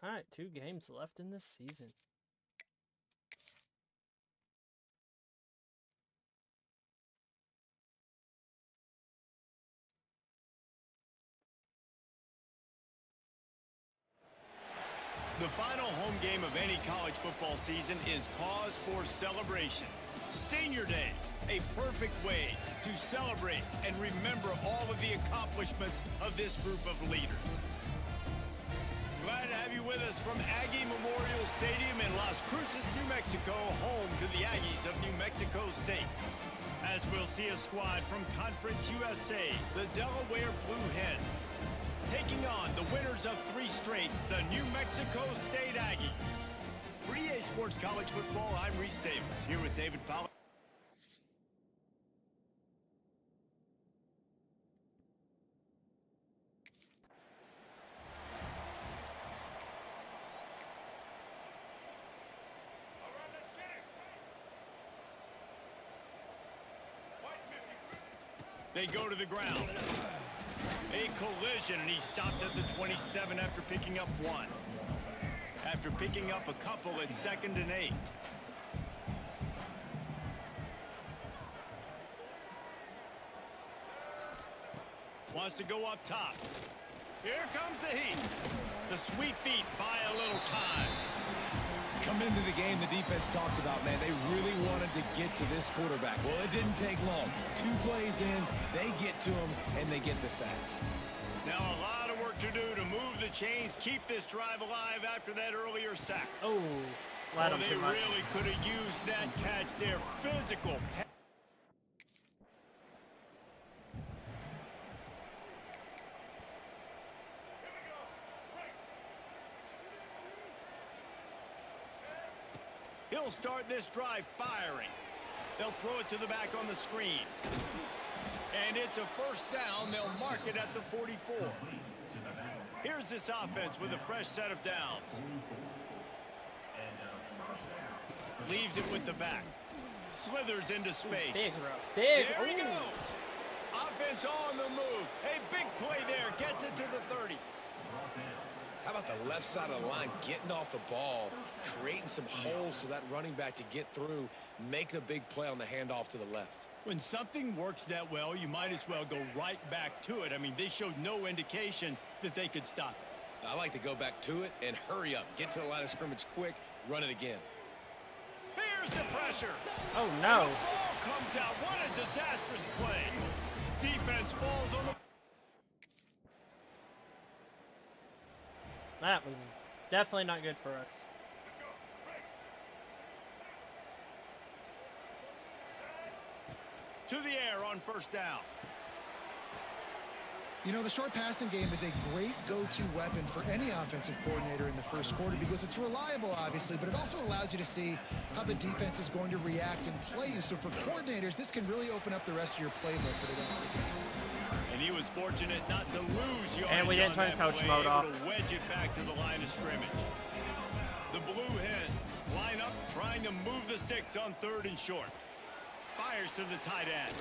Alright, 2 games left in this season. The final home game of any college football season is cause for celebration. Senior Day, a perfect way to celebrate and remember all of the accomplishments of this group of leaders. Glad to have you with us from Aggie Memorial Stadium in Las Cruces, New Mexico, home to the Aggies of New Mexico State. As we'll see a squad from Conference USA, the Delaware Blue Hens, taking on the winners of 3 straight, the New Mexico State Aggies. For EA Sports College Football, I'm Reese Davis, here with David Powell. They go to the ground. A collision, and he stopped at the 27 after picking up 1. After picking up a couple, it's 2nd and 8. Wants to go up top. Here comes the heat. The sweet feet buy a little time. Come into the game, the defense talked about, man, they really wanted to get to this quarterback. Well, it didn't take long. 2 plays in, they get to him, and they get the sack. Now a lot of work to do to move the chains, keep this drive alive after that earlier sack. Oh, Oh, they really could have used that catch there. Physical. He'll start this drive firing. They'll throw it to the back on the screen. And it's a 1st down. They'll mark it at the 44. Here's this offense with a fresh set of downs. Leaves it with the back. Slithers into space. Big throw. Big. There he goes. Offense on the move. A big play there. Gets it to the 30. How about the left side of the line getting off the ball, creating some holes so that running back to get through, make a big play on the handoff to the left. When something works that well, you might as well go right back to it. I mean, they showed no indication that they could stop it. I like to go back to it and hurry up. Get to the line of scrimmage quick, run it again. Here's the pressure. Oh, no. And the ball comes out. What a disastrous play. Defense falls on the... That was definitely not good for us. to the air on first down. You know, the short passing game is a great go-to weapon for any offensive coordinator in the first quarter because it's reliable, obviously, but it also allows you to see how the defense is going to react and play you. So for coordinators, this can really open up the rest of your playbook for the rest of the game. And he was fortunate not to lose yardage. And we didn't turn coach mode off. To wedge it back to the line of scrimmage. The Blue Hens line up, trying to move the sticks on 3rd and short. Fires to the tight end.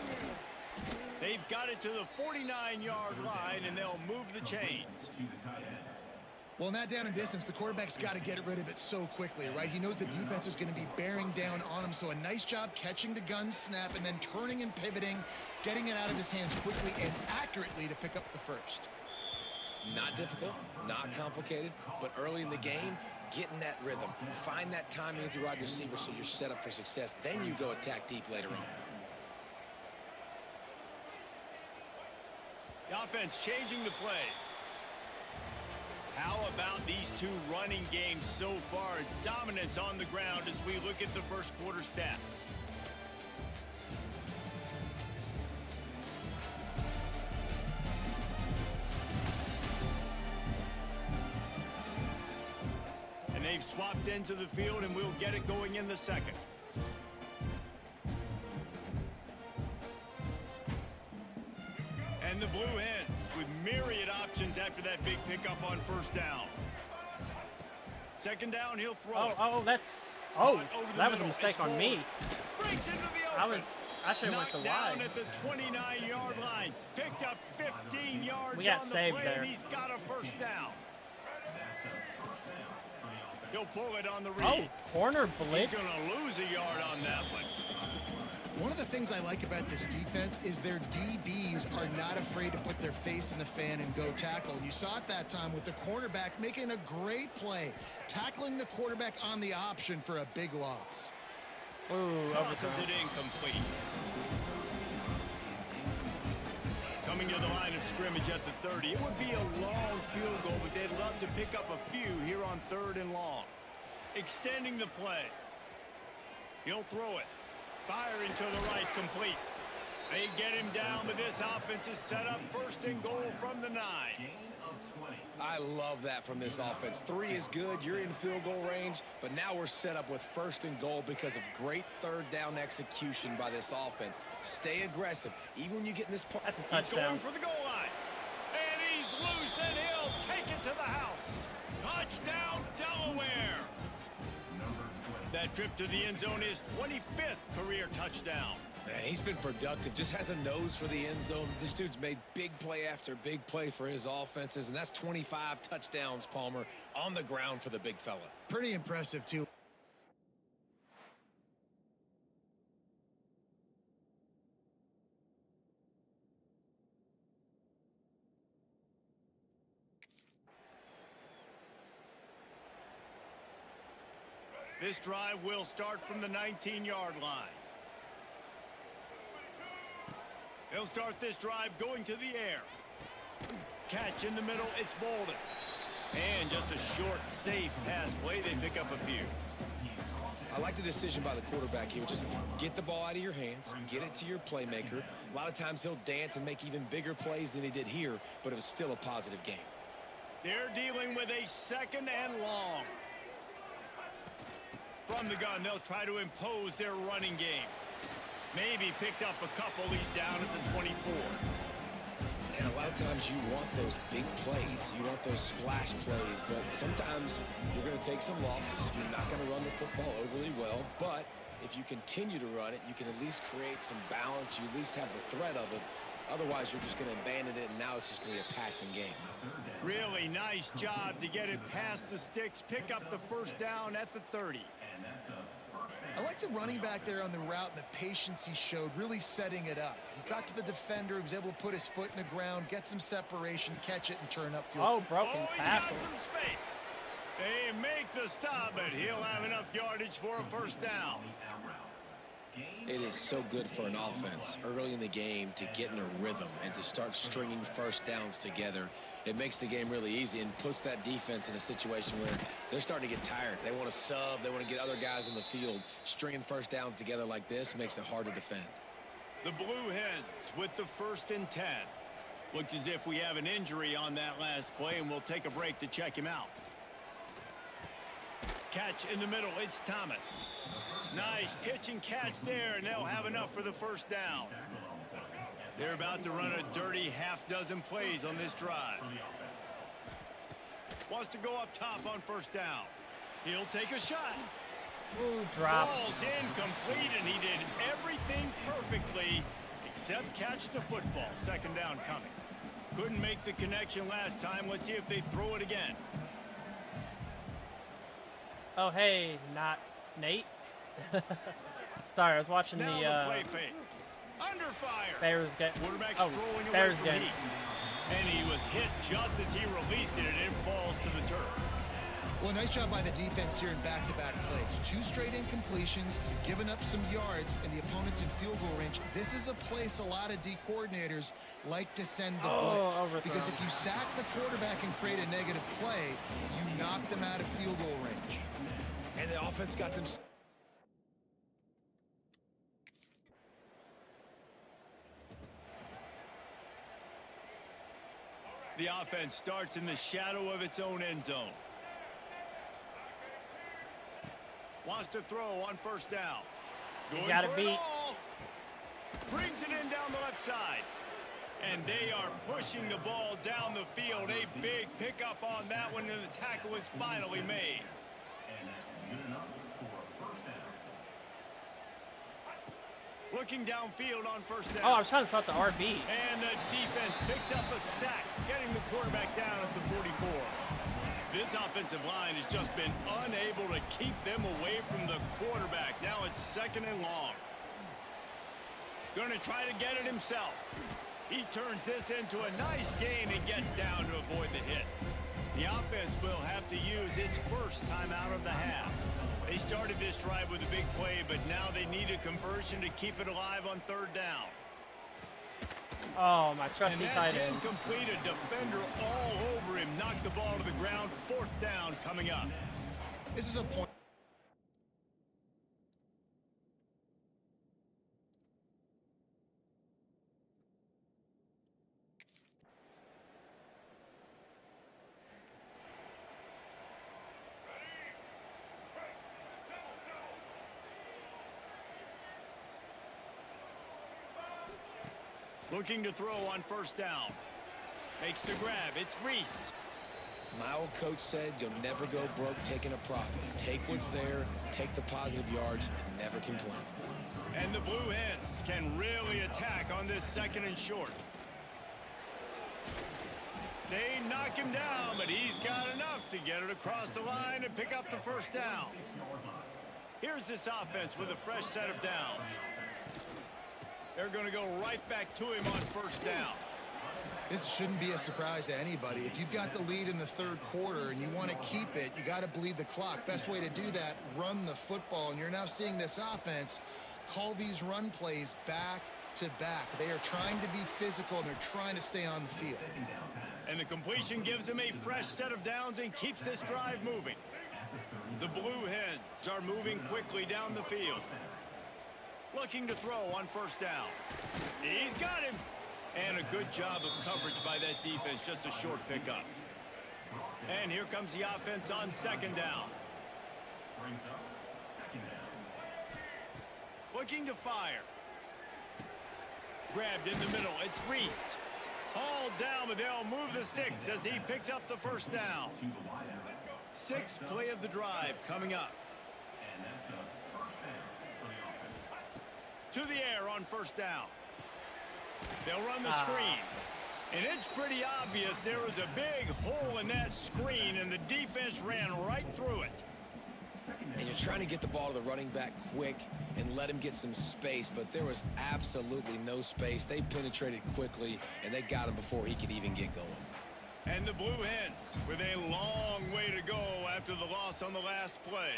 They've got it to the 49-yard line, and they'll move the chains. Well, in that down and distance, the quarterback's got to get rid of it so quickly, right? He knows the defense is going to be bearing down on him, so a nice job catching the gun snap and then turning and pivoting, getting it out of his hands quickly and accurately to pick up the first. Not difficult, not complicated, but early in the game, getting that rhythm. Find that timing with your wide receiver so you're set up for success. Then you go attack deep later on. The offense changing the play. How about these two running games so far? Dominance on the ground as we look at the first quarter stats. And they've swapped into the field, and we'll get it going in the second. And the Blue Hens with myriad options after that big pickup on first down. Second down, he'll throw. That was a mistake on me. Breaks into the open. I was actually went the down wide. at the 29-yard line. Picked up 15 yards We got on the saved play, there. and he's got a first down. He'll pull it on the Oh, read. corner blitz. He's going to lose a yard on that one. One of the things I like about this defense is their DBs are not afraid to put their face in the fan and go tackle. And you saw it that time with the cornerback making a great play, tackling the quarterback on the option for a big loss. Ooh, Tosses overthrow. it incomplete. Coming to the line of scrimmage at the 30. It would be a long field goal, but they'd love to pick up a few here on 3rd and long. Extending the play. He'll throw it. Firing to the right, complete. They get him down, but this offense is set up 1st and goal from the 9. I love that from this offense. 3 is good. You're in field goal range, but now we're set up with 1st and goal because of great 3rd down execution by this offense. Stay aggressive. Even when you get in this part. That's a He's touchdown. going for the goal line. And he's loose, and he'll take it to the house. Touchdown, Delaware. That trip to the end zone is 25th career touchdown. Man, he's been productive, just has a nose for the end zone. This dude's made big play after big play for his offenses, and that's 25 touchdowns, Palmer, on the ground for the big fella. Pretty impressive, too. This drive will start from the 19-yard line. They'll start this drive going to the air. Catch in the middle, it's Bolden. And just a short, safe pass play. They pick up a few. I like the decision by the quarterback here. Just get the ball out of your hands, get it to your playmaker. A lot of times he'll dance and make even bigger plays than he did here, but it was still a positive game. They're dealing with a 2nd and long. From the gun, they'll try to impose their running game. Maybe picked up a couple. He's down at the 24. And a lot of times you want those big plays. You want those splash plays, but sometimes you're going to take some losses. You're not going to run the football overly well, but if you continue to run it, you can at least create some balance. You at least have the threat of it. Otherwise, you're just going to abandon it, and now it's just going to be a passing game. Really nice job to get it past the sticks. Pick up the first down at the 30. I like the running back there on the route and the patience he showed, really setting it up. He got to the defender, he was able to put his foot in the ground, get some separation, catch it, and turn upfield. Oh, broken He's got tackle. some space. They make the stop, but he'll have enough yardage for a first down. It is so good for an offense early in the game to get in a rhythm and to start stringing first downs together. It makes the game really easy and puts that defense in a situation where they're starting to get tired. They want to sub. They want to get other guys in the field. Stringing first downs together like this makes it hard to defend. The Blue Hens with the 1st and 10. Looks as if we have an injury on that last play, and we'll take a break to check him out. Catch in the middle, it's Thomas. Nice pitch and catch there, and they'll have enough for the 1st down. They're about to run a dirty half-dozen plays on this drive. Wants to go up top on 1st down. He'll take a shot. Ooh, drop. Ball's incomplete, and he did everything perfectly except catch the football. 2nd down coming. Couldn't make the connection last time. Let's see if they throw it again. Oh, hey, not Nate. Sorry, I was watching Now the play fake. Under fire. Bears get. Quarterback Oh, strolling away Bears from get. heat. And he was hit just as he released it, and it falls to the turf. Well, nice job by the defense here in back-to-back plays. 2 straight incompletions, you've given up some yards, and the opponent's in field goal range. This is a place a lot of D coordinators like to send the blitz. Overthrown. Because if you sack the quarterback and create a negative play, you knock them out of field goal range. And the offense got them. The offense starts in the shadow of its own end zone. Wants to throw on 1st down. Going gotta for beat. it all. Brings it in down the left side. And they are pushing the ball down the field. A big pickup on that one, and the tackle is finally made. Looking downfield on 1st down. Oh, I was trying to throw out the RB. And the defense picks up a sack, getting the quarterback down at the 44. This offensive line has just been unable to keep them away from the quarterback. Now it's 2nd and long. Going to try to get it himself. He turns this into a nice gain and gets down to avoid the hit. The offense will have to use its 1st timeout of the half. They started this drive with a big play, but now they need a conversion to keep it alive on 3rd down. Oh, my trusty And tight that's end. incomplete. A defender all over him. Knocked the ball to the ground. 4th down coming up. This is a point. Looking to throw on 1st down. Makes the grab. It's Reese. My old coach said you'll never go broke taking a profit. Take what's there, take the positive yards, and never complain. And the Blue Hens can really attack on this 2nd and short. They knock him down, but he's got enough to get it across the line and pick up the 1st down. Here's this offense with a fresh set of downs. They're going to go right back to him on 1st down. This shouldn't be a surprise to anybody. If you've got the lead in the 3rd quarter and you want to keep it, you got to bleed the clock. Best way to do that, run the football. And you're now seeing this offense call these run plays back to back. They are trying to be physical, and they're trying to stay on the field. And the completion gives him a fresh set of downs and keeps this drive moving. The Blue Hens are moving quickly down the field. Looking to throw on 1st down. He's got him. And a good job of coverage by that defense. Just a short pickup. And here comes the offense on 2nd down. Looking to fire. Grabbed in the middle. It's Reese. Hauled down, but they'll move the sticks as he picks up the 1st down. 6th play of the drive coming up. To the air on 1st down. They'll run the screen. And it's pretty obvious there was a big hole in that screen, and the defense ran right through it. And you're trying to get the ball to the running back quick and let him get some space, but there was absolutely no space. They penetrated quickly, and they got him before he could even get going. And the Blue Hens with a long way to go after the loss on the last play.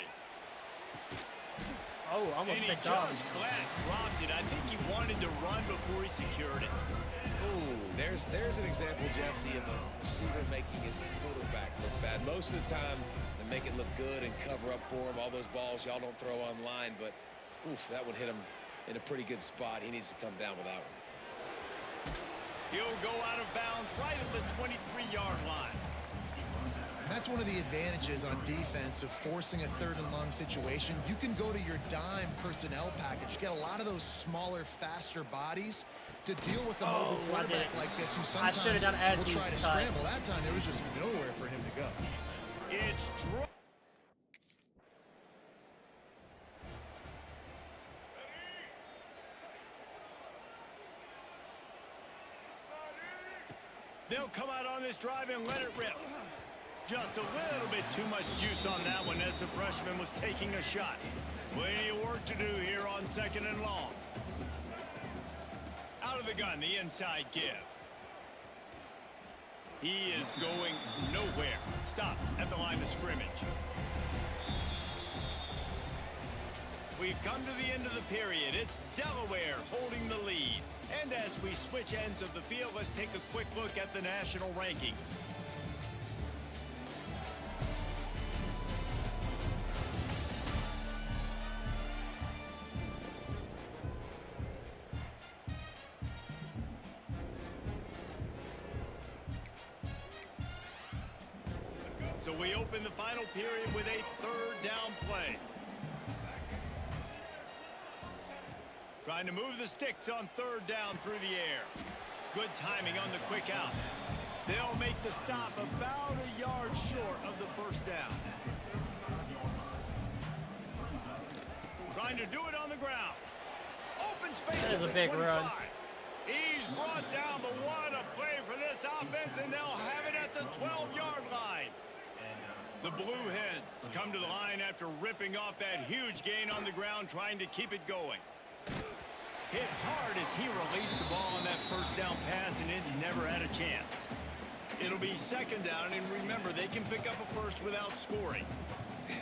Oh, almost And he picked just off. flat dropped it. I think he wanted to run before he secured it. Ooh, there's an example, Jesse, of a receiver making his quarterback look bad. Most of the time, they make it look good and cover up for him. All those balls y'all don't throw online, but oof, that one hit him in a pretty good spot. He needs to come down with that one. He'll go out of bounds right at the 23-yard line. That's one of the advantages on defense of forcing a third and long situation. You can go to your dime personnel package. Get a lot of those smaller, faster bodies to deal with a mobile quarterback like this who sometimes will try to scramble. That time there was just nowhere for him to go. It's true. They'll come out on this drive and let it rip. Just a little bit too much juice on that one as the freshman was taking a shot. Plenty of work to do here on 2nd and long. Out of the gun, the inside give. He is going nowhere. Stop at the line of scrimmage. We've come to the end of the period. It's Delaware holding the lead. And as we switch ends of the field, let's take a quick look at the national rankings. So we open the final period with a 3rd down play. Trying to move the sticks on 3rd down through the air. Good timing on the quick out. They'll make the stop about a yard short of the 1st down. Trying to do it on the ground. Open space. That is a big run. He's brought down, but what a play for this offense, and they'll have it at the 12-yard line. The Blue Hens come to the line after ripping off that huge gain on the ground, trying to keep it going. Hit hard as he released the ball on that 1st down pass, and it never had a chance. It'll be 2nd down, and remember, they can pick up a first without scoring.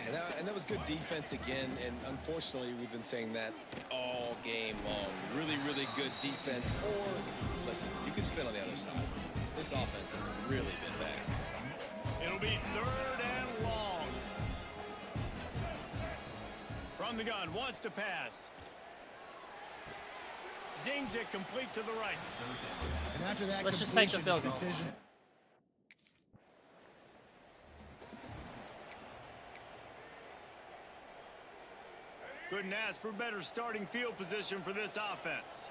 And that was good defense again, and unfortunately, we've been saying that all game long. Really, really good defense, or, listen, you can spin on the other side. This offense has really been bad. It'll be 3rd and long. From the gun, wants to pass. Zings it complete to the right. And after that, let's just take the field goal. Decision. Couldn't ask for better starting field position for this offense.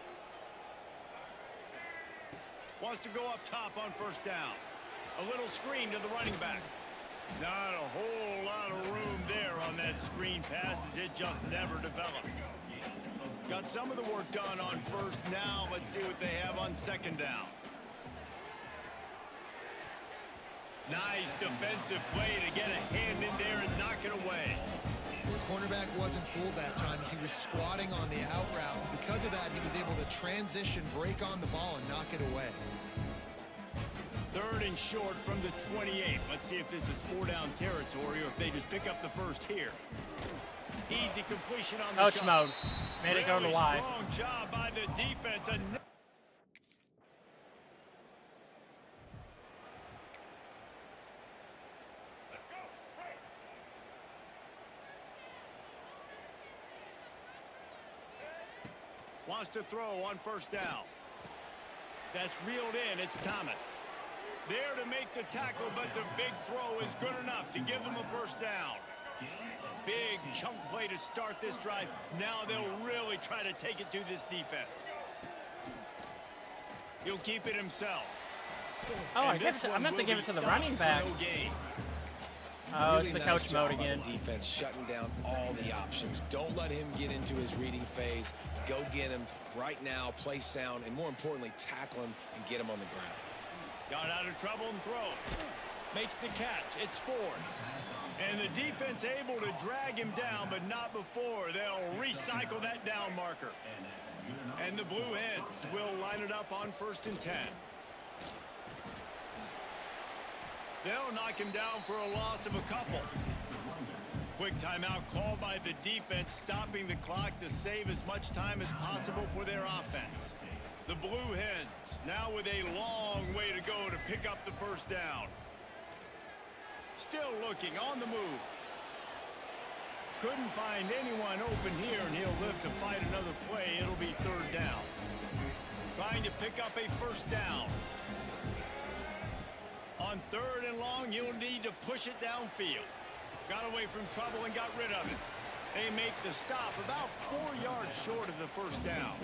Wants to go up top on 1st down. A little screen to the running back. Not a whole lot of room there on that screen pass, as it just never developed. Got some of the work done on 1st. Now let's see what they have on 2nd down. Nice defensive play to get a hand in there and knock it away. The cornerback wasn't fooled that time. He was squatting on the out route. Because of that, he was able to transition, break on the ball, and knock it away. 3rd and short from the 28. Let's see if this is 4-down territory or if they just pick up the first here. Easy completion on the coach shot. mode. Made it go to Y. Strong job by the defense. Wants to throw on 1st down. That's reeled in. It's Thomas. There to make the tackle, but the big throw is good enough to give them a 1st down. Big chunk play to start this drive. Now they'll really try to take it to this defense. He'll keep it himself. Oh, I meant to give it to the running back. No gain. Oh, Really it's the nice coach job mode by again. the defense shutting down all the options. Don't let him get into his reading phase. Go get him right now, play sound, and more importantly, tackle him and get him on the ground. Got out of trouble and throws. Makes the catch. It's 4. And the defense able to drag him down, but not before. They'll recycle that down marker. And the Blue Hens will line it up on 1st and 10. They'll knock him down for a loss of a couple. Quick timeout called by the defense, stopping the clock to save as much time as possible for their offense. The Blue Hens now with a long way to go to pick up the 1st down. Still looking on the move. Couldn't find anyone open here, and he'll live to fight another play. It'll be 3rd down. Trying to pick up a 1st down. On 3rd and long, you'll need to push it downfield. Got away from trouble and got rid of it. They make the stop about 4 yards short of the 1st down.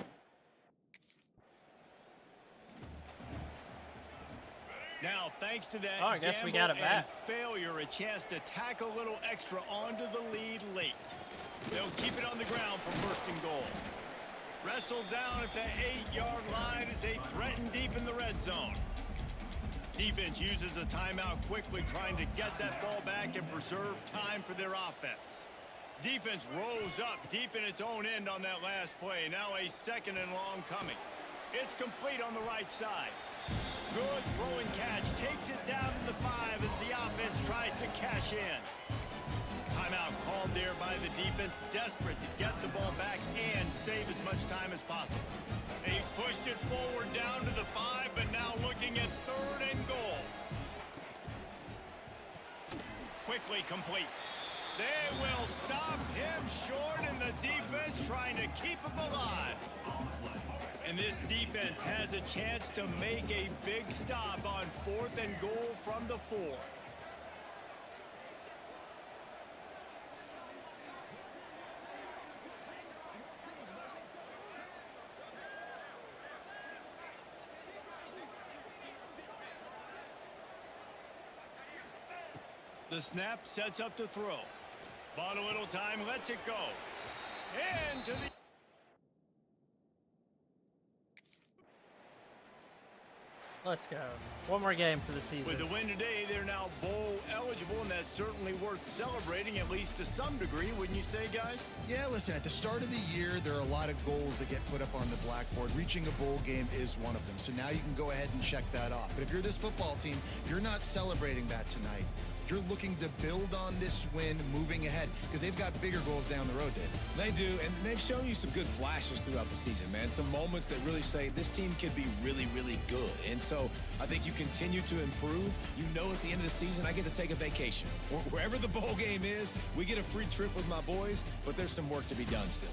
Now, thanks to that I guess we got it and back. failure, a chance to tack a little extra onto the lead late. They'll keep it on the ground for 1st and goal. Wrestled down at the 8-yard line as they threaten deep in the red zone. Defense uses a timeout quickly, trying to get that ball back and preserve time for their offense. Defense rose up deep in its own end on that last play. Now a 2nd and long coming. It's complete on the right side. Good throw and catch. Takes it down to the 5 as the offense tries to cash in. Timeout called there by the defense, desperate to get the ball back and save as much time as possible. They've pushed it forward down to the 5, but now looking at 3rd and goal. Quickly complete. They will stop him short, and the defense trying to keep him alive. And this defense has a chance to make a big stop on 4th and goal from the 4. The snap sets up to throw. Bought a little time, lets it go. And to the... Let's go. One more game for the season. With the win today, they're now bowl eligible, and that's certainly worth celebrating, at least to some degree, wouldn't you say, guys? Yeah, listen, at the start of the year, there are a lot of goals that get put up on the blackboard. Reaching a bowl game is one of them. So now you can go ahead and check that off. But if you're this football team, you're not celebrating that tonight. You're looking to build on this win moving ahead because they've got bigger goals down the road, Dave. They do, and they've shown you some good flashes throughout the season, man. Some moments that really say this team could be really, really good. And so I think you continue to improve. You know at the end of the season, I get to take a vacation. Wherever the bowl game is, we get a free trip with my boys, but there's some work to be done still.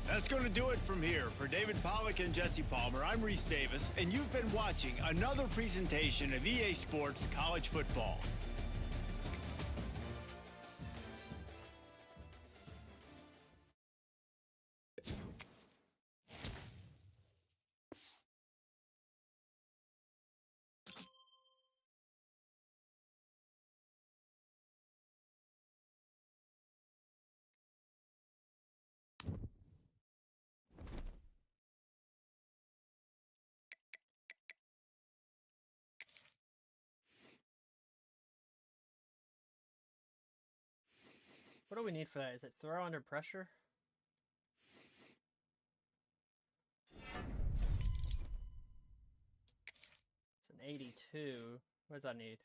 That's going to do it from here. For David Pollack and Jesse Palmer, I'm Reese Davis, and you've been watching another presentation of EA Sports College Football. What do we need for that? Is it throw under pressure? It's an 82. What does that need?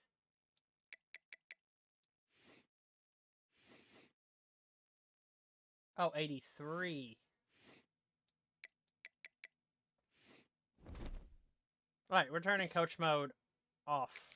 Oh, 83. Alright, we're turning coach mode off.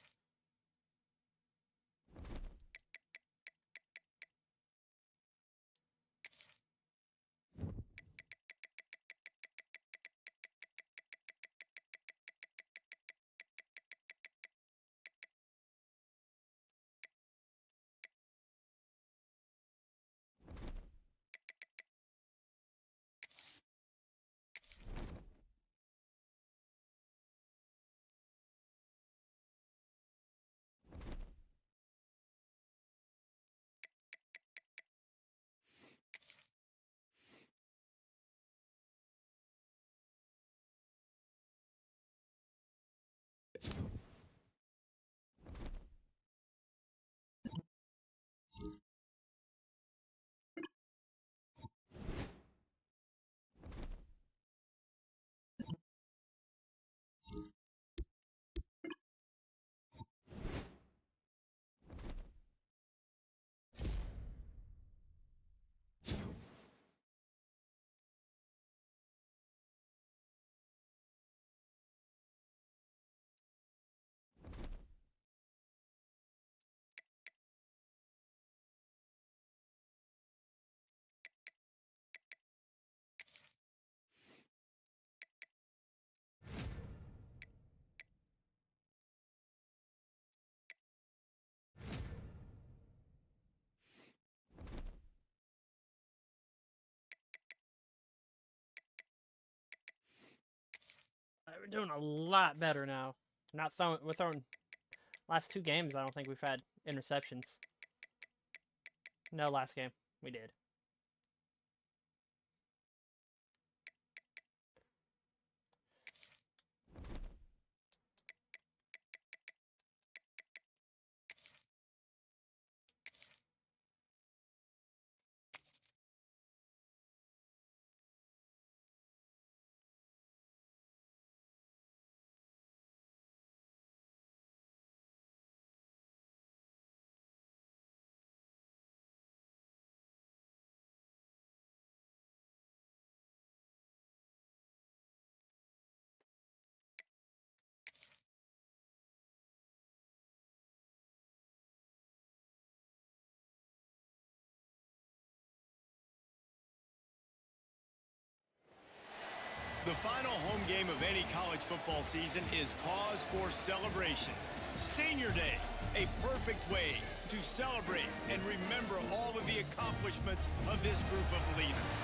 we're doing a lot better now. Not throwing. We're throwing. Last 2 games, I don't think we've had interceptions. No, last game we did. The final home game of any college football season is cause for celebration. Senior Day, a perfect way to celebrate and remember all of the accomplishments of this group of leaders.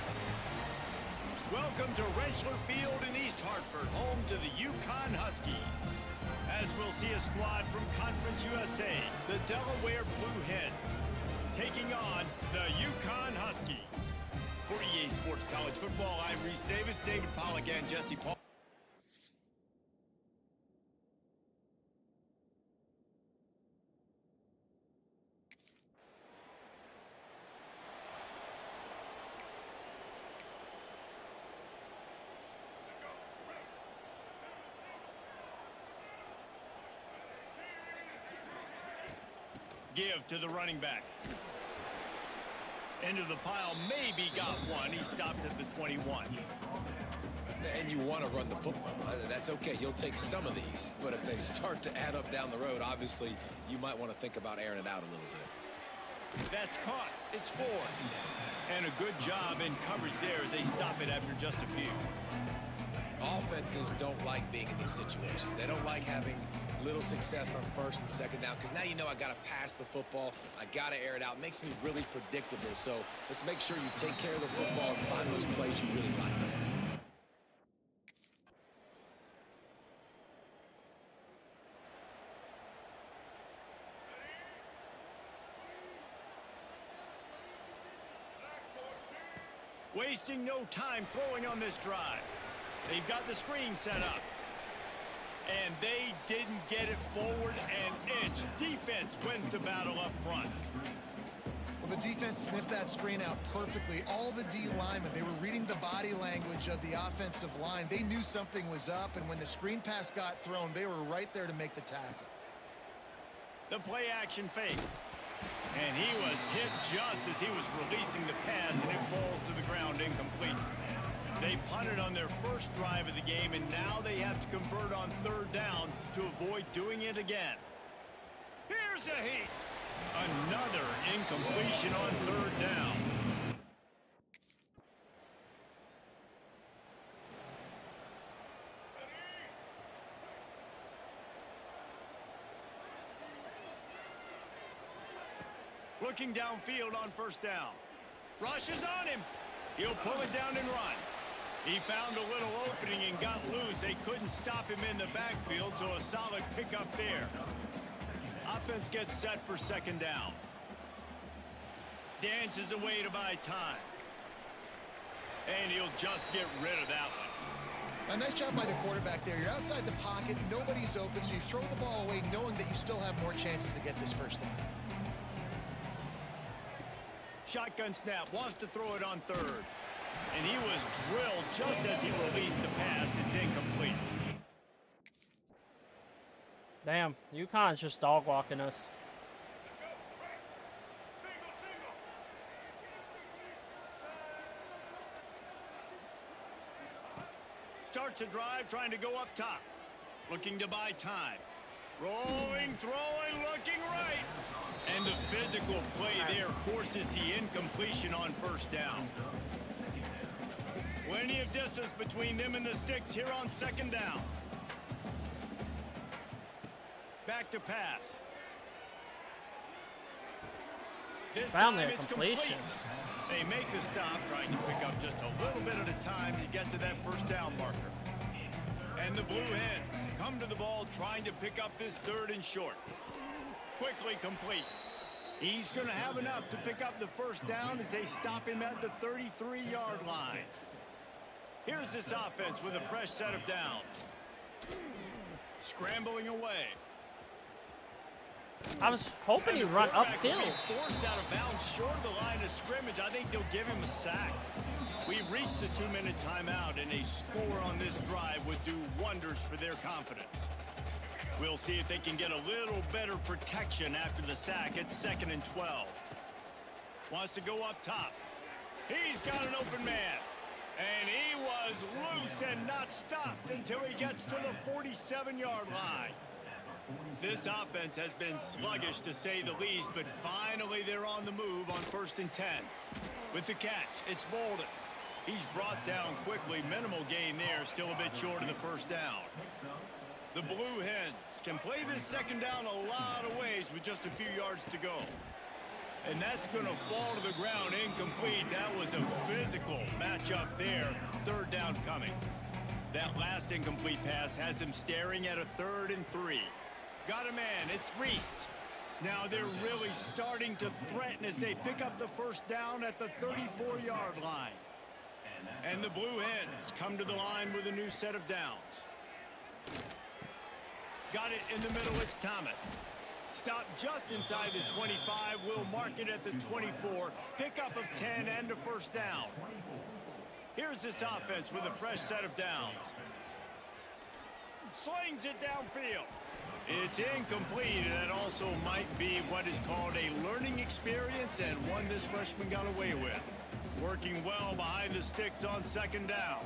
Welcome to Rentschler Field in East Hartford, home to the UConn Huskies. As we'll see a squad from Conference USA, the Delaware Blue Hens, taking on the UConn Huskies. For EA Sports College Football, I'm Reese Davis, David Pollack, and Jesse Paul. Give to the running back. Into the pile, maybe got one. He stopped at the 21. And you want to run the football. That's okay. You'll take some of these. But if they start to add up down the road, obviously, you might want to think about airing it out a little bit. That's caught. It's 4. And a good job in coverage there as they stop it after just a few. Offenses don't like being in these situations. They don't like having little success on first and second down because now you know I got to pass the football. I got to air it out. It makes me really predictable. So let's make sure you take care of the football and find those plays you really like. Wasting no time throwing on this drive. They've got the screen set up. And they didn't get it forward an inch. Defense wins the battle up front. Well, the defense sniffed that screen out perfectly. All the D linemen, they were reading the body language of the offensive line. They knew something was up, and when the screen pass got thrown, they were right there to make the tackle. The play action fake. And he was hit just as he was releasing the pass, and it falls to the ground incomplete. They punted on their first drive of the game, and now they have to convert on 3rd down to avoid doing it again. Here's a heat. Another incompletion on 3rd down. Looking downfield on 1st down. Rushes on him. He'll pull it down and run. He found a little opening and got loose. They couldn't stop him in the backfield, so a solid pickup there. Offense gets set for 2nd down. Dances away to buy time. And he'll just get rid of that one. A nice job by the quarterback there. You're outside the pocket, nobody's open, so you throw the ball away knowing that you still have more chances to get this 1st down. Shotgun snap, wants to throw it on 3rd. And he was drilled just as he released the pass. It's incomplete. Damn, UConn's just dog walking us. Starts a drive, trying to go up top. Looking to buy time. Rolling, throwing, looking right. And the physical play there forces the incompletion on 1st down. Plenty of distance between them and the sticks here on 2nd down. Back to pass. This Found time their it's completion. complete. They make the stop, trying to pick up just a little bit at a time to get to that 1st down marker. And the Blue Hens come to the ball trying to pick up this 3rd and short. Quickly complete. He's going to have enough to pick up the first down as they stop him at the 33-yard line. Here's this offense with a fresh set of downs. Scrambling away. I was hoping he'd run upfield. Forced out of bounds short of the line of scrimmage. I think they'll give him a sack. We've reached the 2-minute timeout, and a score on this drive would do wonders for their confidence. We'll see if they can get a little better protection after the sack at 2nd and 12. Wants to go up top. He's got an open man. And he was loose and not stopped until he gets to the 47-yard line. This offense has been sluggish to say the least, but finally they're on the move on 1st and 10. With the catch, it's Bolden. He's brought down quickly. Minimal gain there, still a bit short of the first down. The Blue Hens can play this 2nd down a lot of ways with just a few yards to go. And that's going to fall to the ground incomplete. That was a physical matchup there. 3rd down coming. That last incomplete pass has him staring at a 3rd and 3. Got a man. It's Reese. Now they're really starting to threaten as they pick up the first down at the 34-yard line. And the Blue Hens come to the line with a new set of downs. Got it in the middle. It's Thomas. Stop just inside the 25. We'll mark it at the 24. Pickup of 10 and a first down. Here's this offense with a fresh set of downs. Slings it downfield. It's incomplete, and that also might be what is called a learning experience and one this freshman got away with. Working well behind the sticks on 2nd down.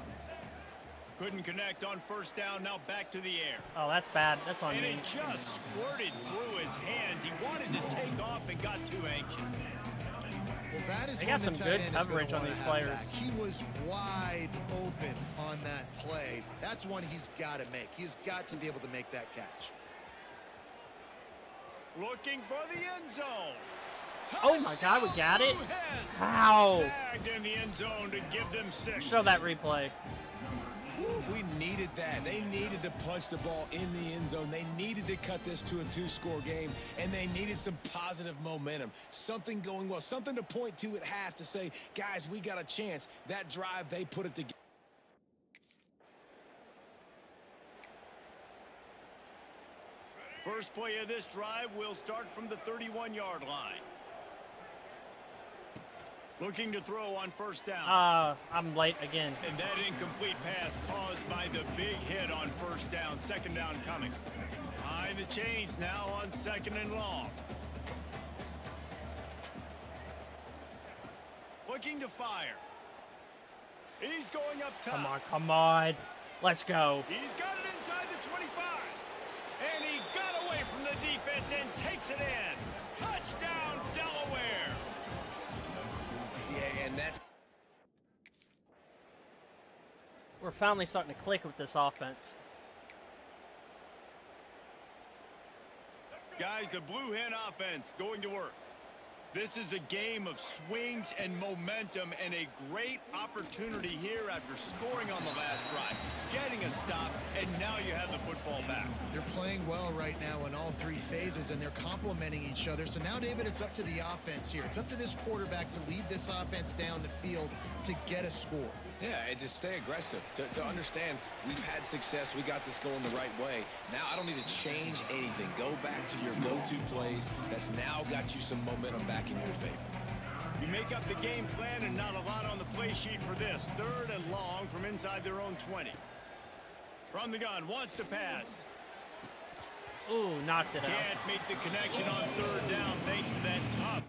Couldn't connect on first down. Now back to the air. Oh, that's bad. That's on And me. it just squirted through his hands. He wanted to take off and got too anxious. Well, that is They got some good coverage on these players. He was wide open on that play. That's one he's got to make. He's got to be able to make that catch. Looking for the end zone. Oh my God, we got it? Blue Hens. How? Tagged in the end zone to give them 6. Show that replay. We needed that. They needed to punch the ball in the end zone. They needed to cut this to a 2-score game, and they needed some positive momentum. Something going well, something to point to at half to say, guys, we got a chance. That drive, they put it together. First play of this drive will start from the 31-yard line. Looking to throw on first down. I'm late again. And that incomplete pass caused by the big hit on first down. 2nd down coming. Behind the chains now on 2nd and long. Looking to fire. He's going up top. Come on, come on. Let's go. He's got it inside the 25. And he got away from the defense and takes it in. Touchdown, Delaware. Yeah, and that's... We're finally starting to click with this offense. Guys, the Blue Hen offense going to work. This is a game of swings and momentum and a great opportunity here after scoring on the last drive, getting a stop, and now you have the football back. They're playing well right now in all 3 phases, and they're complementing each other. So now, David, it's up to the offense here. It's up to this quarterback to lead this offense down the field to get a score. Yeah, and just stay aggressive. To understand we've had success, we got this going the right way. Now I don't need to change anything. Go back to your go-to plays. That's now got you some momentum back in your favor. You make up the game plan and not a lot on the play sheet for this. 3rd and long from inside their own 20. From the gun, wants to pass. Ooh, knocked it out. Can't make the connection on 3rd down thanks to that top.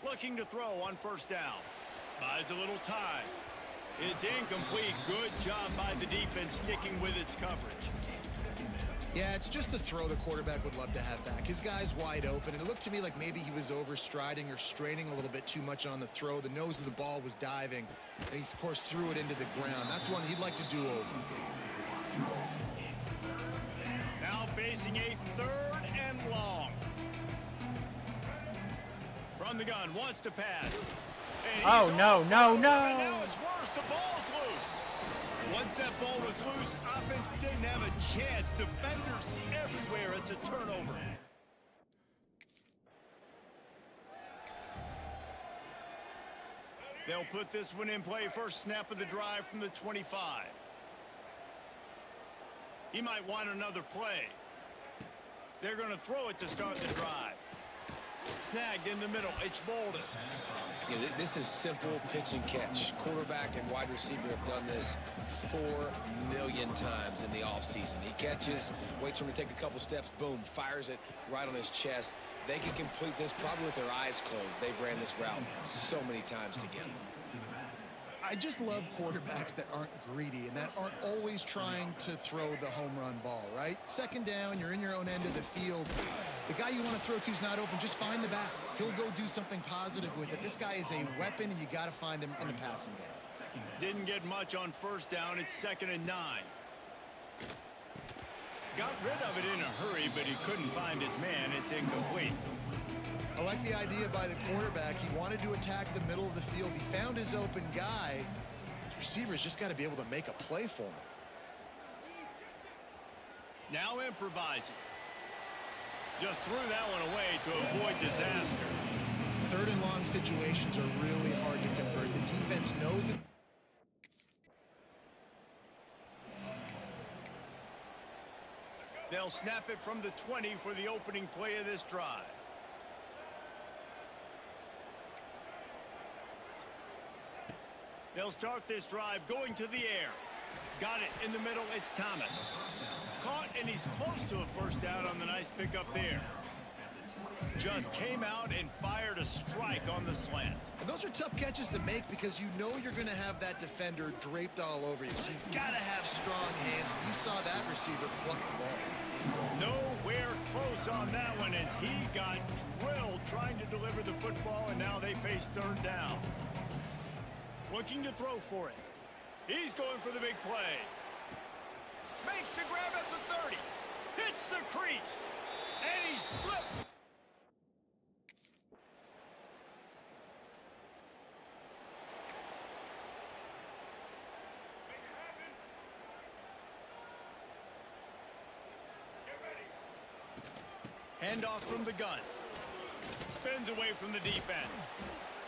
Looking to throw on first down. Buys a little time. It's incomplete. Good job by the defense sticking with its coverage. Yeah, it's just the throw the quarterback would love to have back. His guy's wide open, and it looked to me like maybe he was overstriding or straining a little bit too much on the throw. The nose of the ball was diving, and he, of course, threw it into the ground. That's one he'd like to do over. facing a 3rd and long. From the gun, wants to pass. Oh, no. And now it's worse. The ball's loose. Once that ball was loose, offense didn't have a chance. Defenders everywhere. It's a turnover. They'll put this one in play. First snap of the drive from the 25. He might want another play. They're going to throw it to start the drive. Snagged in the middle. It's Bolden. Yeah, this is simple pitch and catch. Quarterback and wide receiver have done this 4 million times in the offseason. He catches, waits for him to take a couple steps, boom, fires it right on his chest. They can complete this probably with their eyes closed. They've ran this route so many times together. I just love quarterbacks that aren't greedy and that aren't always trying to throw the home run ball, right? Second down, you're in your own end of the field. The guy you want to throw to is not open. Just find the back. He'll go do something positive with it. This guy is a weapon, and you got to find him in the passing game. Didn't get much on first down. It's 2nd and 9. Got rid of it in a hurry, but he couldn't find his man. It's incomplete. I like the idea by the quarterback. He wanted to attack the middle of the field. He found his open guy. His receivers just got to be able to make a play for him. Now improvising. Just threw that one away to avoid disaster. 3rd and long situations are really hard to convert. The defense knows it. They'll snap it from the 20 for the opening play of this drive. They'll start this drive going to the air. Got it in the middle. It's Thomas. Caught, and he's close to a first down on the nice pickup there. Just came out and fired a strike on the slant. And those are tough catches to make because you know you're going to have that defender draped all over you. So you've got to have strong hands. You saw that receiver pluck the ball. Nowhere close on that one as he got drilled trying to deliver the football, and now they face 3rd down. Looking to throw for it. He's going for the big play. Makes the grab at the 30. Hits the crease. And he slipped. Handoff from the gun. Spins away from the defense.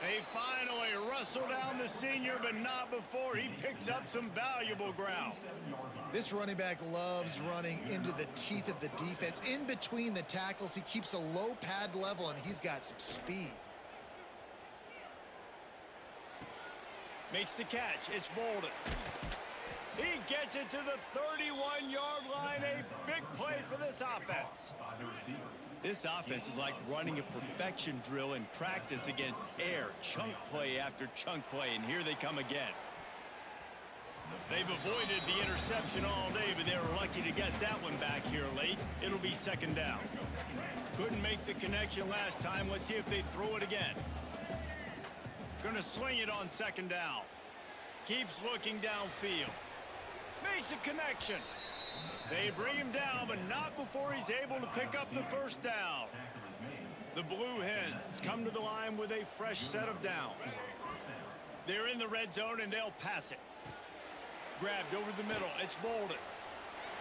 They finally wrestle down the senior, but not before he picks up some valuable ground. This running back loves running into the teeth of the defense. In between the tackles, he keeps a low pad level, and he's got some speed. Makes the catch. It's Bolden. He gets it to the 31-yard line. A big play for this offense. This offense is like running a perfection drill in practice against air. Chunk play after chunk play, and here they come again. They've avoided the interception all day, but they were lucky to get that one back here late. It'll be 2nd down. Couldn't make the connection last time. Let's see if they throw it again. Gonna swing it on 2nd down. Keeps looking downfield. Makes a connection. They bring him down, but not before he's able to pick up the first down. The Blue Hens come to the line with a fresh set of downs. They're in the red zone, and they'll pass it. Grabbed over the middle. It's Bolden.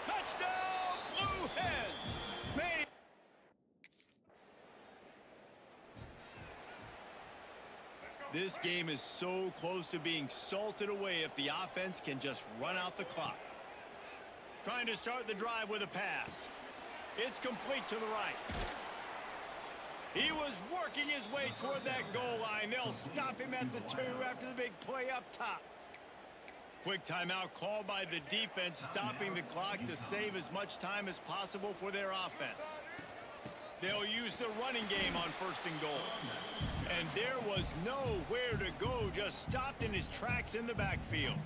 Touchdown, Blue Hens! Made. This game is so close to being salted away if the offense can just run out the clock. Trying to start the drive with a pass. It's complete to the right. He was working his way toward that goal line. They'll stop him at the 2 after the big play up top. Quick timeout called by the defense, stopping the clock to save as much time as possible for their offense. They'll use the running game on 1st and goal. And there was nowhere to go, just stopped in his tracks in the backfield.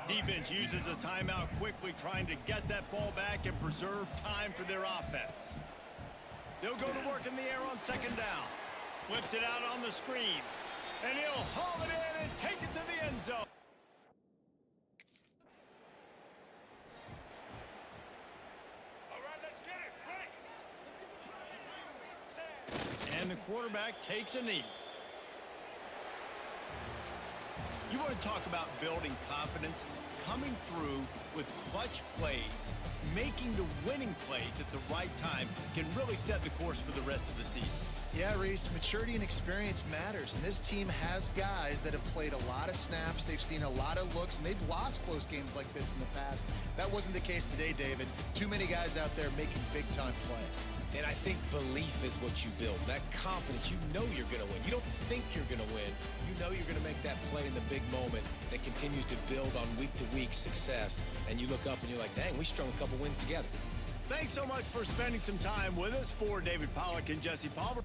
Defense uses a timeout quickly, trying to get that ball back and preserve time for their offense. They'll go to work in the air on 2nd down. Flips it out on the screen. And he'll haul it in and take it to the end zone. All right, let's get it. And the quarterback takes a knee. You want to talk about building confidence? Coming through with clutch plays, making the winning plays at the right time can really set the course for the rest of the season. Yeah, Reese, maturity and experience matters, and this team has guys that have played a lot of snaps, they've seen a lot of looks, and they've lost close games like this in the past. That wasn't the case today, David. Too many guys out there making big-time plays. And I think belief is what you build. That confidence, you know you're going to win. You don't think you're going to win. You know you're going to make that play in the big moment that continues to build on week-to-week success. And you look up and you're like, dang, we strung a couple wins together. Thanks so much for spending some time with us. For David Pollack and Jesse Palmer.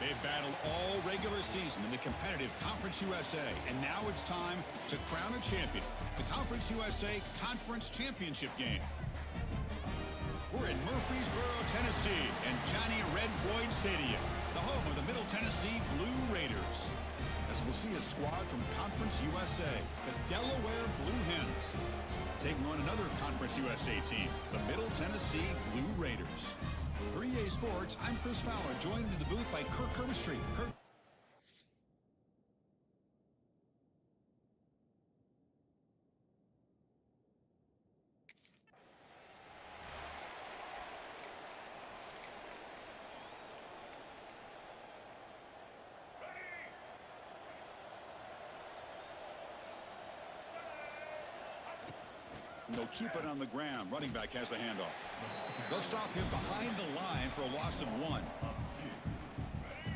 They've battled all regular season in the competitive Conference USA, and now it's time to crown a champion. The Conference USA Conference Championship game. We're in Murfreesboro, Tennessee, and Johnny Red Floyd Stadium, the home of the Middle Tennessee Blue Raiders. As we'll see a squad from Conference USA, the Delaware Blue Hens, taking on another Conference USA team, the Middle Tennessee Blue Raiders. For EA Sports, I'm Chris Fowler, joined in the booth by Kirk Herbstreit. Kirk. They'll keep it on the ground. Running back has the handoff. They'll stop him behind the line for a loss of 1.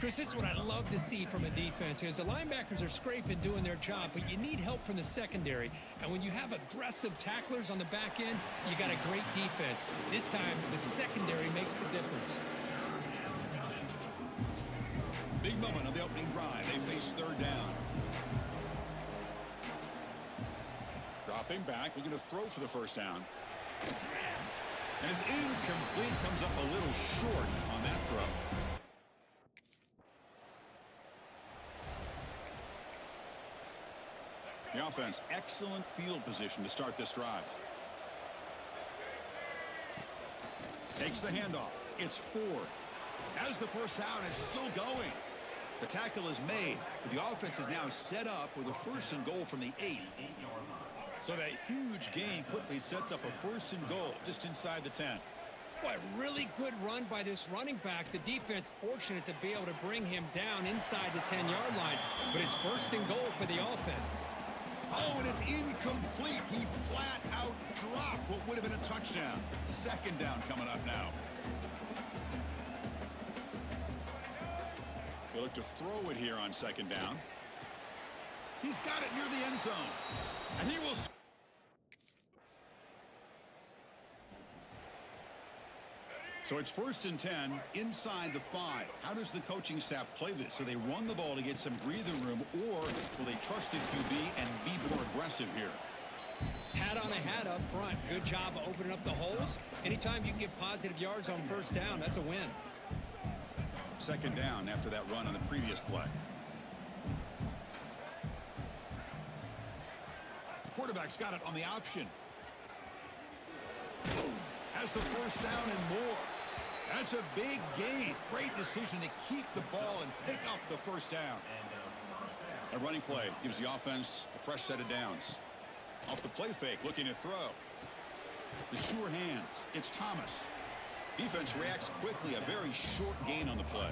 Chris, this is what I love to see from a defense here. The linebackers are scraping, doing their job, but you need help from the secondary. And when you have aggressive tacklers on the back end, you got a great defense. This time, the secondary makes the difference. Big moment on the opening drive. They face 3rd down. Dropping back, looking to throw for the 1st down. And it's incomplete, comes up a little short on that throw. The offense, excellent field position to start this drive. Takes the handoff. It's 4. As the first down is still going. The tackle is made, but the offense is now set up with a 1st and goal from the 8. So that huge gain quickly sets up a 1st and goal just inside the 10. Boy, really good run by this running back. The defense fortunate to be able to bring him down inside the 10-yard line, but it's 1st and goal for the offense. Oh, and it's incomplete. He flat out dropped what would have been a touchdown. 2nd down coming up now. They look to throw it here on 2nd down. He's got it near the end zone. And he will... So it's 1st and 10 inside the 5. How does the coaching staff play this? So they run the ball to get some breathing room, or will they trust the QB and be more aggressive here? Hat on a hat up front. Good job of opening up the holes. Anytime you can get positive yards on 1st down, that's a win. 2nd down after that run on the previous play. Quarterback's got it on the option. Has the 1st down and more. That's a big gain. Great decision to keep the ball and pick up the 1st down. A running play gives the offense a fresh set of downs. Off the play fake, looking to throw. The sure hands. It's Thomas. Defense reacts quickly. A very short gain on the play.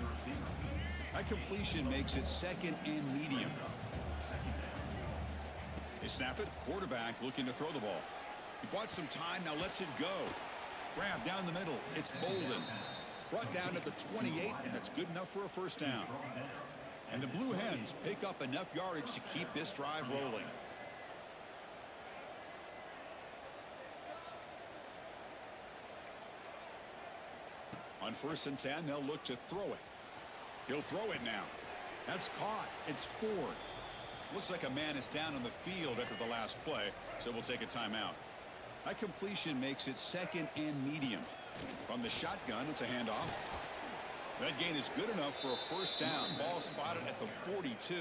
That completion makes it 2nd and medium. They snap it. Quarterback looking to throw the ball. He bought some time. Now lets it go. Grab down the middle. It's Bolden. Brought down at the 28, and that's good enough for a 1st down. And the Blue Hens pick up enough yardage to keep this drive rolling. On 1st and 10, they'll look to throw it. He'll throw it now. That's caught. It's 4. Looks like a man is down on the field after the last play, so we'll take a timeout. That completion makes it 2nd and medium. From the shotgun, it's a handoff. That gain is good enough for a 1st down. Ball spotted at the 42.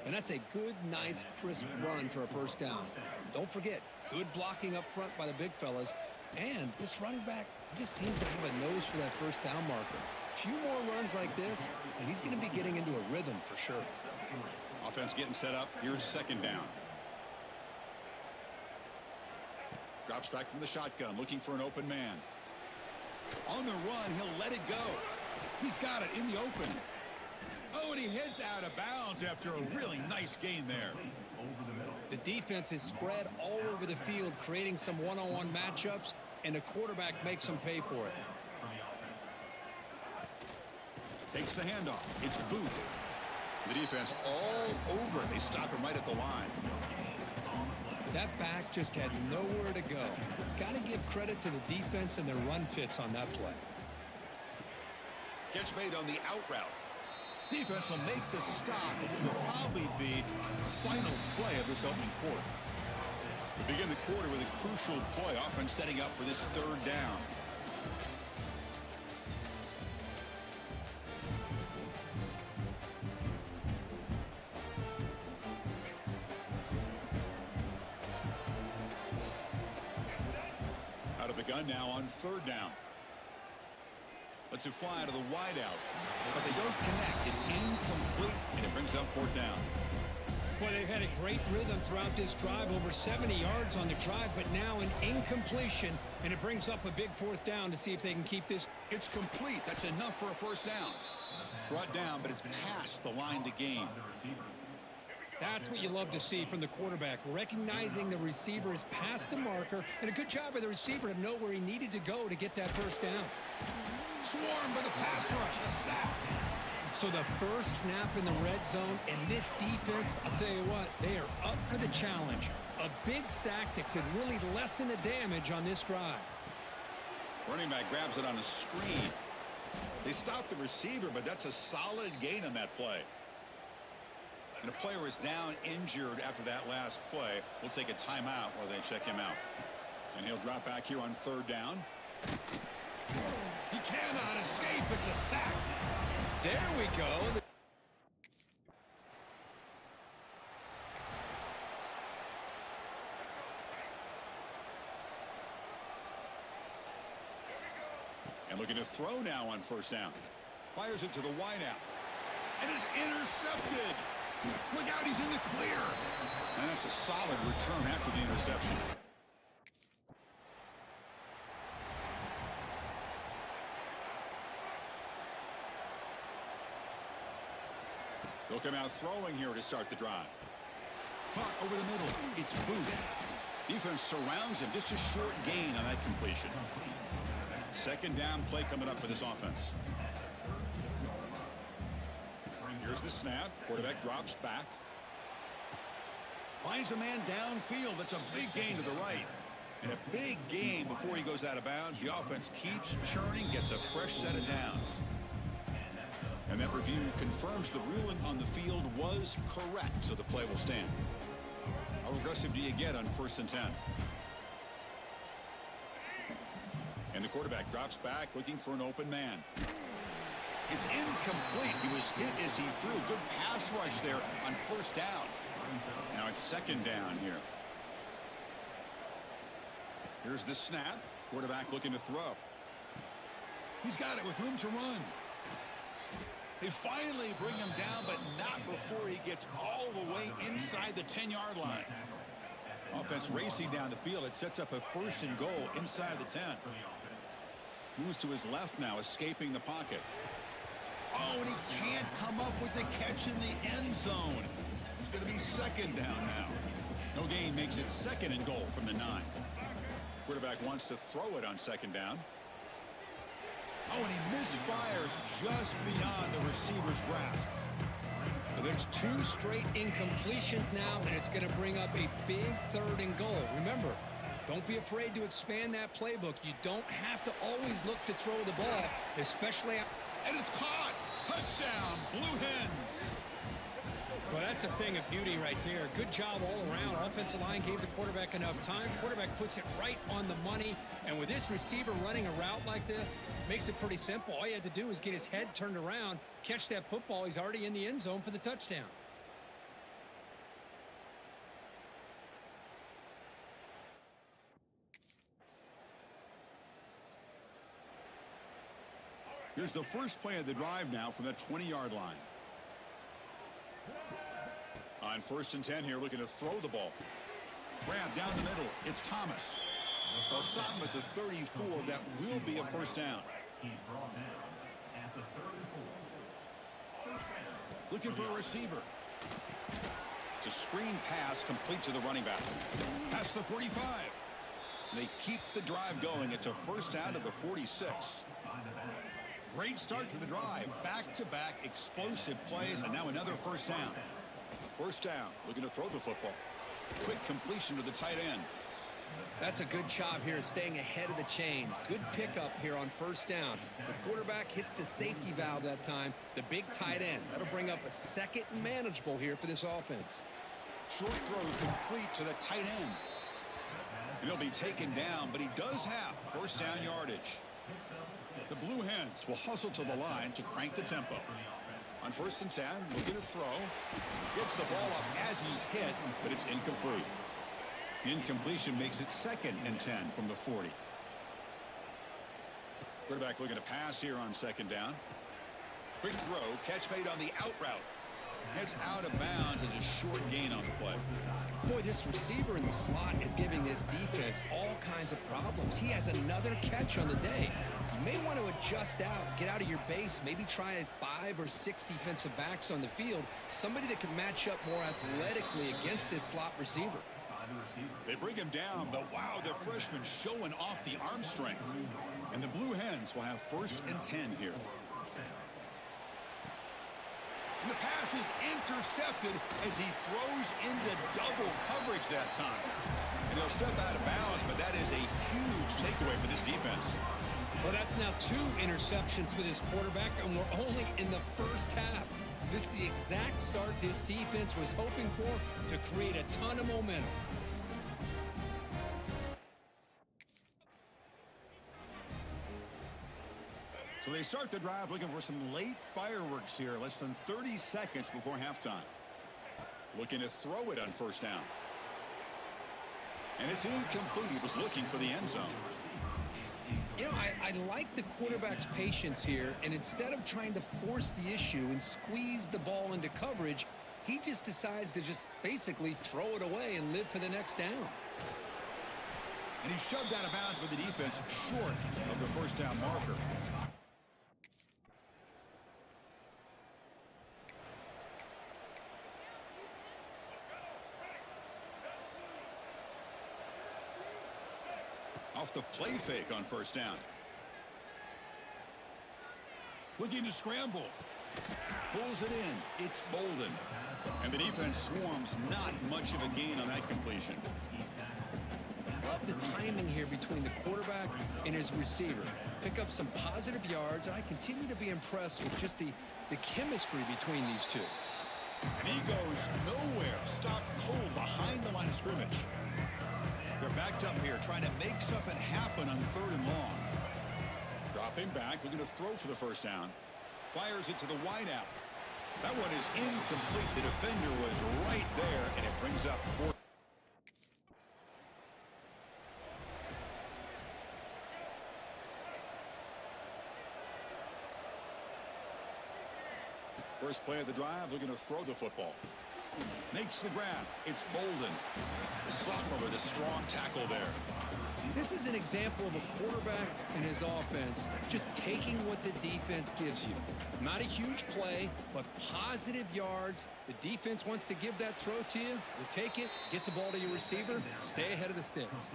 And that's a good, nice, crisp run for a 1st down. Don't forget, good blocking up front by the big fellas. And this running back, he just seems to have a nose for that 1st down marker. A few more runs like this, and he's going to be getting into a rhythm for sure. Offense getting set up. Here's 2nd down. Drops back from the shotgun, looking for an open man. On the run, he'll let it go. He's got it in the open. Oh, and he heads out of bounds after a really nice gain there. The defense is spread all over the field, creating some one-on-one matchups, and the quarterback makes them pay for it. Takes the handoff. It's Booth. The defense all over it. They stop him right at the line. That back just had nowhere to go. Got to give credit to the defense and their run fits on that play. Catch made on the out route. Defense will make the stop, but will probably be the final play of this opening quarter. We begin the quarter with a crucial play, offense setting up for this 3rd down. Out of the gun now on 3rd down. Lets it fly to the wideout, but they don't connect. It's incomplete, and it brings up 4th down. Well, they've had a great rhythm throughout this drive, over 70 yards on the drive, but now an incompletion, and it brings up a big 4th down to see if they can keep this. It's complete. That's enough for a 1st down. Brought down, but it's past the line to gain. That's what you love to see from the quarterback, recognizing the receiver is past the marker, and a good job by the receiver to know where he needed to go to get that 1st down. Swarmed by the pass rush. A sack. So the first snap in the red zone, and this defense, I'll tell you what, they are up for the challenge. A big sack that could really lessen the damage on this drive. Running back grabs it on a screen. They stop the receiver, but that's a solid gain on that play. And a player is down injured after that last play. We'll take a timeout while they check him out. And he'll drop back here on 3rd down. He cannot escape. It's a sack. There we go. And looking to throw now on first down. Fires it to the wideout. And is intercepted. Look out, he's in the clear. And that's a solid return after the interception. They'll come out throwing here to start the drive. Caught over the middle. It's Booth. Defense surrounds him. Just a short gain on that completion. Second down play coming up for this offense. Here's the snap. Quarterback drops back. Finds a man downfield. That's a big gain to the right. And a big gain before he goes out of bounds. The offense keeps churning, gets a fresh set of downs. And that review confirms the ruling on the field was correct, so the play will stand. How aggressive do you get on 1st and 10? And the quarterback drops back, looking for an open man. It's incomplete. He was hit as he threw. Good pass rush there on 1st down. Now it's 2nd down here. Here's the snap. Quarterback looking to throw. He's got it with room to run. They finally bring him down, but not before he gets all the way inside the 10-yard line. Offense racing down the field. It sets up a 1st and goal inside the 10. Moves to his left now, escaping the pocket. Oh, and he can't come up with the catch in the end zone. It's going to be 2nd down now. No gain makes it 2nd and goal from the 9. Quarterback wants to throw it on 2nd down. Oh, and he misfires just beyond the receiver's grasp. Well, there's 2 straight incompletions now, and it's going to bring up a big 3rd and goal. Remember, don't be afraid to expand that playbook. You don't have to always look to throw the ball, especially... And it's caught! Touchdown, Blue Hens! Well, that's a thing of beauty right there. Good job all around. Offensive line gave the quarterback enough time. Quarterback puts it right on the money. And with this receiver running a route like this, makes it pretty simple. All you had to do is get his head turned around, catch that football. He's already in the end zone for the touchdown. Here's the first play of the drive now from the 20-yard line. On 1st and 10 here, looking to throw the ball. Grab down the middle. It's Thomas. They'll stop him at the 34. That will be a 1st down. Looking for a receiver. It's a screen pass complete to the running back. Past the 45. They keep the drive going. It's a 1st down to the 46. Great start to the drive. Back-to-back explosive plays, and now another 1st down. 1st down, looking to throw the football. Quick completion to the tight end. That's a good job here, staying ahead of the chains. Good pickup here on 1st down. The quarterback hits the safety valve that time. The big tight end. That'll bring up a 2nd and manageable here for this offense. Short throw complete to the tight end. And he'll be taken down, but he does have 1st down yardage. The Blue Hens will hustle to the line to crank the tempo. On 1st and 10, looking to throw. Gets the ball up as he's hit, but it's incomplete. Incompletion makes it 2nd and 10 from the 40. Quarterback looking to pass here on 2nd down. Quick throw, catch made on the out route. Heads out of bounds as a short gain on the play. Boy, this receiver in the slot is giving this defense all kinds of problems. He has another catch on the day. You may want to adjust out, get out of your base, maybe try 5 or 6 defensive backs on the field, somebody that can match up more athletically against this slot receiver. They bring him down, but wow, the freshman showing off the arm strength. And the Blue Hens will have 1st and 10 here. And the pass is intercepted as he throws into double coverage that time. And he'll step out of bounds, but that is a huge takeaway for this defense. Well, that's now 2 interceptions for this quarterback, and we're only in the 1st half. This is the exact start this defense was hoping for to create a ton of momentum. So they start the drive looking for some late fireworks here, less than 30 seconds before halftime. Looking to throw it on 1st down. And it's incomplete. He was looking for the end zone. You know, I like the quarterback's patience here, and instead of trying to force the issue and squeeze the ball into coverage, he just decides to just basically throw it away and live for the next down. And he's shoved out of bounds by the defense short of the first down marker. Off the play fake on first down. Looking to scramble. Pulls it in. It's Bolden. And the defense swarms. Not much of a gain on that completion. Love the timing here between the quarterback and his receiver. Pick up some positive yards, and I continue to be impressed with just the chemistry between these two. And he goes nowhere. Stopped cold behind the line of scrimmage. They're backed up here, trying to make something happen on 3rd and long. Dropping back, looking to throw for the first down. Fires it to the wideout. That one is incomplete. The defender was right there, and it brings up 4th. First play of the drive, looking to throw the football. Makes the grab. It's Bolden. The sophomore with a strong tackle there. This is an example of a quarterback and his offense just taking what the defense gives you. Not a huge play, but positive yards. The defense wants to give that throw to you. You take it, get the ball to your receiver, stay ahead of the sticks.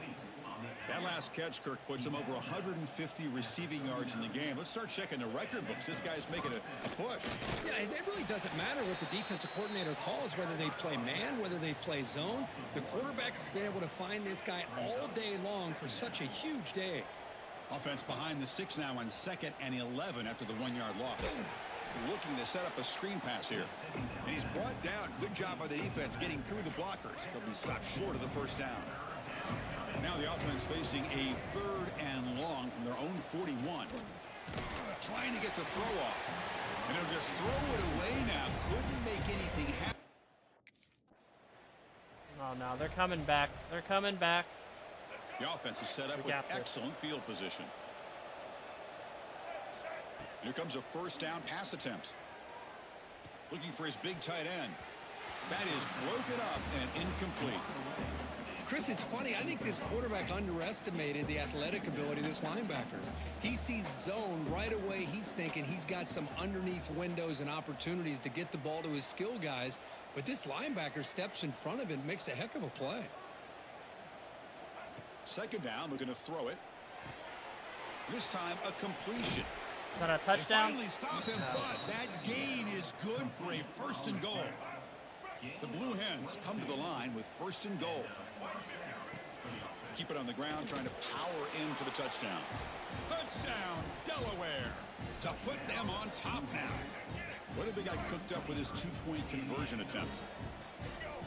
That last catch, Kirk, puts him over 150 receiving yards in the game. Let's start checking the record books. This guy's making a push. Yeah, it really doesn't matter what the defensive coordinator calls, whether they play man, whether they play zone. The quarterback has been able to find this guy all day long for such a huge day. Offense behind the 6 now on 2nd and 11 after the 1-yard loss. Looking to set up a screen pass here. And he's brought down. Good job by the defense getting through the blockers. They'll be stopped short of the first down. Now the offense facing a 3rd and long from their own 41. Trying to get the throw off. And they'll just throw it away now. Couldn't make anything happen. Oh, no, they're coming back. They're coming back. The offense is set up with excellent field position. Here comes a first down pass attempt. Looking for his big tight end. That is broken up and incomplete. Chris, it's funny. I think this quarterback underestimated the athletic ability of this linebacker. He sees zone right away. He's thinking he's got some underneath windows and opportunities to get the ball to his skill guys. But this linebacker steps in front of it and makes a heck of a play. 2nd down, looking to throw it. This time, a completion. Is that a touchdown? They finally stop him, but that gain is good for a 1st and goal. The Blue Hens come to the line with 1st and goal. Keep it on the ground, trying to power in for the touchdown. Touchdown, Delaware, to put them on top now. What have they got cooked up with this 2-point conversion attempt?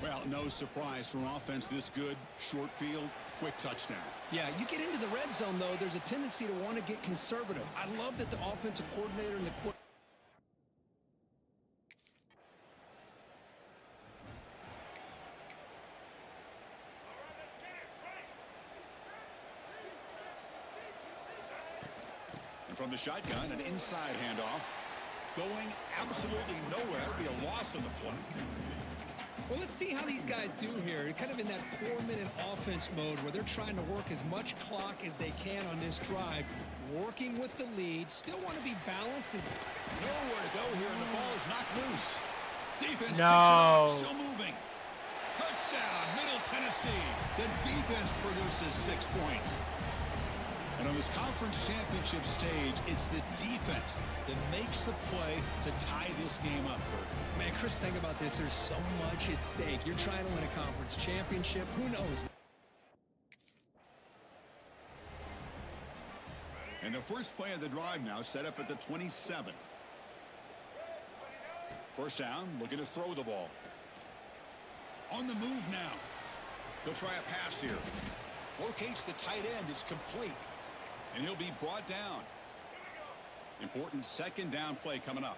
Well, no surprise from offense this good. Short field, quick touchdown. Yeah, you get into the red zone, though, there's a tendency to want to get conservative. I love that the offensive coordinator and the And from the shotgun, an inside handoff. Going absolutely nowhere. It'll be a loss on the play. Well, let's see how these guys do here. They're kind of in that 4-minute offense mode where they're trying to work as much clock as they can on this drive, working with the lead, still want to be balanced. Nowhere to go here, and the ball is knocked loose. Defense No. still moving. Touchdown, Middle Tennessee. The defense produces 6 points. And on this conference championship stage, it's the defense that makes the play to tie this game up, Bert. Man, Chris, think about this. There's so much at stake. You're trying to win a conference championship. Who knows? And the first play of the drive now set up at the 27. First down, looking to throw the ball. On the move now. He'll try a pass here. Locates the tight end. It's complete. And he'll be brought down. Important 2nd down play coming up.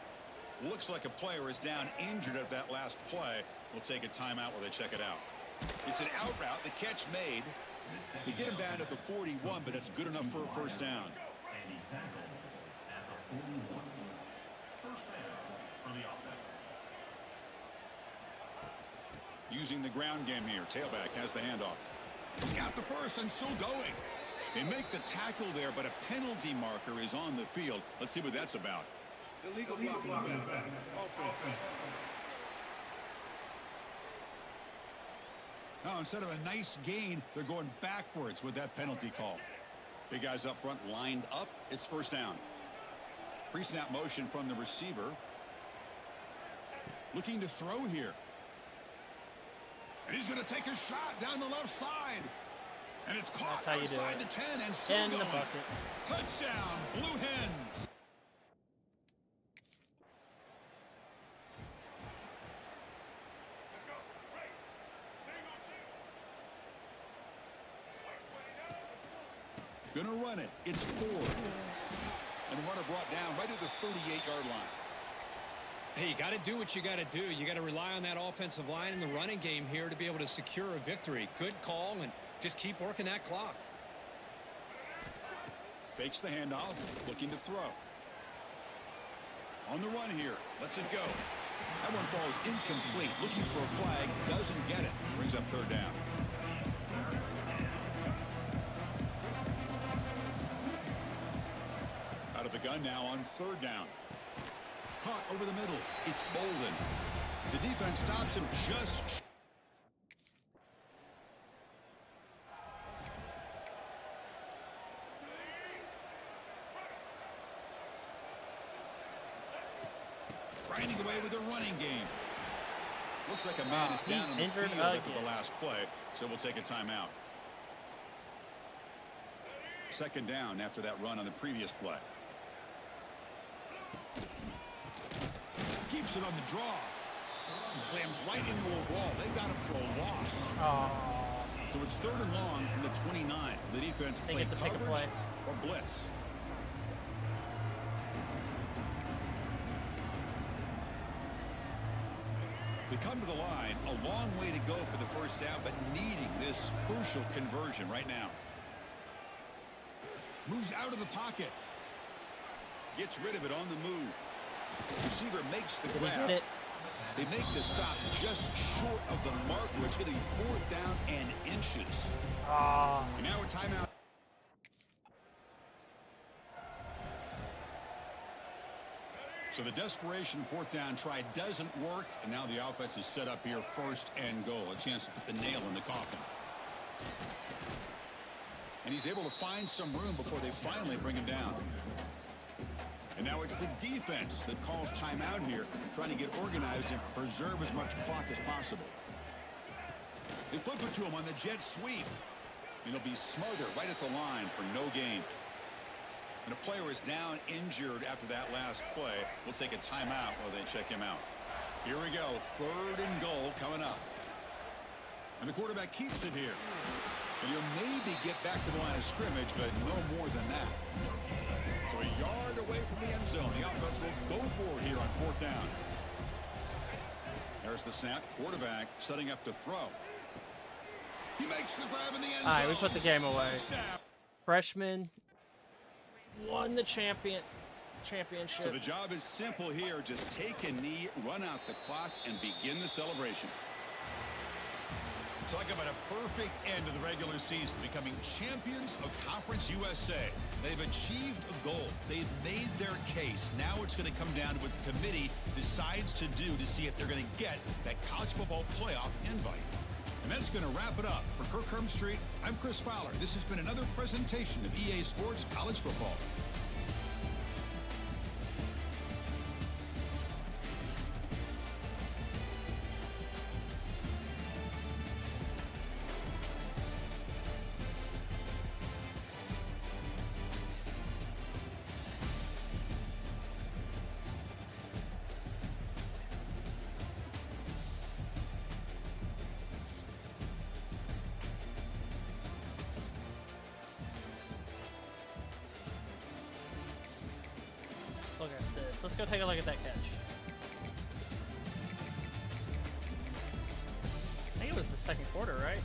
Looks like a player is down injured at that last play. We'll take a timeout while they check it out. It's an out route. The catch made. They get him down at the 41, but that's good enough for a first down. Using the ground game here. Tailback has the handoff. He's got the first and still going. They make the tackle there, but a penalty marker is on the field. Let's see what that's about. Illegal blocking. Offense. Now, instead of a nice gain, they're going backwards with that penalty call. Big guys up front lined up. It's first down. Pre-snap motion from the receiver. Looking to throw here. And he's going to take a shot down the left side. And it's caught outside the 10 and still in going. the bucket. Touchdown, Blue Hens. Gonna run it. It's 4. And the runner brought down right at the 38-yard line. Hey, you got to do what you got to do. You got to rely on that offensive line in the running game here to be able to secure a victory. Good call, and just keep working that clock. Fakes the handoff, looking to throw. On the run here, lets it go. That one falls incomplete. Looking for a flag, doesn't get it. Brings up third down. Out of the gun now on third down. Caught over the middle. It's Bolden. The defense stops him just. Grinding away with the running game. Looks like a man is down in the field after the last play, so we'll take a timeout. Second down after that run on the previous play. Keeps it on the draw. And slams right into a wall. They got him for a loss. So it's third and long from the 29. The defense play coverage or blitz. They come to the line, a long way to go for the first down, but needing this crucial conversion right now. Moves out of the pocket. Gets rid of it on the move. Receiver makes the grab. They make the stop just short of the mark, where it's going to be fourth down and inches. And now a timeout. So the desperation fourth down try doesn't work, and now the offense is set up here, first and goal. A chance to put the nail in the coffin. And he's able to find some room before they finally bring him down. And now it's the defense that calls timeout here, trying to get organized and preserve as much clock as possible. They flip it to him on the jet sweep. It'll be smothered right at the line for no gain. And a player is down injured after that last play. We'll take a timeout while they check him out. Here we go. Third and goal coming up. And the quarterback keeps it here. And he'll maybe get back to the line of scrimmage, but no more than that. So a yard away from the end zone. The offense will go for it here on fourth down. There's the snap. Quarterback setting up to throw. He makes the grab in the end zone. All right, we put the game away. Freshman won the championship. So the job is simple here. Just take a knee, run out the clock, and begin the celebration. Talk about a perfect end to the regular season, becoming champions of Conference USA. They've achieved a goal. They've made their case. Now it's going to come down to what the committee decides to do to see if they're going to get that college football playoff invite. And that's going to wrap it up. For Kirk Hermstreet, I'm Chris Fowler. This has been another presentation of EA Sports College Football. Look at this. Let's go take a look at that catch. I think it was the second quarter, right?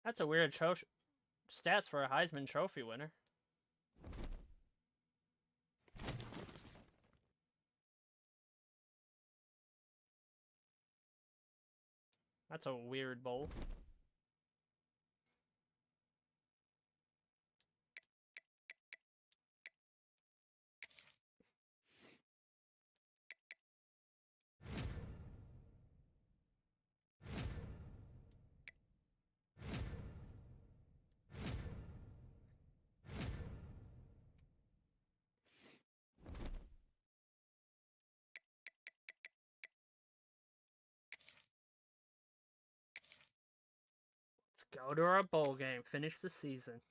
That's a weird stats for a Heisman Trophy winner. That's a weird bowl. Let's go to our bowl game. Finish the season.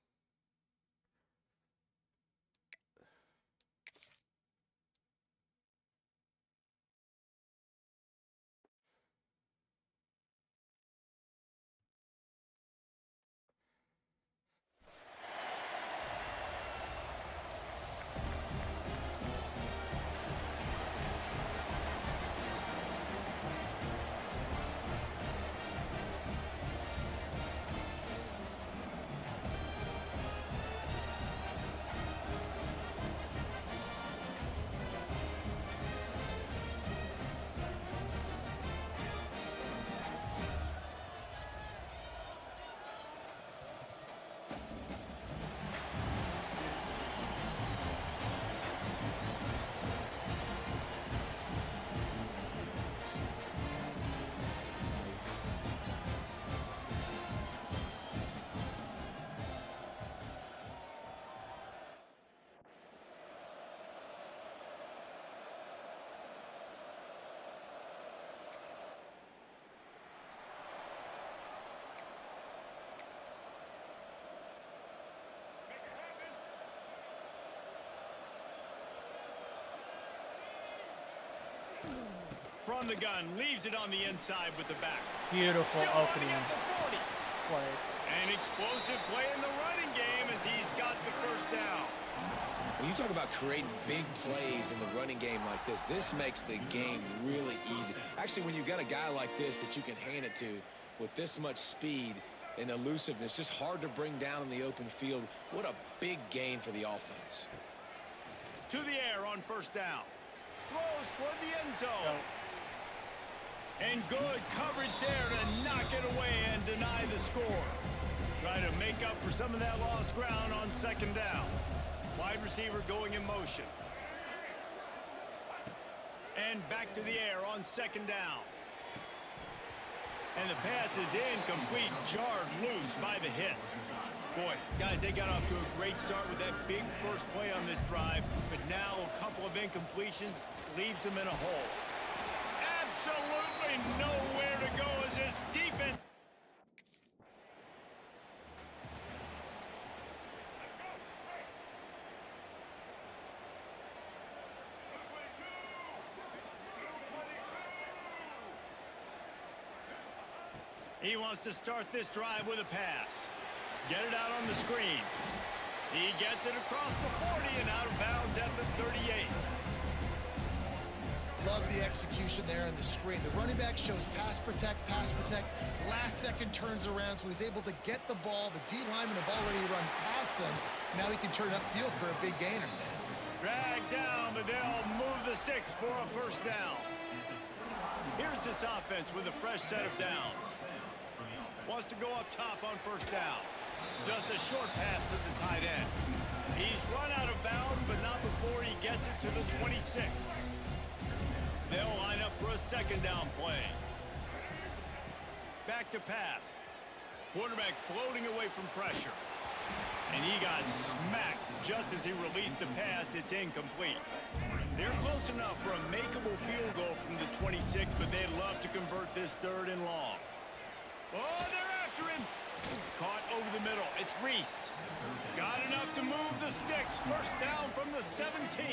From the gun, leaves it on the inside with the back. Beautiful Still opening running at the 40. play. An explosive play in the running game as he's got the first down. When you talk about creating big plays in the running game like this makes the game really easy. Actually, when you've got a guy like this that you can hand it to with this much speed and elusiveness, just hard to bring down in the open field, what a big gain for the offense. To the air on first down. Throws toward the end zone. And good coverage there to knock it away and deny the score. Trying to make up for some of that lost ground on second down. Wide receiver going in motion. And back to the air on second down. And the pass is incomplete, jarred loose by the hit. Boy, guys, they got off to a great start with that big first play on this drive, but now a couple of incompletions leaves them in a hole. Absolutely nowhere to go as this defense. He wants to start this drive with a pass. Get it out on the screen. He gets it across the 40 and out of bounds at the 38. Love the execution there on the screen. The running back shows pass protect. Last second turns around, so he's able to get the ball. The D linemen have already run past him. Now he can turn upfield for a big gainer. Dragged down, but they'll move the sticks for a first down. Here's this offense with a fresh set of downs. Wants to go up top on first down. Just a short pass to the tight end. He's run out of bounds, but not before he gets it to the 26. They'll line up for a second down play. Back to pass. Quarterback floating away from pressure. And he got smacked just as he released the pass. It's incomplete. They're close enough for a makeable field goal from the 26, but they'd love to convert this 3rd and long. Oh, they're after him. Caught over the middle. It's Reese. Got enough to move the sticks. First down from the 17.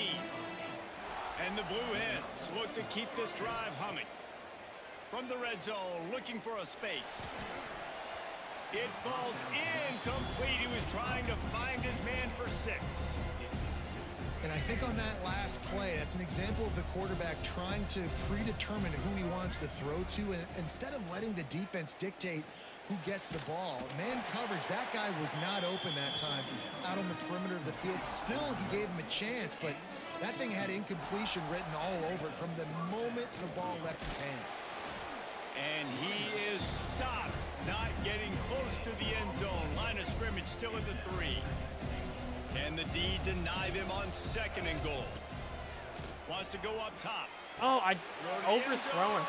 And the Blue Hens look to keep this drive humming. From the red zone, looking for a space. It falls incomplete. He was trying to find his man for 6. And I think on that last play, that's an example of the quarterback trying to predetermine who he wants to throw to, and instead of letting the defense dictate who gets the ball. Man coverage, that guy was not open that time out on the perimeter of the field. Still, he gave him a chance, but that thing had incompletion written all over it from the moment the ball left his hand. And he is stopped, not getting close to the end zone. Line of scrimmage still at the 3. Can the D deny them on 2nd and goal? Wants to go up top. Oh, I overthrown.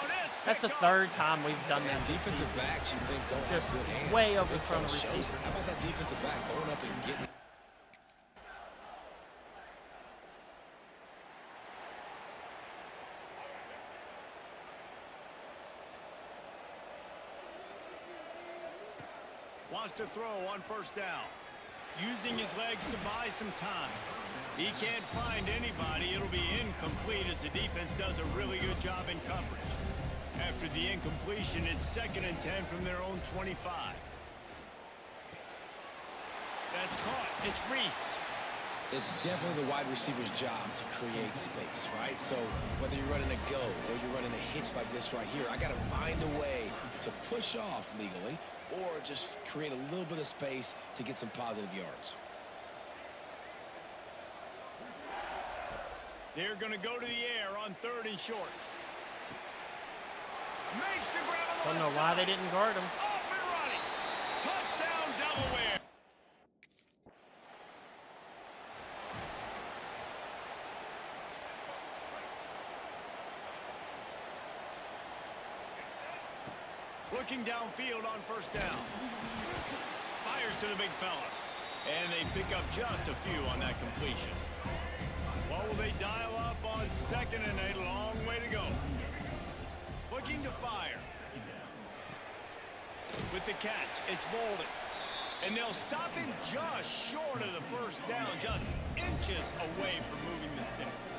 That's the 3rd time we've done that. Defensive backs, you think, don't just have good hands. way overthrown the receiver. How about that defensive back going up and getting? Wants to throw on 1st down. Using his legs to buy some time. He can't find anybody. It'll be incomplete as the defense does a really good job in coverage. After the incompletion, it's 2nd and 10 from their own 25. That's caught. It's Reese. It's definitely the wide receiver's job to create space, right? So whether you're running a go or you're running a hitch like this right here, I got to find a way to push off legally or just create a little bit of space to get some positive yards. They're going to go to the air on 3rd and short. Makes the grab on the Don't know why they didn't guard him. Off and running. Touchdown, Delaware. Looking downfield on 1st down. Fires to the big fella. And they pick up just a few on that completion. What will they dial up on 2nd and a long way to go? Looking to fire. With the catch, it's Bolden. And they'll stop him just short of the 1st down, just inches away from moving the sticks.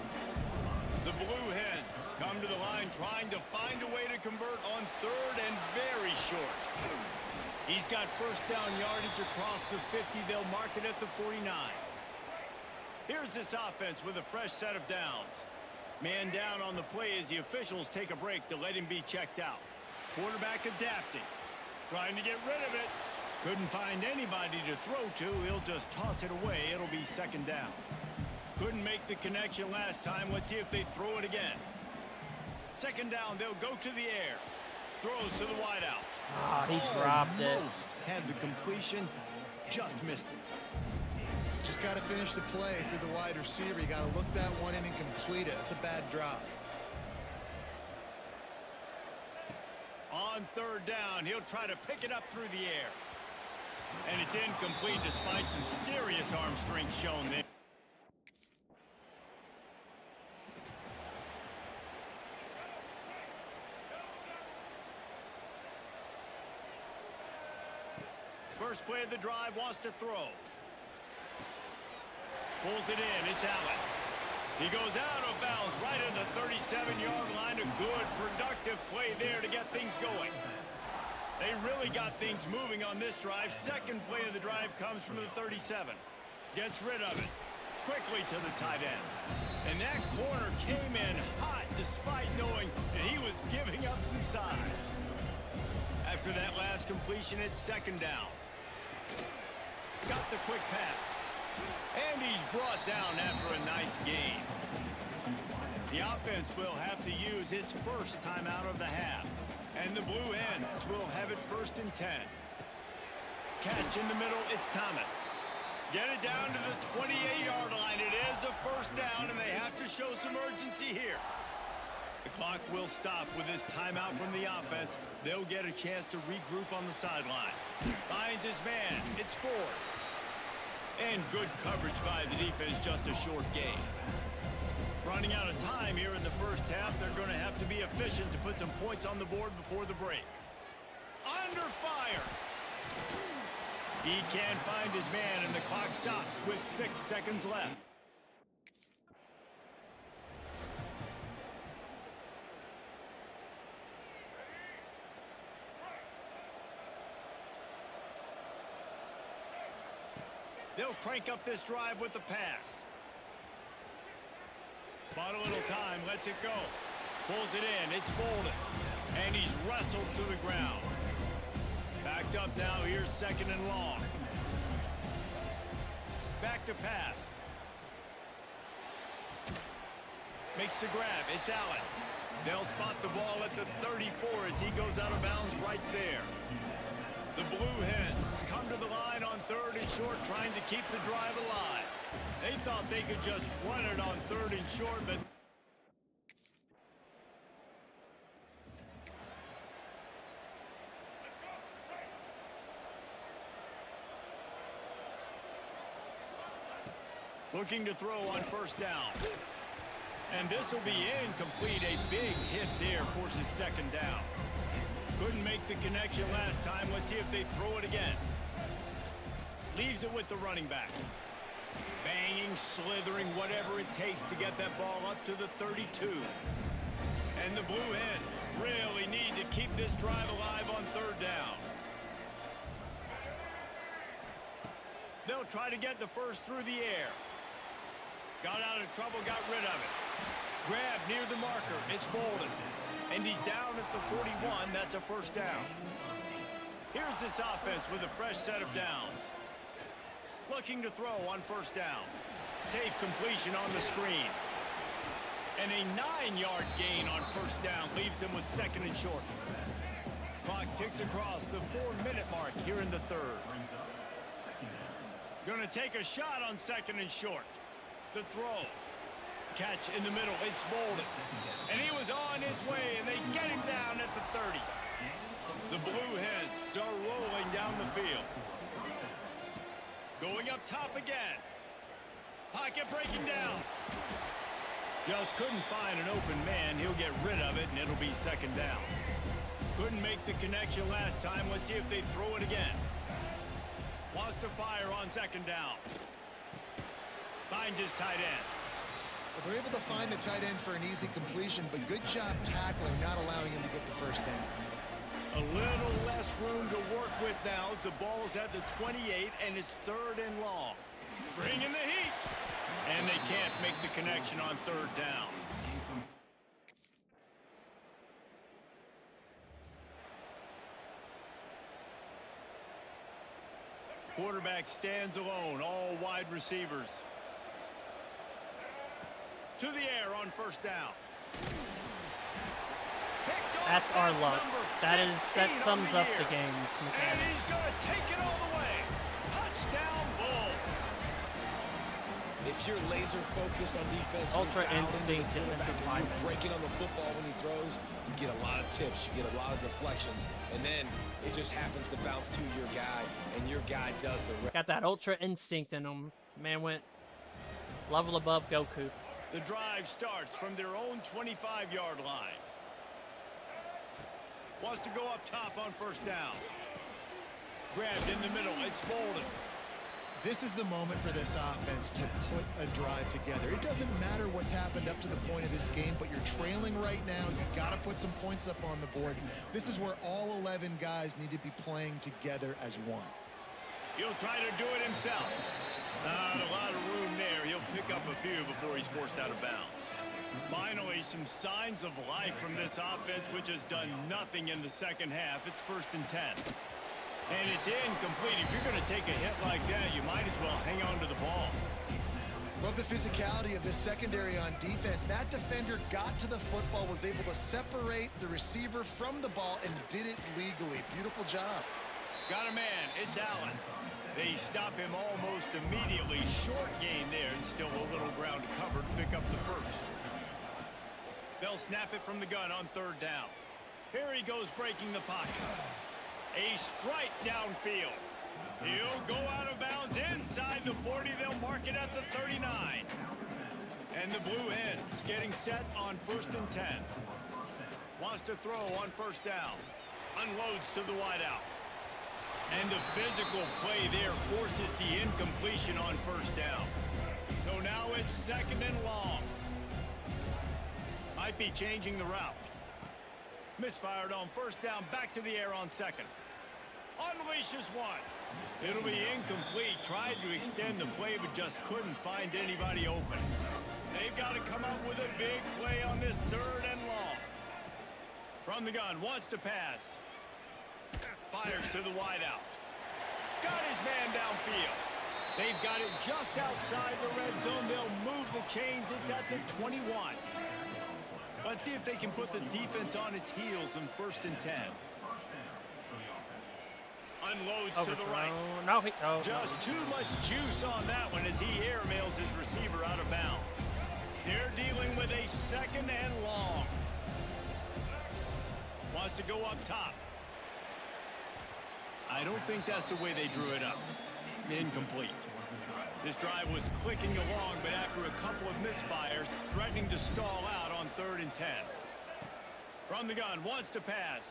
The Blue Hens come to the line trying to find a way to convert on 3rd and very short. He's got 1st down yardage across the 50. They'll mark it at the 49. Here's this offense with a fresh set of downs. Man down on the play as the officials take a break to let him be checked out. Quarterback adapting. Trying to get rid of it. Couldn't find anybody to throw to. He'll just toss it away. It'll be 2nd down. Couldn't make the connection last time. Let's see if they throw it again. 2nd down, they'll go to the air. Throws to the wideout. Ah, he dropped it. Almost had the completion, just missed it. Just got to finish the play for the wide receiver. You got to look that one in and complete it. It's a bad drop. On 3rd down, he'll try to pick it up through the air. And it's incomplete despite some serious arm strength shown there. First play of the drive, wants to throw. Pulls it in, it's Allen. He goes out of bounds right at the 37-yard line. A good, productive play there to get things going. They really got things moving on this drive. 2nd play of the drive comes from the 37. Gets rid of it. Quickly to the tight end. And that corner came in hot despite knowing that he was giving up some size. After that last completion, it's 2nd down. Got the quick pass. And he's brought down after a nice gain. The offense will have to use its first timeout of the half. And the Blue Hens will have it 1st and 10. Catch in the middle, it's Thomas. Get it down to the 28-yard line. It is a 1st down, and they have to show some urgency here. The clock will stop with this timeout from the offense. They'll get a chance to regroup on the sideline. Finds his man. It's 4. And good coverage by the defense, just a short gain. Running out of time here in the first half. They're going to have to be efficient to put some points on the board before the break. Under fire. He can't find his man, and the clock stops with 6 seconds left. They'll crank up this drive with the pass. Bought a little time, lets it go. Pulls it in, it's Bolden. And he's wrestled to the ground. Backed up now, here's 2nd and long. Back to pass. Makes the grab, it's Allen. They'll spot the ball at the 34 as he goes out of bounds right there. The Blue Hens come to the line on 3rd and short, trying to keep the drive alive. They thought they could just run it on 3rd and short, but looking to throw on 1st down. And this will be incomplete. A big hit there forces 2nd down. Couldn't make the connection last time. Let's see if they throw it again. Leaves it with the running back. Banging, slithering, whatever it takes to get that ball up to the 32. And the Blue Hens really need to keep this drive alive on 3rd down. They'll try to get the first through the air. Got out of trouble, got rid of it. Grab near the marker. It's Bolden. And he's down at the 41. That's a 1st down. Here's this offense with a fresh set of downs. Looking to throw on 1st down. Safe completion on the screen. And a 9-yard gain on 1st down leaves him with 2nd and short. Clock ticks across the 4-minute mark here in the 3rd. Gonna take a shot on 2nd and short. The throw. Catch in the middle. It's Bolden. And he was on his way, and they get him down at the 30. The Blue Hens are rolling down the field. Going up top again. Pocket breaking down. Just couldn't find an open man. He'll get rid of it, and it'll be 2nd down. Couldn't make the connection last time. Let's see if they throw it again. Wants to fire on 2nd down. Finds his tight end. Well, they're able to find the tight end for an easy completion, but good job tackling, not allowing him to get the 1st down. A little less room to work with now as the ball's at the 28 and it's 3rd and long. Bringing the heat. And they can't make the connection on 3rd down. Quarterback stands alone, all wide receivers. To the air on 1st down. That's our luck. That sums up the game's And mechanics. he's going to take it all the way. Touchdown Bulls. If you're laser focused on defense, Ultra you're dialed into the instinct quarterback, defensive and lineman. you're breaking on the football when he throws, you get a lot of tips, you get a lot of deflections, and then it just happens to bounce to your guy, and your guy does the rest. Got that ultra instinct in him. Man went level above Goku. The drive starts from their own 25-yard line. Wants to go up top on 1st down. Grabbed in the middle. It's Bolden. This is the moment for this offense to put a drive together. It doesn't matter what's happened up to the point of this game, but you're trailing right now. You got to put some points up on the board. This is where all 11 guys need to be playing together as one. He'll try to do it himself. Not a lot of room there. He'll pick up a few before he's forced out of bounds. Finally, some signs of life from this offense, which has done nothing in the 2nd half. It's 1st and 10. And it's incomplete. If you're going to take a hit like that, you might as well hang on to the ball. Love the physicality of this secondary on defense. That defender got to the football, was able to separate the receiver from the ball, and did it legally. Beautiful job. Got a man. It's Allen. They stop him almost immediately. Short gain there, and still a little ground to cover to pick up the 1st. They'll snap it from the gun on 3rd down. Here he goes breaking the pocket. A strike downfield. He'll go out of bounds inside the 40. They'll mark it at the 39. And the Blue Hens getting set on 1st and 10. Wants to throw on 1st down. Unloads to the wideout. And the physical play there forces the incompletion on 1st down. So now it's 2nd and long. Might be changing the route. Misfired on 1st down, back to the air on 2nd. Unleashes one. It'll be incomplete. Tried to extend the play, but just couldn't find anybody open. They've got to come up with a big play on this 3rd and long. From the gun, wants to pass. Fires to the wideout. Got his man downfield. They've got it just outside the red zone. They'll move the chains. It's at the 21. Let's see if they can put the defense on its heels in 1st and 10. Unloads to the right. No, Just too much juice on that one as he airmails his receiver out of bounds. They're dealing with a 2nd and long. Wants to go up top. I don't think that's the way they drew it up. Incomplete. This drive was clicking along, but after a couple of misfires, threatening to stall out on 3rd and 10. From the gun, wants to pass.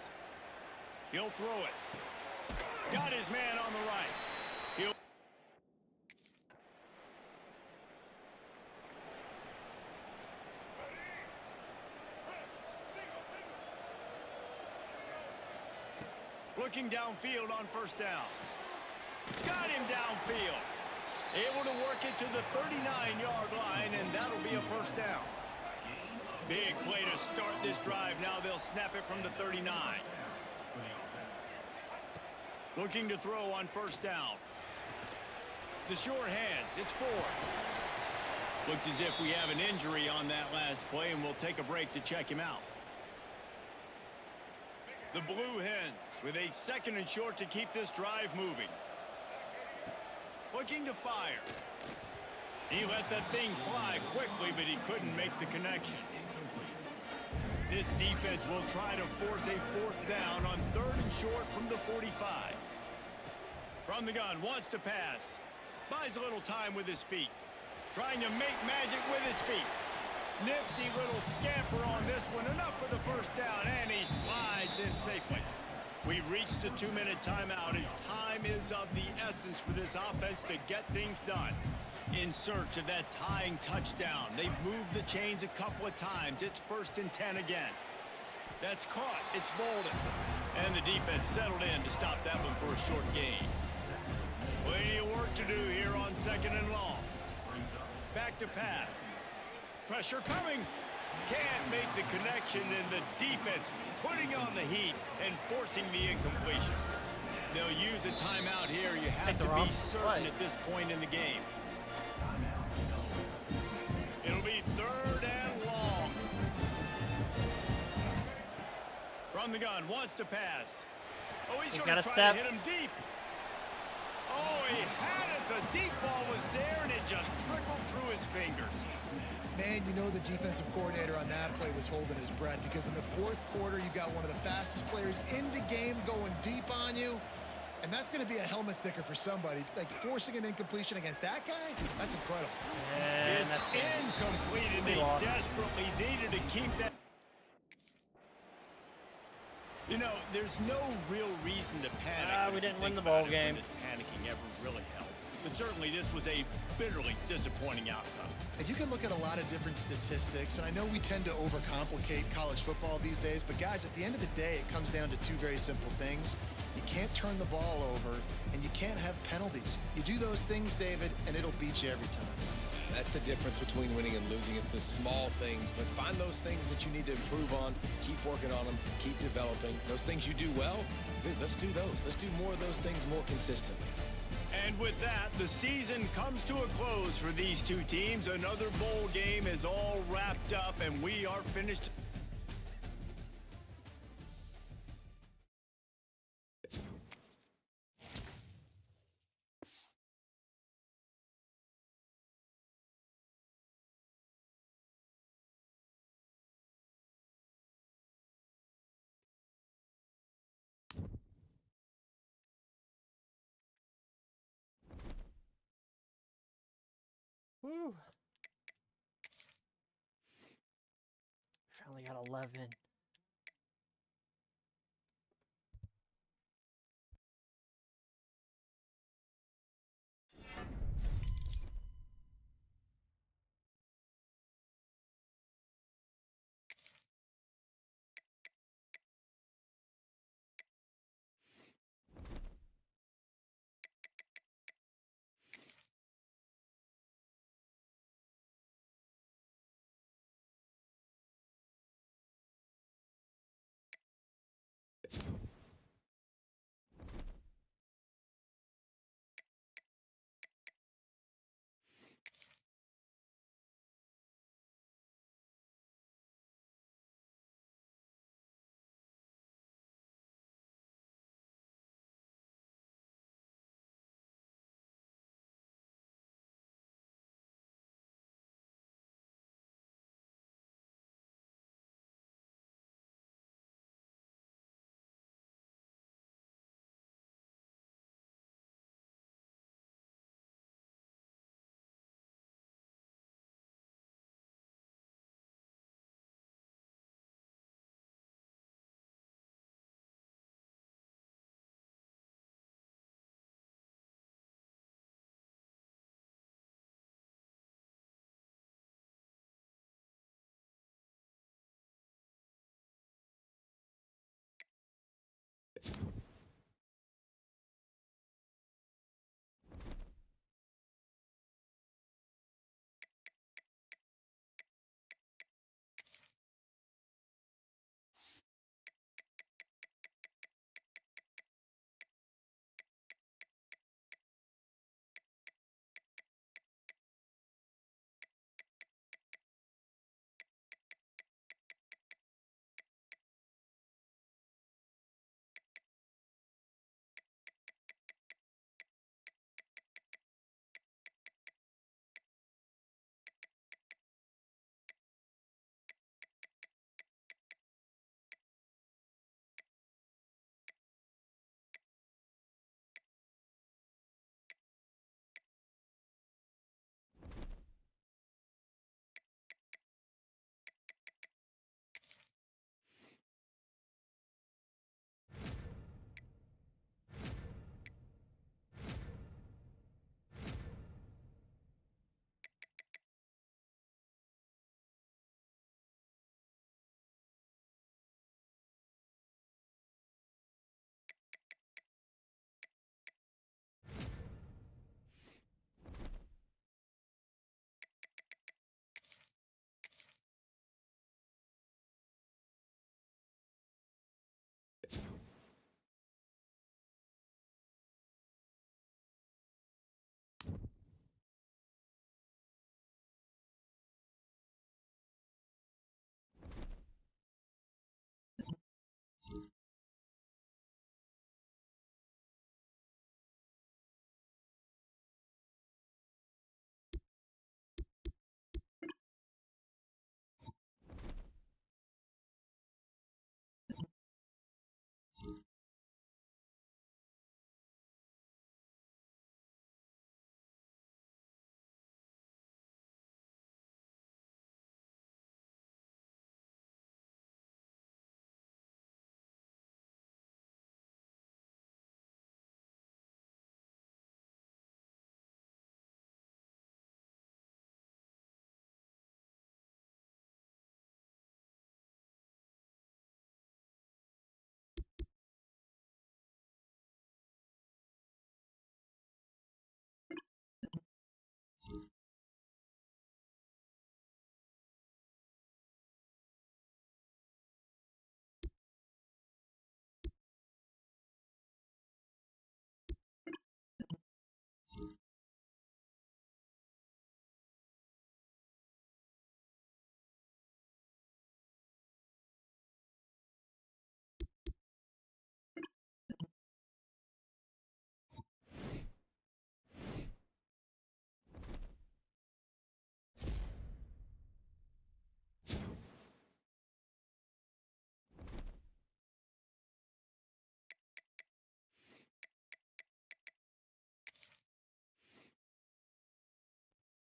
He'll throw it. Got his man on the right. He'll looking downfield on 1st down. Got him downfield. Able to work it to the 39-yard line, and that'll be a 1st down. Big play to start this drive. Now they'll snap it from the 39. Looking to throw on 1st down. The sure hands. It's 4. Looks as if we have an injury on that last play, and we'll take a break to check him out. The Blue Hens with a 2nd and short to keep this drive moving. Looking to fire. He let that thing fly quickly, but he couldn't make the connection. This defense will try to force a 4th down on 3rd and short from the 45. From the gun, wants to pass. Buys a little time with his feet. Trying to make magic with his feet. Nifty little scamper on this one. Enough for the 1st down, and he slides in safely. We've reached the 2-minute timeout, and time is of the essence for this offense to get things done. In search of that tying touchdown. They've moved the chains a couple of times. It's 1st and 10 again. That's caught. It's Bolden. And the defense settled in to stop that one for a short gain. Plenty of work to do here on 2nd and long. Back to pass. Pressure coming. Can't make the connection, and the defense putting on the heat and forcing the incompletion. They'll use a timeout here. You have to be certain at this point in the game. It'll be 3rd and long. From the gun, wants to pass. Oh, he's going to try to hit him deep. Oh, he had it. The deep ball was there, and it just trickled through his fingers. Man, you know the defensive coordinator on that play was holding his breath, because in the 4th quarter, you got one of the fastest players in the game going deep on you. And that's going to be a helmet sticker for somebody. Like, forcing an incompletion against that guy, that's incredible. And it's incomplete, and they desperately needed to keep that. You know, there's no real reason to panic. We didn't win the ball game. This panicking ever really helped. But certainly this was a bitterly disappointing outcome. And you can look at a lot of different statistics, and I know we tend to overcomplicate college football these days, but guys, at the end of the day, it comes down to 2 very simple things. You can't turn the ball over, and you can't have penalties. You do those things, David, and it'll beat you every time. That's the difference between winning and losing. It's the small things, but find those things that you need to improve on. Keep working on them. Keep developing. Those things you do well, let's do those. Let's do more of those things more consistently. And with that, the season comes to a close for these two teams. Another bowl game is all wrapped up, and we are finished. Woo. Finally got 11.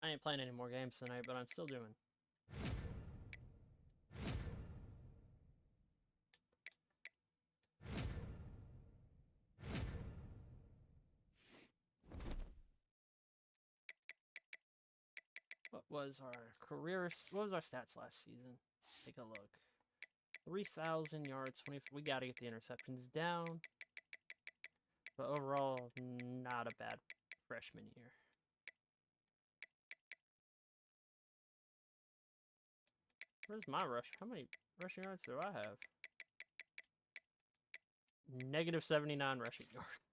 I ain't playing any more games tonight, but I'm still doing. What was our stats last season? Take a look. 3,000 yards, 20. We got to get the interceptions down. But overall, not a bad freshman year. Where's my rush? How many rushing yards do I have? -79 rushing yards.